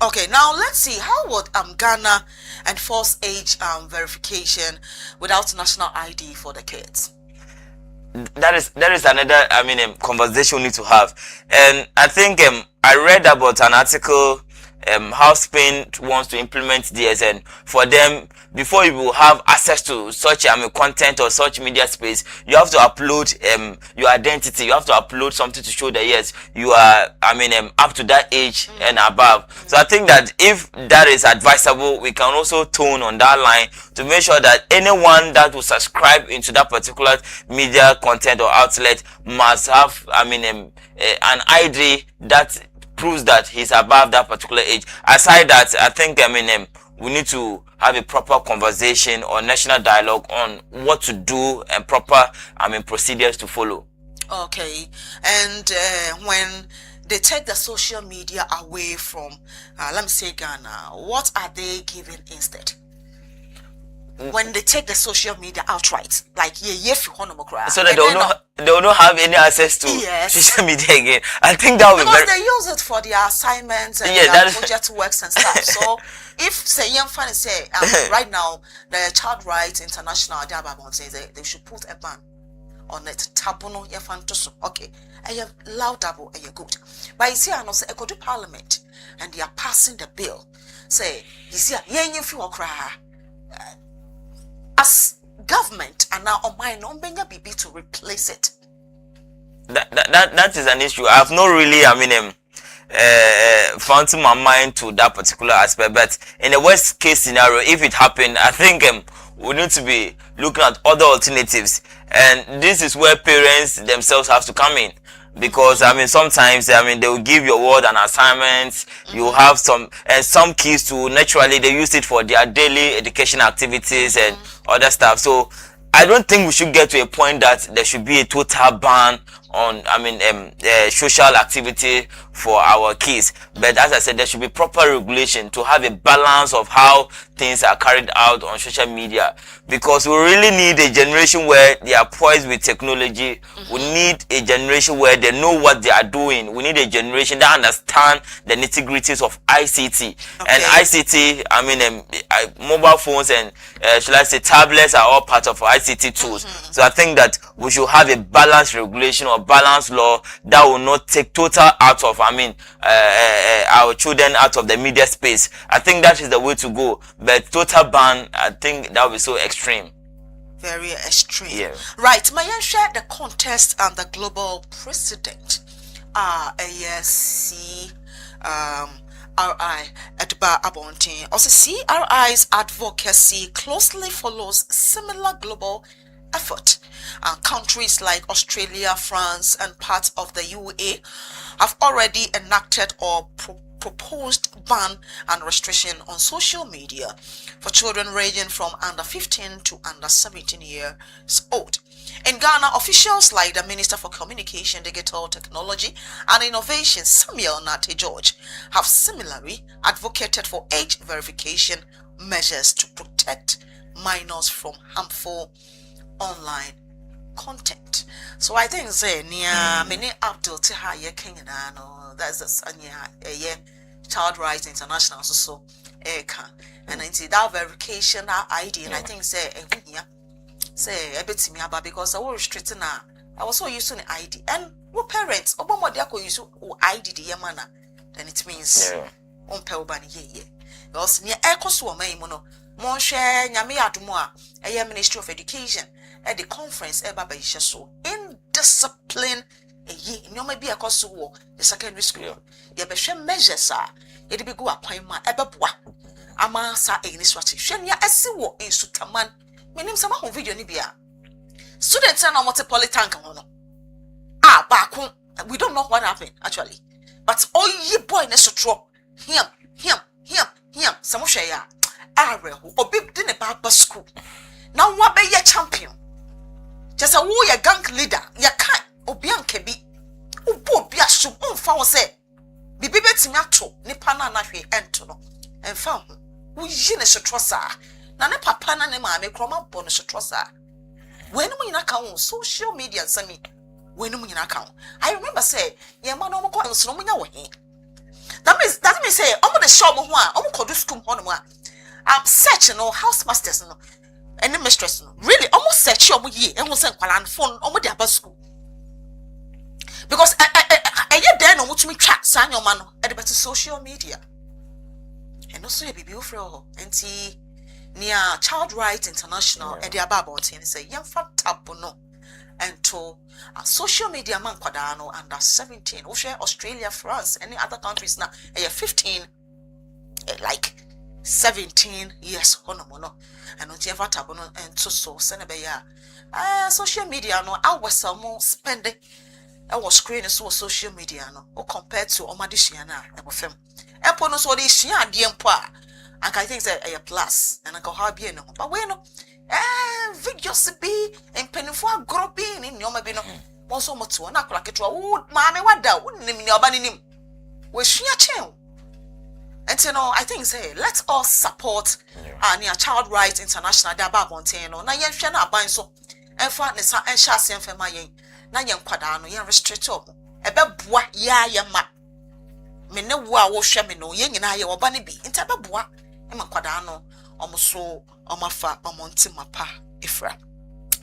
Okay, now let's see, how would Ghana enforce age verification without national ID for the kids? That is another conversation we need to have. And I think I read about an article how Spain wants to implement this, and for them, before you will have access to such content or such media space, you have to upload your identity. You have to upload something to show that yes, you are up to that age and above. So I think that if that is advisable, we can also tone on that line to make sure that anyone that will subscribe into that particular media content or outlet must have an ID that proves that he's above that particular age. Aside that, I think we need to have a proper conversation or national dialogue on what to do and proper procedures to follow. Okay, and when they take the social media away from let me say Ghana, what are they giving instead? When they take the social media outright, like so that they will not have any access to social media again. I think that will be because they use it for their assignments and their project works and stuff. So if say young fan say right now the Child Rights International they should put a ban on it. Tabono yafantoso. Okay, and you laudable and you good. But you see, I know say go to Parliament and they are passing the bill. Say you see, as government and now on my non-benga BB to replace it. That is an issue. I have not really found to my mind to that particular aspect, but in the worst case scenario, if it happened, I think we need to be looking at other alternatives, and this is where parents themselves have to come in. Because sometimes they will give your ward an assignment. You have some kids too, naturally they use it for their daily education activities and other stuff. So I don't think we should get to a point that there should be a total ban on social activity for our kids. But as I said, there should be proper regulation to have a balance of how things are carried out on social media, because we really need a generation where they are poised with technology. We need a generation where they know what they are doing. We need a generation that understand the nitty-gritties of ICT. And ICT, mobile phones and should I say tablets are all part of ICT tools. So I think that we should have a balanced regulation or of balanced law that will not take total out of, our children out of the media space. I think that is the way to go. But total ban, I think that will be so extreme. Very extreme. Yeah. Right. May I share the contest and the global precedent? ASC RI Edba Abontin. Also, CRI's advocacy closely follows similar global effort. Countries like Australia, France, and parts of the UAE have already enacted or proposed ban and restriction on social media for children ranging from under 15 to under 17 years old. In Ghana, officials like the Minister for Communication, Digital Technology and Innovation, Samuel Nate George, have similarly advocated for age verification measures to protect minors from harmful online content. So I think say near many Abdul Tiha Kenya no, that's a Child Rights International so and that verification ID and I think say a bit to me about because I was restricted now. I was so used to the ID and what parents Obama they are use ID the yamana then it means on pelbani ye because near echo so my mono mon share nyame adumo a Ministry of Education at the conference Eba so indiscipline a ye no may be a cost war the secondary school ye be measures are it be go appointment ebeboa ama sa initiative shenya esiwo in sutaman menim sama hon video ni bia students na multiple tank hono back we don't know what happened actually but ye boy na sotro him some hwe ya areho obi de ne baba school na wa be ye champion just a wo ye gang leader ye kan obi anka bi obo obi aso mfa wo se bibi betimi ato nipa na na hwe ento no emfa ho wo yi ne sotro sa na ne papa na ne maame kroma bo ne sotro sa when mu nyina kan social media sami when mu nyina kan I remember say ye ma no mo ko nso mo nya wo he that means say omo the show mo ho a omo kodu school ho no mo a search no house masters no any mistress no really almost search omo ye ehun se nkwala phone omo de aba school because eye there no mutumi twa sanyoma no e de beto social media and also ye bibi ofro enti near Child Rights International e de aba about say yemfa tap no ento social media man kwada no under 17 o share Australia, France, any other countries na 15 like 17 years honomono and on ever tap no ento so senebe ya social media no awesa mo spending I was screen so social media no compared to omadishia na ebofem epo no so de hia ade empo a I think say a plus and I go ha bia no but we no videos be and penifo agro be ni nyoma bi no won so moto na akora ketwa wo maame wada wonnim ni oba nim we hia chen and you know I think say let's all support near Child Rights International da ba bonten no na yen hwe na aban so enfa ne sa enhya ase enfema yen na yen kwada no yen restrict obo ebeboa ya ma me ne wo a wo hwe me no yen nyina ye oba ne bi nta beboa ema kwada no omoso omafa omontimapa ifra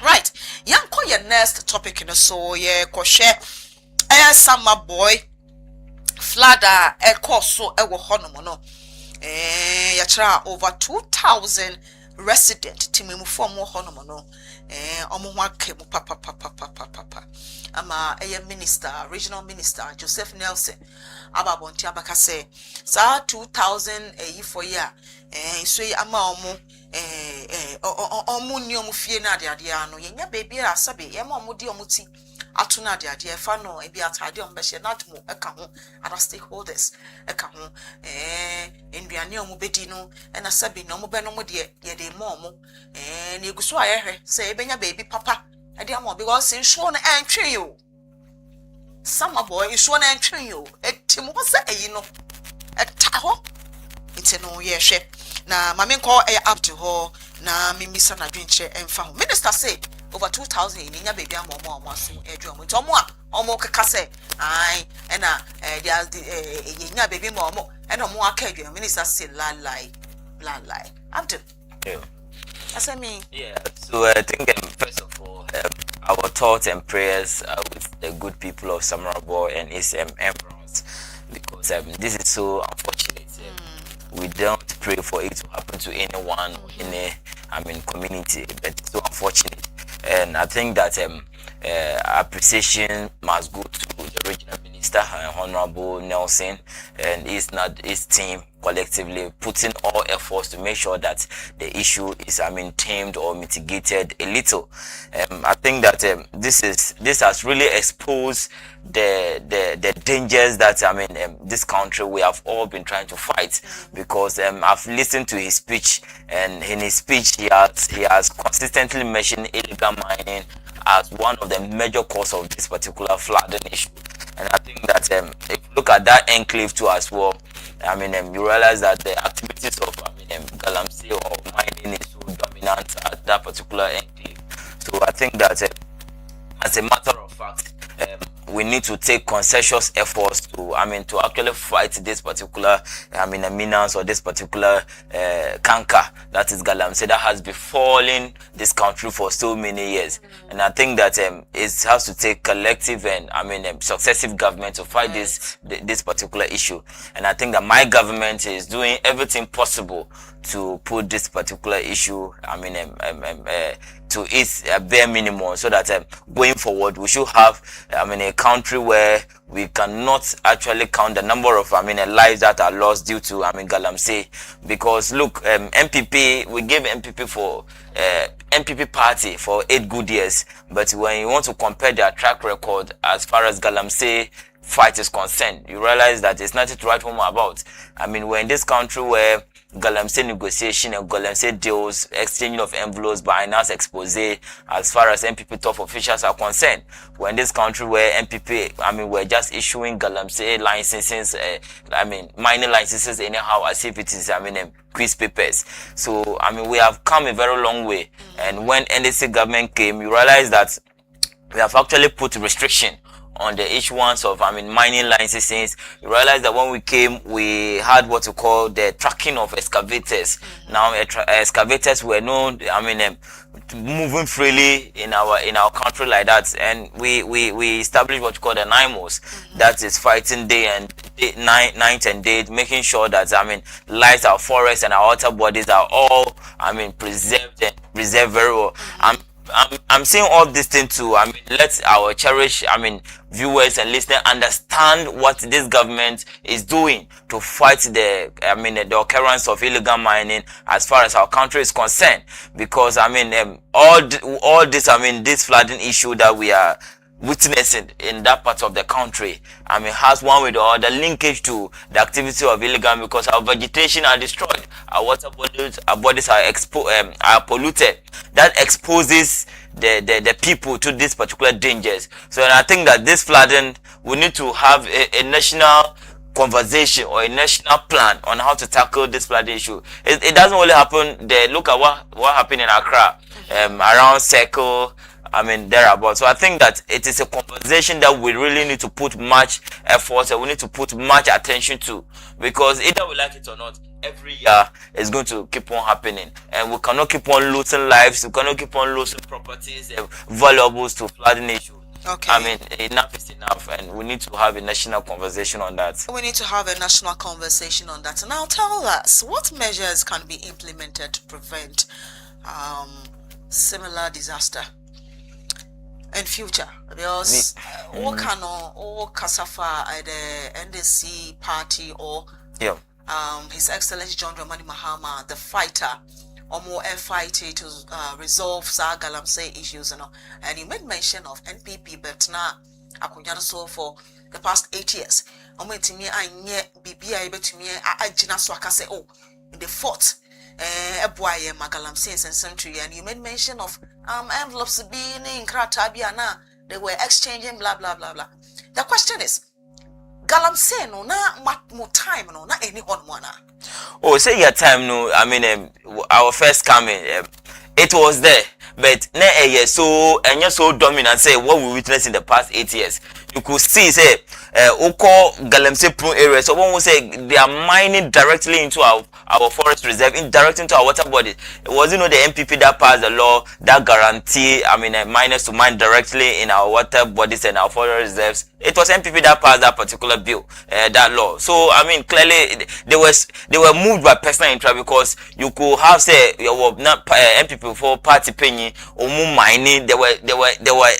right yanko ye next topic no so ye ko hwe summer boy flooder ekoso ewo honom no ya tra over 2000 resident timemu form honom no omo ho akemu papa ama minister regional minister Joseph Nelson ababonti abaka say sa 2000 for year so ama omo ni omo fie na ade ano yenya baby asabe yema omo di omo ti ato na ade fa no e bi atade omo be hye na atomo eka ho other stakeholders eka ho enduane omo bedi no na sabe no omo be no mo de ye de mo omo na eguso ayehwe say ebenya baby papa ade am because nsho no entwe yo summer boy nsho no entwe yo etimo se eyi no eta ho ite no ye hwe na mame nko up to ho na mimisa na dwenche emfa ho minister say over 2000 in nya baby am omo aso edwo nti omo keka say ai na they nya baby mo omo omo aka edwo minister say la lie abdu Asemi. Yeah, so I think first of all, our thoughts and prayers are with the good people of Samarabo and its emperors, because this is so unfortunate. We don't pray for it to happen to anyone or any, community, but it's so unfortunate. And I think that appreciation must go to the regional minister, Honorable Nelson, and his team collectively putting all efforts to make sure that the issue is tamed or mitigated a little. I think that this has really exposed the dangers that this country we have all been trying to fight, because I've listened to his speech, and in his speech he has consistently mentioned illegal mining as one of the major cause of this particular flooding issue. And I think that if you look at that enclave too as well, you realize that the activities of Galamsey or mining is so dominant at that particular enclave. So I think that as a matter of fact, we need to take conscientious efforts to actually fight this particular menace or this particular canker that is Galamsey that has befallen this country for so many years. And I think that it has to take collective and successive government to fight this particular issue. And I think that my government is doing everything possible to put this particular issue to its bare minimum, so that going forward we should have a country where we cannot actually count the number of lives that are lost due to Galamsey. Because look, MPP, we gave MPP for MPP party for 8 good years, but when you want to compare their track record as far as Galamsey fight is concerned, you realize that it's nothing to write home about. We're in this country where Galamsey negotiation and Galamsey deals, exchanging of envelopes, binance expose as far as MPP top officials are concerned. We're in this country where MPP, we're just issuing Galamsey licenses, mining licenses anyhow as if it is, quiz papers. So, we have come a very long way. And when NDC government came, you realize that we have actually put restriction on the issuance of mining licenses. You realize that when we came, we had what we call the tracking of excavators. Now excavators were known moving freely in our country like that, and we established what we call the NIMOS, that is fighting day and night and day, making sure that lives, our forests and our water bodies are all preserved and preserved very well. I'm saying all this thing to let our cherished viewers and listeners understand what this government is doing to fight the occurrence of illegal mining as far as our country is concerned. Because all this this flooding issue that we are witnessing in that part of the country has one way or other linkage to the activity of illegal, because our vegetation are destroyed, our water bodies, are polluted. That exposes the people to these particular dangers. So I think that this flooding, we need to have a national conversation or a national plan on how to tackle this flooding issue. It doesn't only happen there. Look at what happened in Accra, around Circle, thereabouts. So I think that it is a conversation that we really need to put much effort and we need to put much attention to, because either we like it or not, every year is going to keep on happening, and we cannot keep on losing lives, we cannot keep on losing properties and valuables to flooding issues. Okay. Enough is enough, and we need to have a national conversation on that. We need to have a national conversation on that. Now tell us, what measures can be implemented to prevent similar disaster in future? Because what can all Kasafa, the NDC party or His Excellency John Dramani Mahama, the fighter, or more fighting to resolve Galamsey issues, and you made mention of NPP, but now I so for the past 8 years. I'm waiting to me, I able to me, I so I can say, in the fourth Galamsey and century, and you made mention of envelopes being in Kratabiana, they were exchanging blah blah blah blah. The question is, Galamsey no na more time no na any one. Oh, say your time no. Our first coming, it was there, but so dominant. Say what we witnessed in the past 8 years. you could see say Oko Galamsey Prune area. So one will say they are mining directly into our forest reserve, indirectly into our water bodies. It wasn't the MPP that passed the law that guarantee miners to mine directly in our water bodies and our forest reserves. It was MPP that passed that particular bill, that law. So clearly they were moved by personal interest, because you could have say not MPP for party penny or mining. They were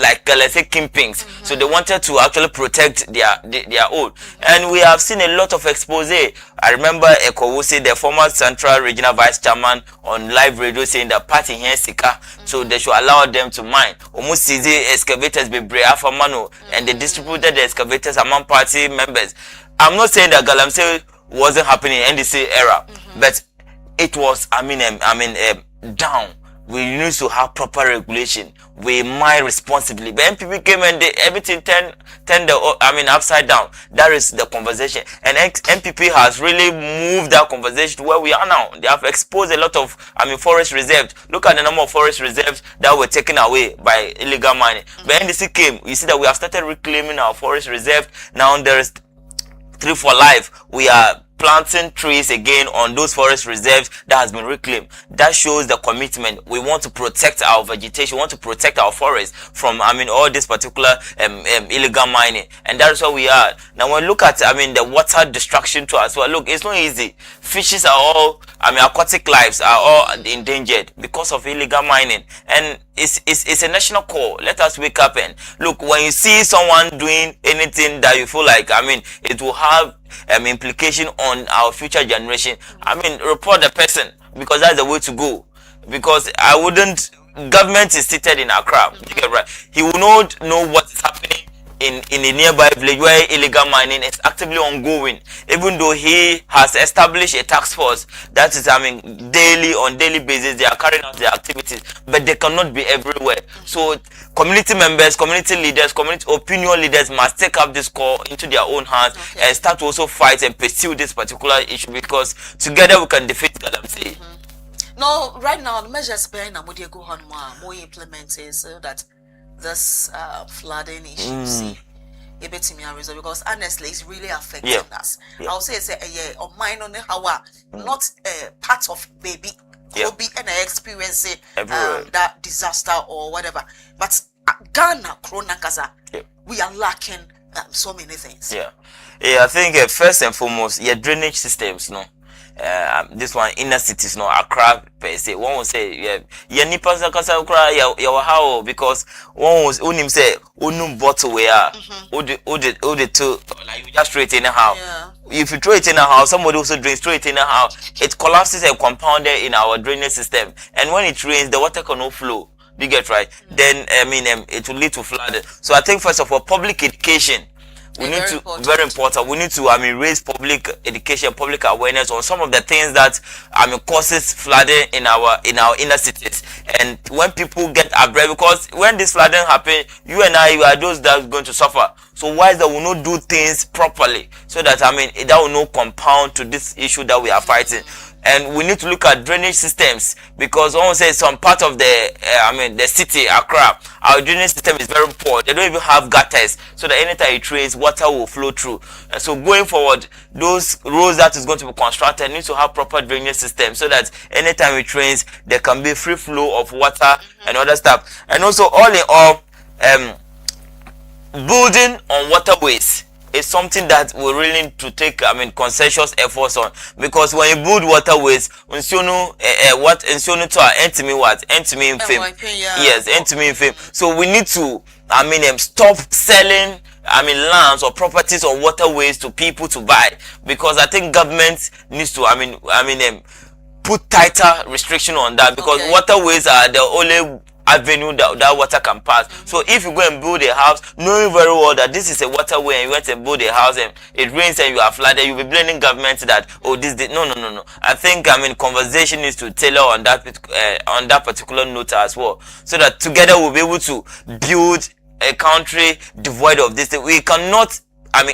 like let's say kingpins. So they wanted to actually protect their own, and we have seen a lot of expose. I remember Ekowusi, the former Central Regional Vice Chairman, on live radio saying that party here Sika, so they should allow them to mine. Almost see excavators be brave mano, and they distributed the excavators among party members. I'm not saying that Galamsey wasn't happening in NDC era, but it was down. We need to have proper regulation. We mine responsibly. But MPP came and everything turned upside down. That is the conversation. And MPP has really moved that conversation to where we are now. They have exposed a lot of forest reserves. Look at the number of forest reserves that were taken away by illegal mining. But NDC came, you see that we have started reclaiming our forest reserve. Now there is Tree for Life. We are planting trees again on those forest reserves that has been reclaimed. That shows the commitment. We want to protect our vegetation. We want to protect our forests from all this particular illegal mining, and that's where we are now. When we look at the water destruction too as well, look, it's not easy. Fishes are all aquatic lives are all endangered because of illegal mining, and it's a national call. Let us wake up and look. When you see someone doing anything that you feel like it will have implication on our future generation, report the person, because that's the way to go. Because government is seated in Accra, you get right. He will not know what is happening in a nearby village where illegal mining is actively ongoing, even though he has established a task force that is on daily basis. They are carrying out their activities, but they cannot be everywhere. So community members, community leaders, community opinion leaders must take up this call into their own hands and start to also fight and pursue this particular issue, because together we can defeat Galamsey. No, right now the measures behind Amudia go on more implemented so that this flooding issue because honestly it's really affecting us. I'll say it's a minor not part of baby could be an experience that disaster or whatever, but Ghana Corona Kaza, we are lacking so many things. I think first and foremost your drainage systems, this one inner cities, Accra per se. One will say nipa kasa kra ya how, because one was unim say unum bottle where ode to like you just throw it in a house. If you throw it in a house, somebody also drinks, throw it in a house, it collapses and compounded in our drainage system, and when it rains the water cannot flow. You get right? Then it will lead to flood. So I think first of all public education. We need to very important. We need to raise public education, public awareness on some of the things that causes flooding in our inner cities. And when people get abreast, because when this flooding happen, you and I are those that are going to suffer. So why is that we not do things properly so that that will not compound to this issue that we are fighting. And we need to look at drainage systems, because one says some part of the city, Accra, our drainage system is very poor. They don't even have gutters, so that anytime it rains, water will flow through. And so going forward, those roads that is going to be constructed need to have proper drainage system, so that anytime it rains, there can be free flow of water and other stuff. And also, all in all, building on waterways is something that we really need to take conscientious efforts on, because when you build waterways, so we need to stop selling lands or properties or waterways to people to buy, because I think government needs to put tighter restriction on that, because waterways are the only avenue that water can pass. So if you go and build a house knowing very well that this is a waterway, and you went and build a house and it rains and you are flooded, you'll be blaming government that no. I think conversation is to tailor on that particular note as well, so that together we'll be able to build a country devoid of this. We cannot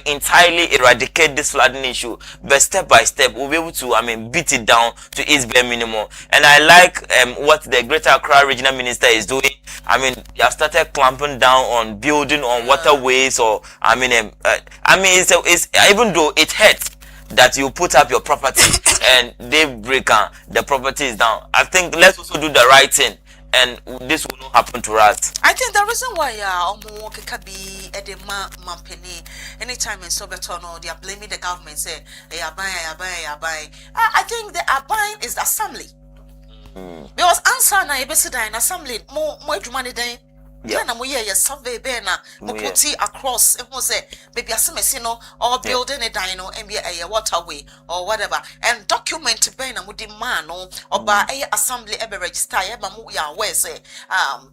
entirely eradicate this flooding issue, but step by step we'll be able to beat it down to its bare minimum. And I like what the Greater Accra Regional Minister is doing. They have started clamping down on building on waterways, or it's even though it hurts that you put up your property and they break the property is down. I think let's also do the right thing, and this will not happen to us. I think the reason why can be at the penny anytime in Sobertono they are blaming the government, say they are buying. I think the buying is the assembly. Because answer na ebesida in assembly more money than na mo ye survey be na mo put it across e say baby asemesi no or building a dino and be a waterway or whatever, and document be na mo demand no oba e assembly e be register e ba mo ya we say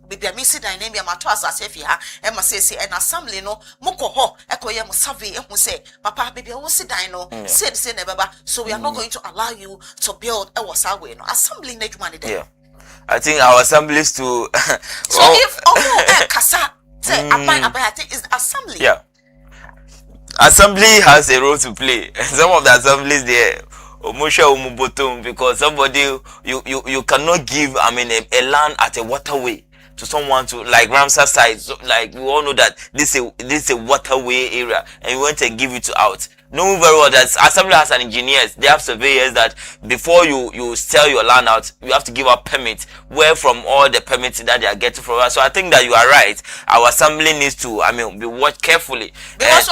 baby amisi dino be ma to asase fi ha e ma say an assembly no mo ko ho e ko ye mo survey e hu say papa baby wo si dino say na baba, so we are not going to allow you to build a waterway no assembly na dwuma dey. I think our assemblies to so if Kasa say I think is assembly. Yeah. Assembly has a role to play. Some of the assemblies there because somebody you cannot give a land at a waterway to someone to like Mansah side. So, like we all know that this is a waterway area and you want to give it out. Know very well that assembly has an engineers, they have surveyors that before you sell your land out, you have to give out permits, where from all the permits that they are getting from us. So I think that you are right. Our assembly needs to be watched carefully. Because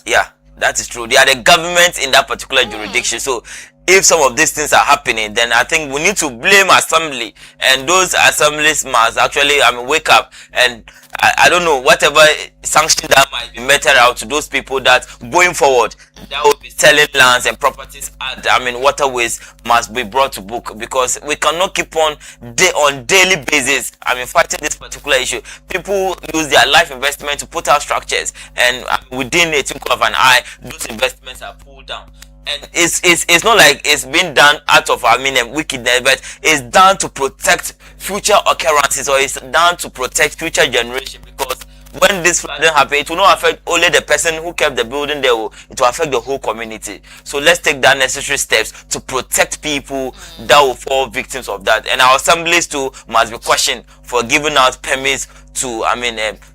yeah, that is true. They are the government in that particular jurisdiction. So if some of these things are happening, then I think we need to blame assembly, and those assemblies must actually wake up and I don't know, whatever sanction that might be meted out to those people that going forward that will be selling lands and properties at waterways must be brought to book, because we cannot keep on daily basis fighting this particular issue. People use their life investment to put out structures, and within a twinkle of an eye those investments are pulled down. And it's not like it's been done out of wickedness, but it's done to protect future occurrences, or it's done to protect future generations. Because when this flooding happens, it will not affect only the person who kept the building there, it will affect the whole community. So let's take that necessary steps to protect people that will fall victims of that. And our assemblies too must be questioned for giving out permits to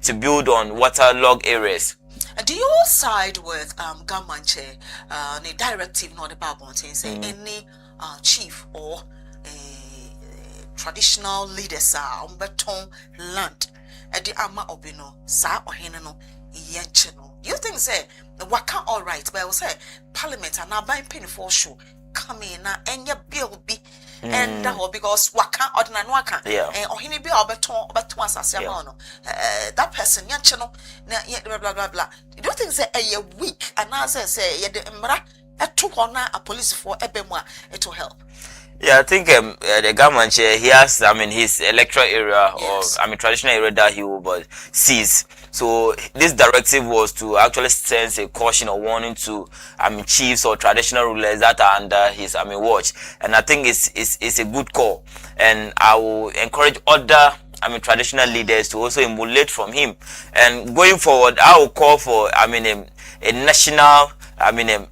to build on waterlogged areas. Do you side with government chair the directive not about say any chief or traditional leaders are on beton land at the ama obino sa ohenano yencheno? Do you think say the waka all right, but I will say parliament are now buying penny for show come in and your bill be and because waka ordinary waka or hini be beton asase no that person yencheno blah blah blah blah. Do you think say a week and I say ye the mra a police for ebemwa it will help? Yeah, I think the government he has his electoral area, or traditional area that he will seize. So this directive was to actually send a caution or warning to chiefs or traditional rulers that are under his watch, and I think it's a good call, and I will encourage other traditional leaders to also emulate from him. And going forward, I will call for a national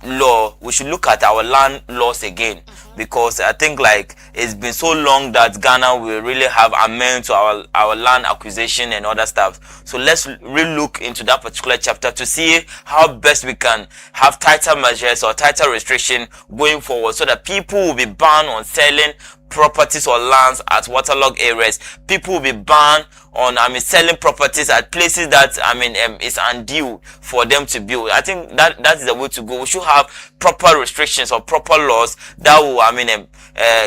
law. We should look at our land laws again, because I think like it's been so long that Ghana will really have amendments to our land acquisition and other stuff. So let's really look into that particular chapter to see how best we can have tighter measures or tighter restriction going forward, so that people will be banned on selling properties or lands at waterlogged areas. People will be banned on selling properties at places that is undue for them to build. I think that is the way to go. We should have proper restrictions or proper laws that will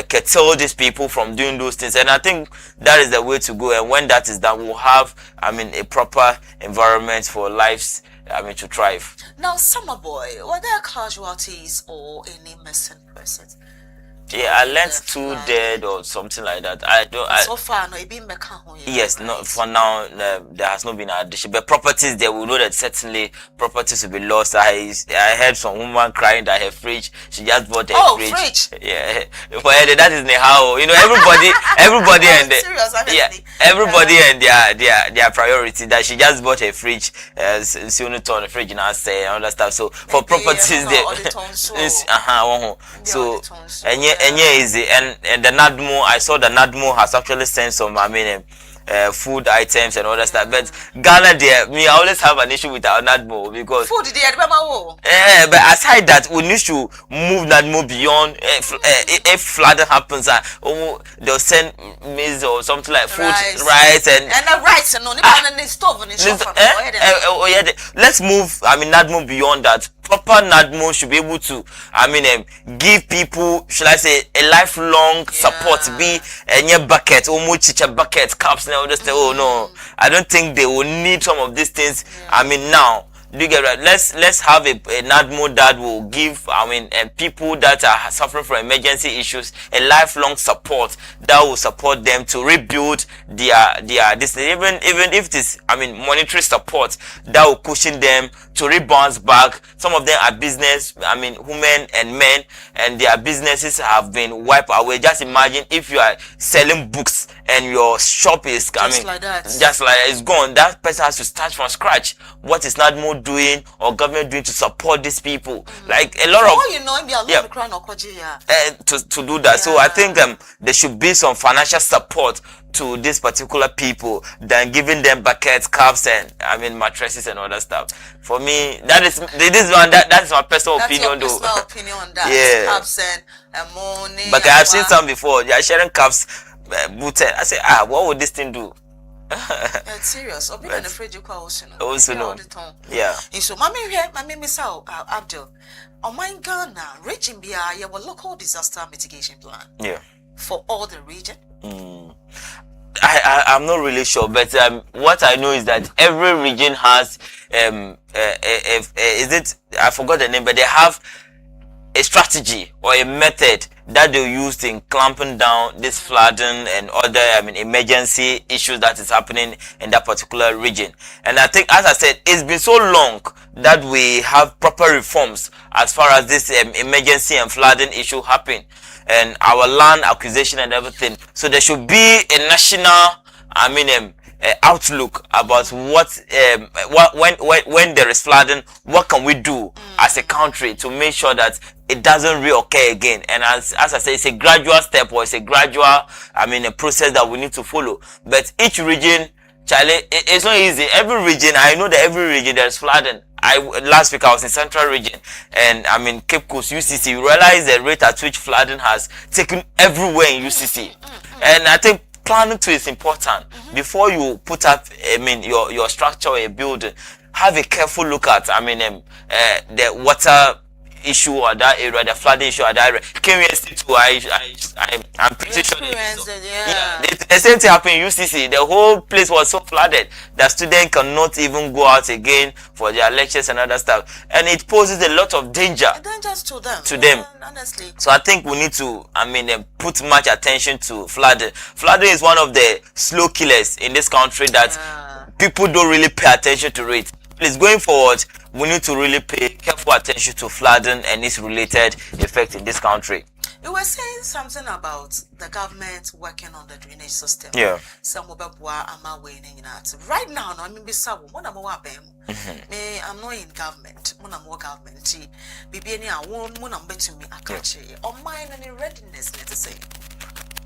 curtail these people from doing those things, and I think that is the way to go. And when that is done, we'll have a proper environment for lives to thrive. Now, Summer Boy, were there casualties or any missing persons? Yeah, I learned 2 dead or something like that. I don't. So far, no, it been back home. Yes, no. For now, there has not been an addition. But properties, there will know that certainly properties will be lost. I heard some woman crying that her fridge. She just bought a fridge. Yeah, for her, that is how everybody and everybody and their priority. That she just bought a fridge. She only turned the fridge and I say and all that stuff. So for properties, there. So and easy and the NADMO, I saw the NADMO has actually sent some food items and all that stuff. But Ghana there, I always have an issue with our NADMO because food there, but aside that, we need to move NADMO beyond if flooding happens, they'll send maize or something like food, rice and the rice and the stove and let's move NADMO beyond that. Proper NADMO should be able to give people, should I say, a lifelong support. Be a bucket, almost teacher bucket, cups and all this. Oh no, I don't think they will need some of these things. Now. Do you get right? Let's have a NADMO that will give people that are suffering from emergency issues a lifelong support that will support them to rebuild their this, even if it is monetary support that will cushion them to rebound back. Some of them are business women and men, and their businesses have been wiped away. Just imagine if you are selling books and your shop is just like it's gone. That person has to start from scratch. What is NADMO doing or government doing to support these people? Like a lot of to do that. So I think there should be some financial support to these particular people than giving them buckets, cups, and mattresses and all that stuff. For me, that is my personal opinion, though. Opinion on that. Yeah. Cups and money. But I've seen some before. They are sharing cups, booted. I say, what would this thing do? It's serious. I'm afraid you call also. No. Yeah. So, Mammy Miss Abdul, on my Ghana region, be a local disaster mitigation plan. Yeah. For all the region. I'm not really sure, but what I know is that every region has is it? I forgot the name, but they have a strategy or a method that they use in clamping down this flooding and other emergency issues that is happening in that particular region. And I think, as I said, it's been so long that we have proper reforms as far as this emergency and flooding issue happen, and our land acquisition and everything. So there should be a national outlook about what when there is flooding, what can we do as a country to make sure that it doesn't reoccur again. And as I say, it's a gradual step, or it's a gradual a process that we need to follow. But each region, Charlie, it's not easy. Every region, I know that every region there's flooding. Last week I was in Central Region, and Cape Coast UCC. You realize the rate at which flooding has taken everywhere in UCC, and I think planning too is important. Before you put up your structure or a building, have a careful look at the water issue or that area, the flooding issue or that area. I'm pretty sure the same thing happened in UCC. The whole place was so flooded that students cannot even go out again for their lectures and other stuff, and it poses a lot of dangers to them. Honestly. So I think we need to put much attention to flooding. Flooding is one of the slow killers in this country that people don't really pay attention to it. Please, going forward, we need to really pay careful attention to flooding and its related effect in this country. You were saying something about the government working on the drainage system. Yeah. Right now, I'm not in government. I'm government.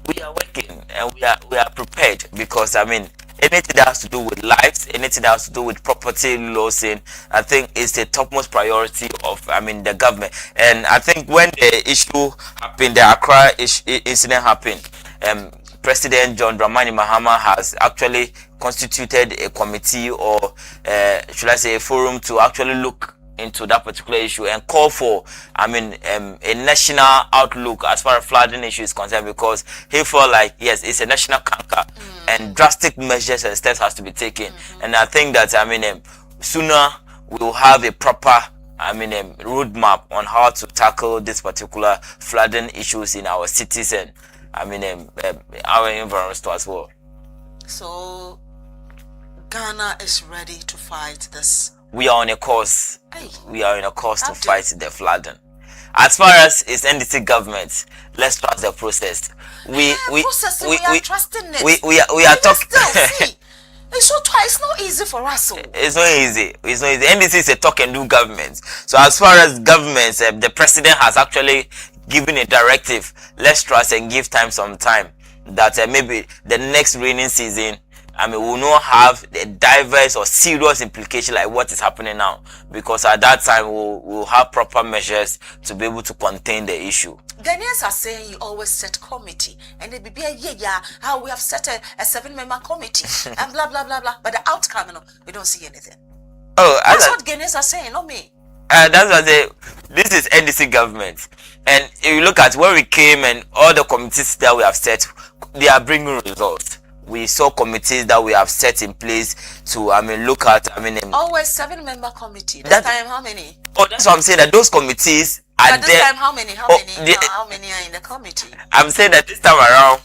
We are working and we are prepared because anything that has to do with lives, anything that has to do with property losing, I think is the topmost priority of the government. And I think when the issue happened, the Accra incident happened, President John Dramani Mahama has actually constituted a committee, or should I say a forum, to actually look into that particular issue and call for a national outlook as far as flooding issue is concerned, because he felt like yes, it's a national canker and drastic measures and steps has to be taken. And I think that sooner we will have a proper roadmap on how to tackle this particular flooding issues in our cities and our environments too as well. So Ghana is ready to fight this. We are on a course. We are on a course to fight the flooding. As far as it's NDC government, let's trust the process. We are trusting it. We are talking. It's not easy for us. It's not easy. It's not easy. NDC is a talk and do government. So as far as governments, the president has actually given a directive. Let's trust and give some time. That maybe the next rainy season, we will not have the diverse or serious implication like what is happening now. Because at that time, we'll have proper measures to be able to contain the issue. Ghanaians are saying you always set committee. And they be how we have set a 7-member committee. And blah, blah, blah, blah. But the outcome, we don't see anything. Oh, that's what Ghanaians are saying, not me. That's what this is NDC government. And if you look at where we came and all the committees that we have set, they are bringing results. We saw committees that we have set in place to, look at, always 7-member committee. This time, how many? Oh, that's what I'm saying, that those committees are this time, how many? How many are in the committee? I'm saying that this time around,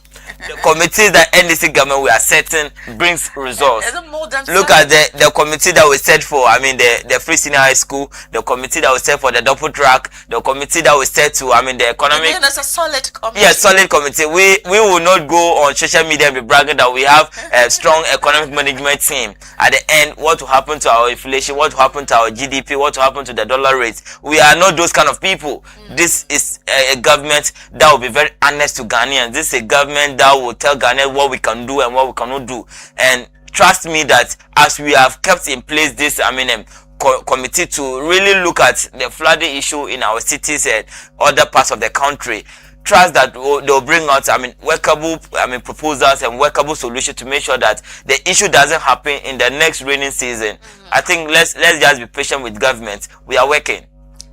the committees that NDC government we are setting brings results. Look at the committee that we set for, the free senior high school, the committee that we set for the double track, the committee that we set to, the economic. That's a solid committee. Yeah, solid committee. We will not go on social media and be bragging that we have a strong economic management team. At the end, what will happen to our inflation? What will happen to our GDP? What will happen to the dollar rate? We are not those kind of people. This is a government that will be very honest to Ghanaians. This is a government that will tell Ghanaians what we can do and what we cannot do. And trust me that as we have kept in place this committee to really look at the flooding issue in our cities and other parts of the country, trust that they'll bring out workable proposals and workable solutions to make sure that the issue doesn't happen in the next rainy season. I think let's just be patient with government. We are working.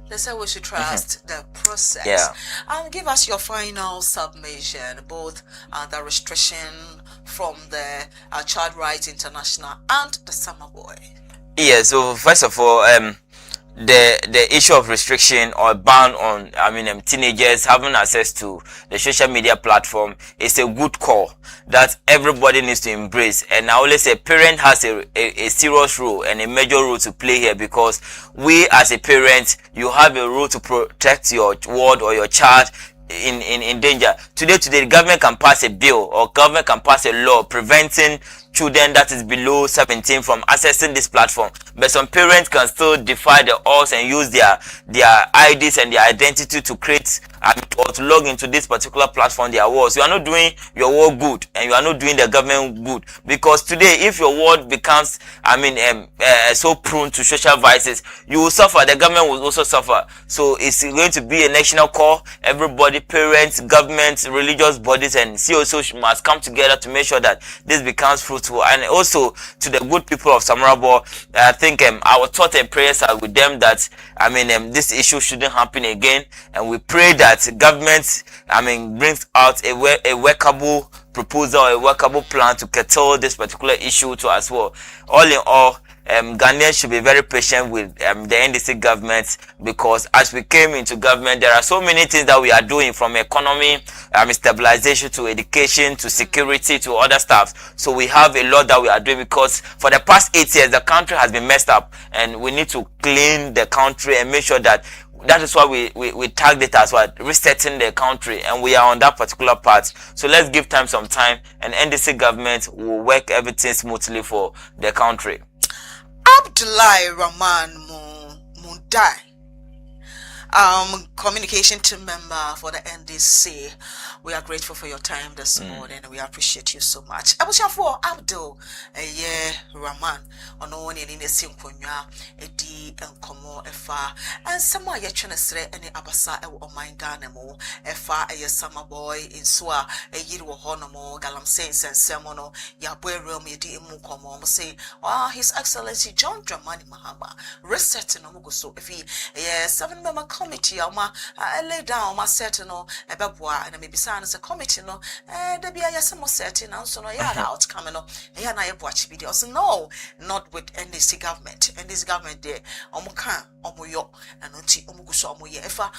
They say we should trust the process. Yeah. Give us your final submission, both the restriction from the Child Rights International and the Summer Boy. Yeah, so first of all, the issue of restriction or ban on teenagers having access to the social media platform is a good call that everybody needs to embrace. And I always say parent has a serious role and a major role to play here, because we as a parent, you have a role to protect your ward or your child in danger. Today the government can pass a bill or government can pass a law preventing children that is below 17 from accessing this platform, but some parents can still defy the odds and use their IDs and their identity to create or to log into this particular platform, their words. You are not doing your work good and you are not doing the government good, because today if your word becomes so prone to social vices, you will suffer, the government will also suffer. So it's going to be a national call. Everybody, parents, governments, religious bodies and COSO must come together to make sure that this becomes fruitful. And also to the good people of Samarabo, I think our thought and prayers are with them that this issue shouldn't happen again, and we pray that government brings out a workable proposal, a workable plan to curtail this particular issue to as well. All in all, Ghanaians should be very patient with the NDC government, because as we came into government, there are so many things that we are doing, from economy, stabilization to education to security to other stuff. So we have a lot that we are doing, because for the past 8 years, the country has been messed up, and we need to clean the country and make sure that is why we tagged it as what resetting the country, and we are on that particular part. So let's give some time, and NDC government will work everything smoothly for the country. Abdullahi Rahman Mundai, communication team member for the NDC. We are grateful for your time this morning. We appreciate you so much. Abushafo Abdul Rahman ono ne ne sinkonya edi enkomo efa ensema ye twenesere ene abasa e oman Ghana mo efa eye Summer Boy inso a eyiri wo hono mo galamsey sensemo no ya boerum edi emu komo mo say His Excellency John Dramani Mahama reset no mo go so efi 7-member committee lay down my set no ebeboa and maybe san as a committee no there be a some setting and so no ya outcome no ya na watch video so no not with NDC government there omuka omoyo and unti omuguso omoye efa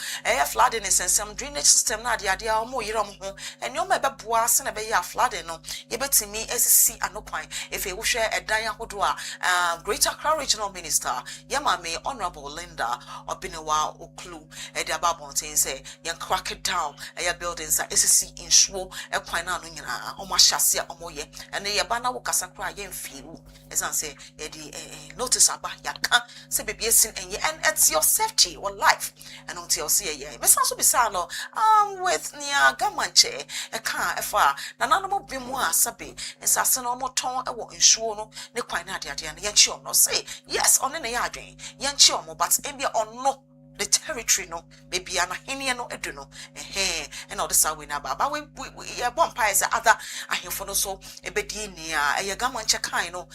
flooding is and some drainage system na dia omo yire omo ho and you mebeboa se na be ya flooding no ye betimi SC anokwan if e wo hwe edan ahodo a Greater Accra Regional Minister Yamame Honorable Linda Obinewa Oklu edi ababonten say yan crack it down buildings that SC insuo ekwan na no nyina omahase omoye ene ye ba na wo kasa kra ye mfiru esan say edi notice aba yaka say baby esin enye and it's your safety or life and until see ye mesan so bisa no with nia gamanche e ka efa na nanomo bimu a sabe esase no moton e wo insuo no ne kwan na ade ade na ye chi no say yes on ne ya adwen ye chi omo but embia on no the territory no maybe ana hene no edu no and all the sawe na baba we bon pa is other ahemfo no so ebedi ni a ye gamanche kan no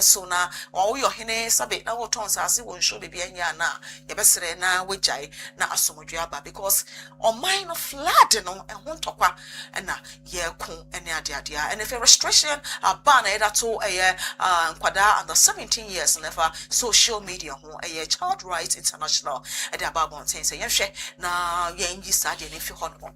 so na o yo hene sabe na wo ton sase wo nsho bebi anya na ye besere na wejai na asomodwe aba because on mine of flood no ehun tokwa na ye ku ene ade and if a restriction ban e that to nkwada under 17 years never social media ho child rights international at the Babon saying, say, na yengi sadi and if you honor.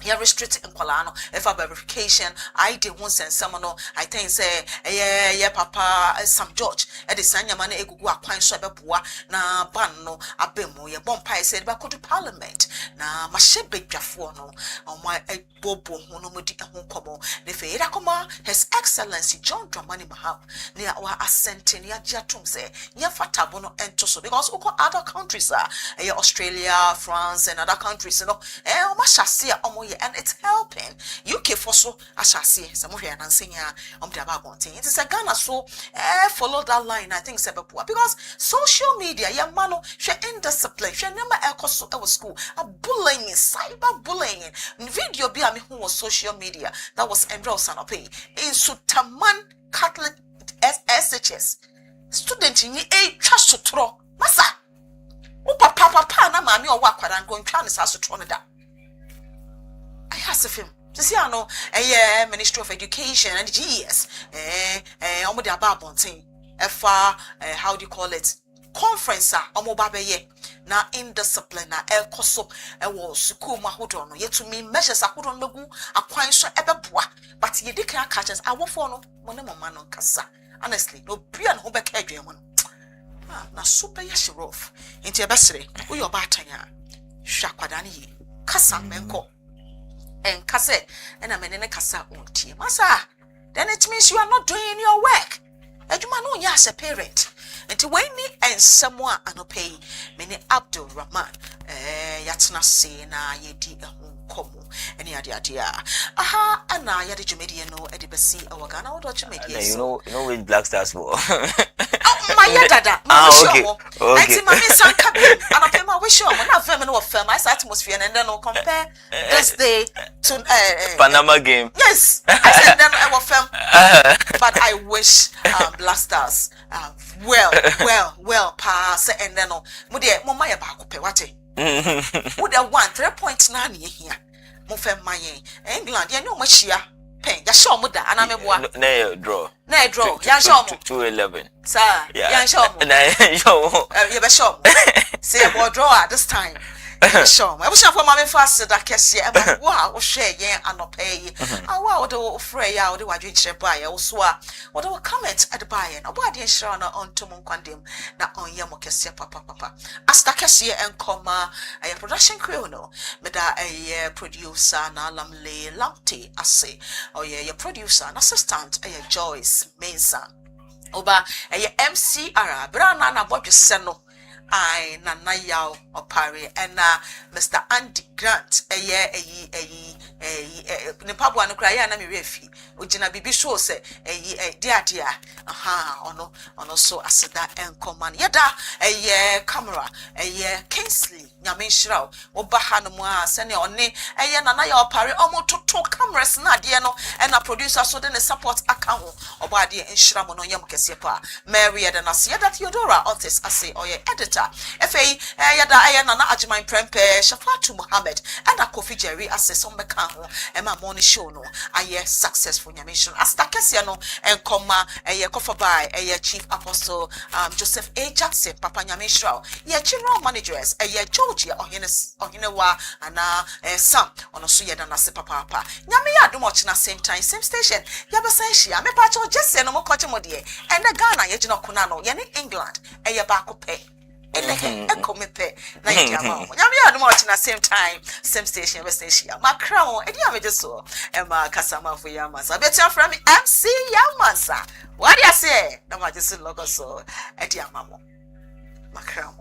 Ya restrict nkwala no if verification I did once and someone no I think say yeah papa Sam George e de sanya man egugu akwan so beboa na ban no abemu ye bon pai said ba kodu parliament na mahye bedwafo no oma bobo ho no modi ho komo ne fe ira koma his excellency John Dramani Maham ne wa ascent ne agiatum say nya fatabo no ento so because uko other countries Australia, France and other countries no oma hyase omo and it's helping UK for so I shall see some of here and sing the about it is a Ghana so follow that line I think because social media yeah mano she indiscipline she never echo our school a bullying cyber bullying video be me who was social media that was Andrew Sanope in Sutaman Catholic SHS student in a trust to throw massa papa na mami or work and going trying to ask to that I has of him. To see, I know a Ministry of Education and GES, omo de ababon thing. How do you call it? Conference, omo babe na indiscipline na koso was school mahodo no. Yet to me measures akodo megu akwan so ebeboa. But ye dey can catch us. I wo for no mo mama no kasa. Honestly, no bia no be ka adwen mo. Na super yeshirof. Inti ebesere, wo yo batanya. Hwa kwadane yi. Kasa menko. And kase and I mean kasa unti Mansah, then it means you are not doing your work. And you man no as a parent. And to when me and someone pay many Abdul Rahman yatna say na yedi komo any idea. Aha and na yadi Jumedia no edibasi our Ghana or Jumedia. You know with Black Stars for my dada, okay. I see my son coming, and I pay my wish on a feminine film, my atmosphere, and then I'll compare this day to Panama game. Yes, I said then I will film, but I wish Blasters well, pass and then Mudia Momaya Bakupe, what would have won 3.9 here. Mofem Maye, England, you know much here. Ya show mo da ana me boa na draw ya show mo 211 sir ya show mo na show you be show mo say mo draw at this time show mo e bushafo ma me fast da kese e ma wo wo hwe yen anopai awa wo de frey ya wo de wadwe kire ba ya wo so a wo de comment at ba ya na bo ade nhira na onto mo kwandem na onye mo kese papa asta kese enkoma production crew no me da producer na lamle lamte ase your producer and assistant Joyce Mansah oba MCR brana na bodwe se no I Nana Yao Opare and Mr. Andy Grant Nepabwa no cry na me refi ojina bibi show say dia ono so aseda encommand yeda camera Kingsley nyame nhyira oba ha no mu a se ne one Nana Yao Opare omo toto cameras na de no and a producer so the support account oba de nhyira mo no yam kese pa Mary Edanasi that Theodora Otis ase editor Center. Efe yada ayana na Ajman Prempe Shafatu Mohammed and a Kofi Jerry assess on Becano and my morning show no aye successful mission as Takesiano and comma a cover by a chief apostle Joseph A. Jackson Papa Nyamishra ye general managers a Georgia or Hinewa and some on a suya than a papa Nyamia do much na same time same station Yabasenshi me pacho just no more coachmodie and the Ghana yet kunano yani England a yabako pay Echo me pay na yama Nyamia do much na same time same station Yabasenshi my crown and yama just so Emma Kasama for Yamasa bet you from MC Yamasa what do you say? No, I just look so at Yamamo. My crown.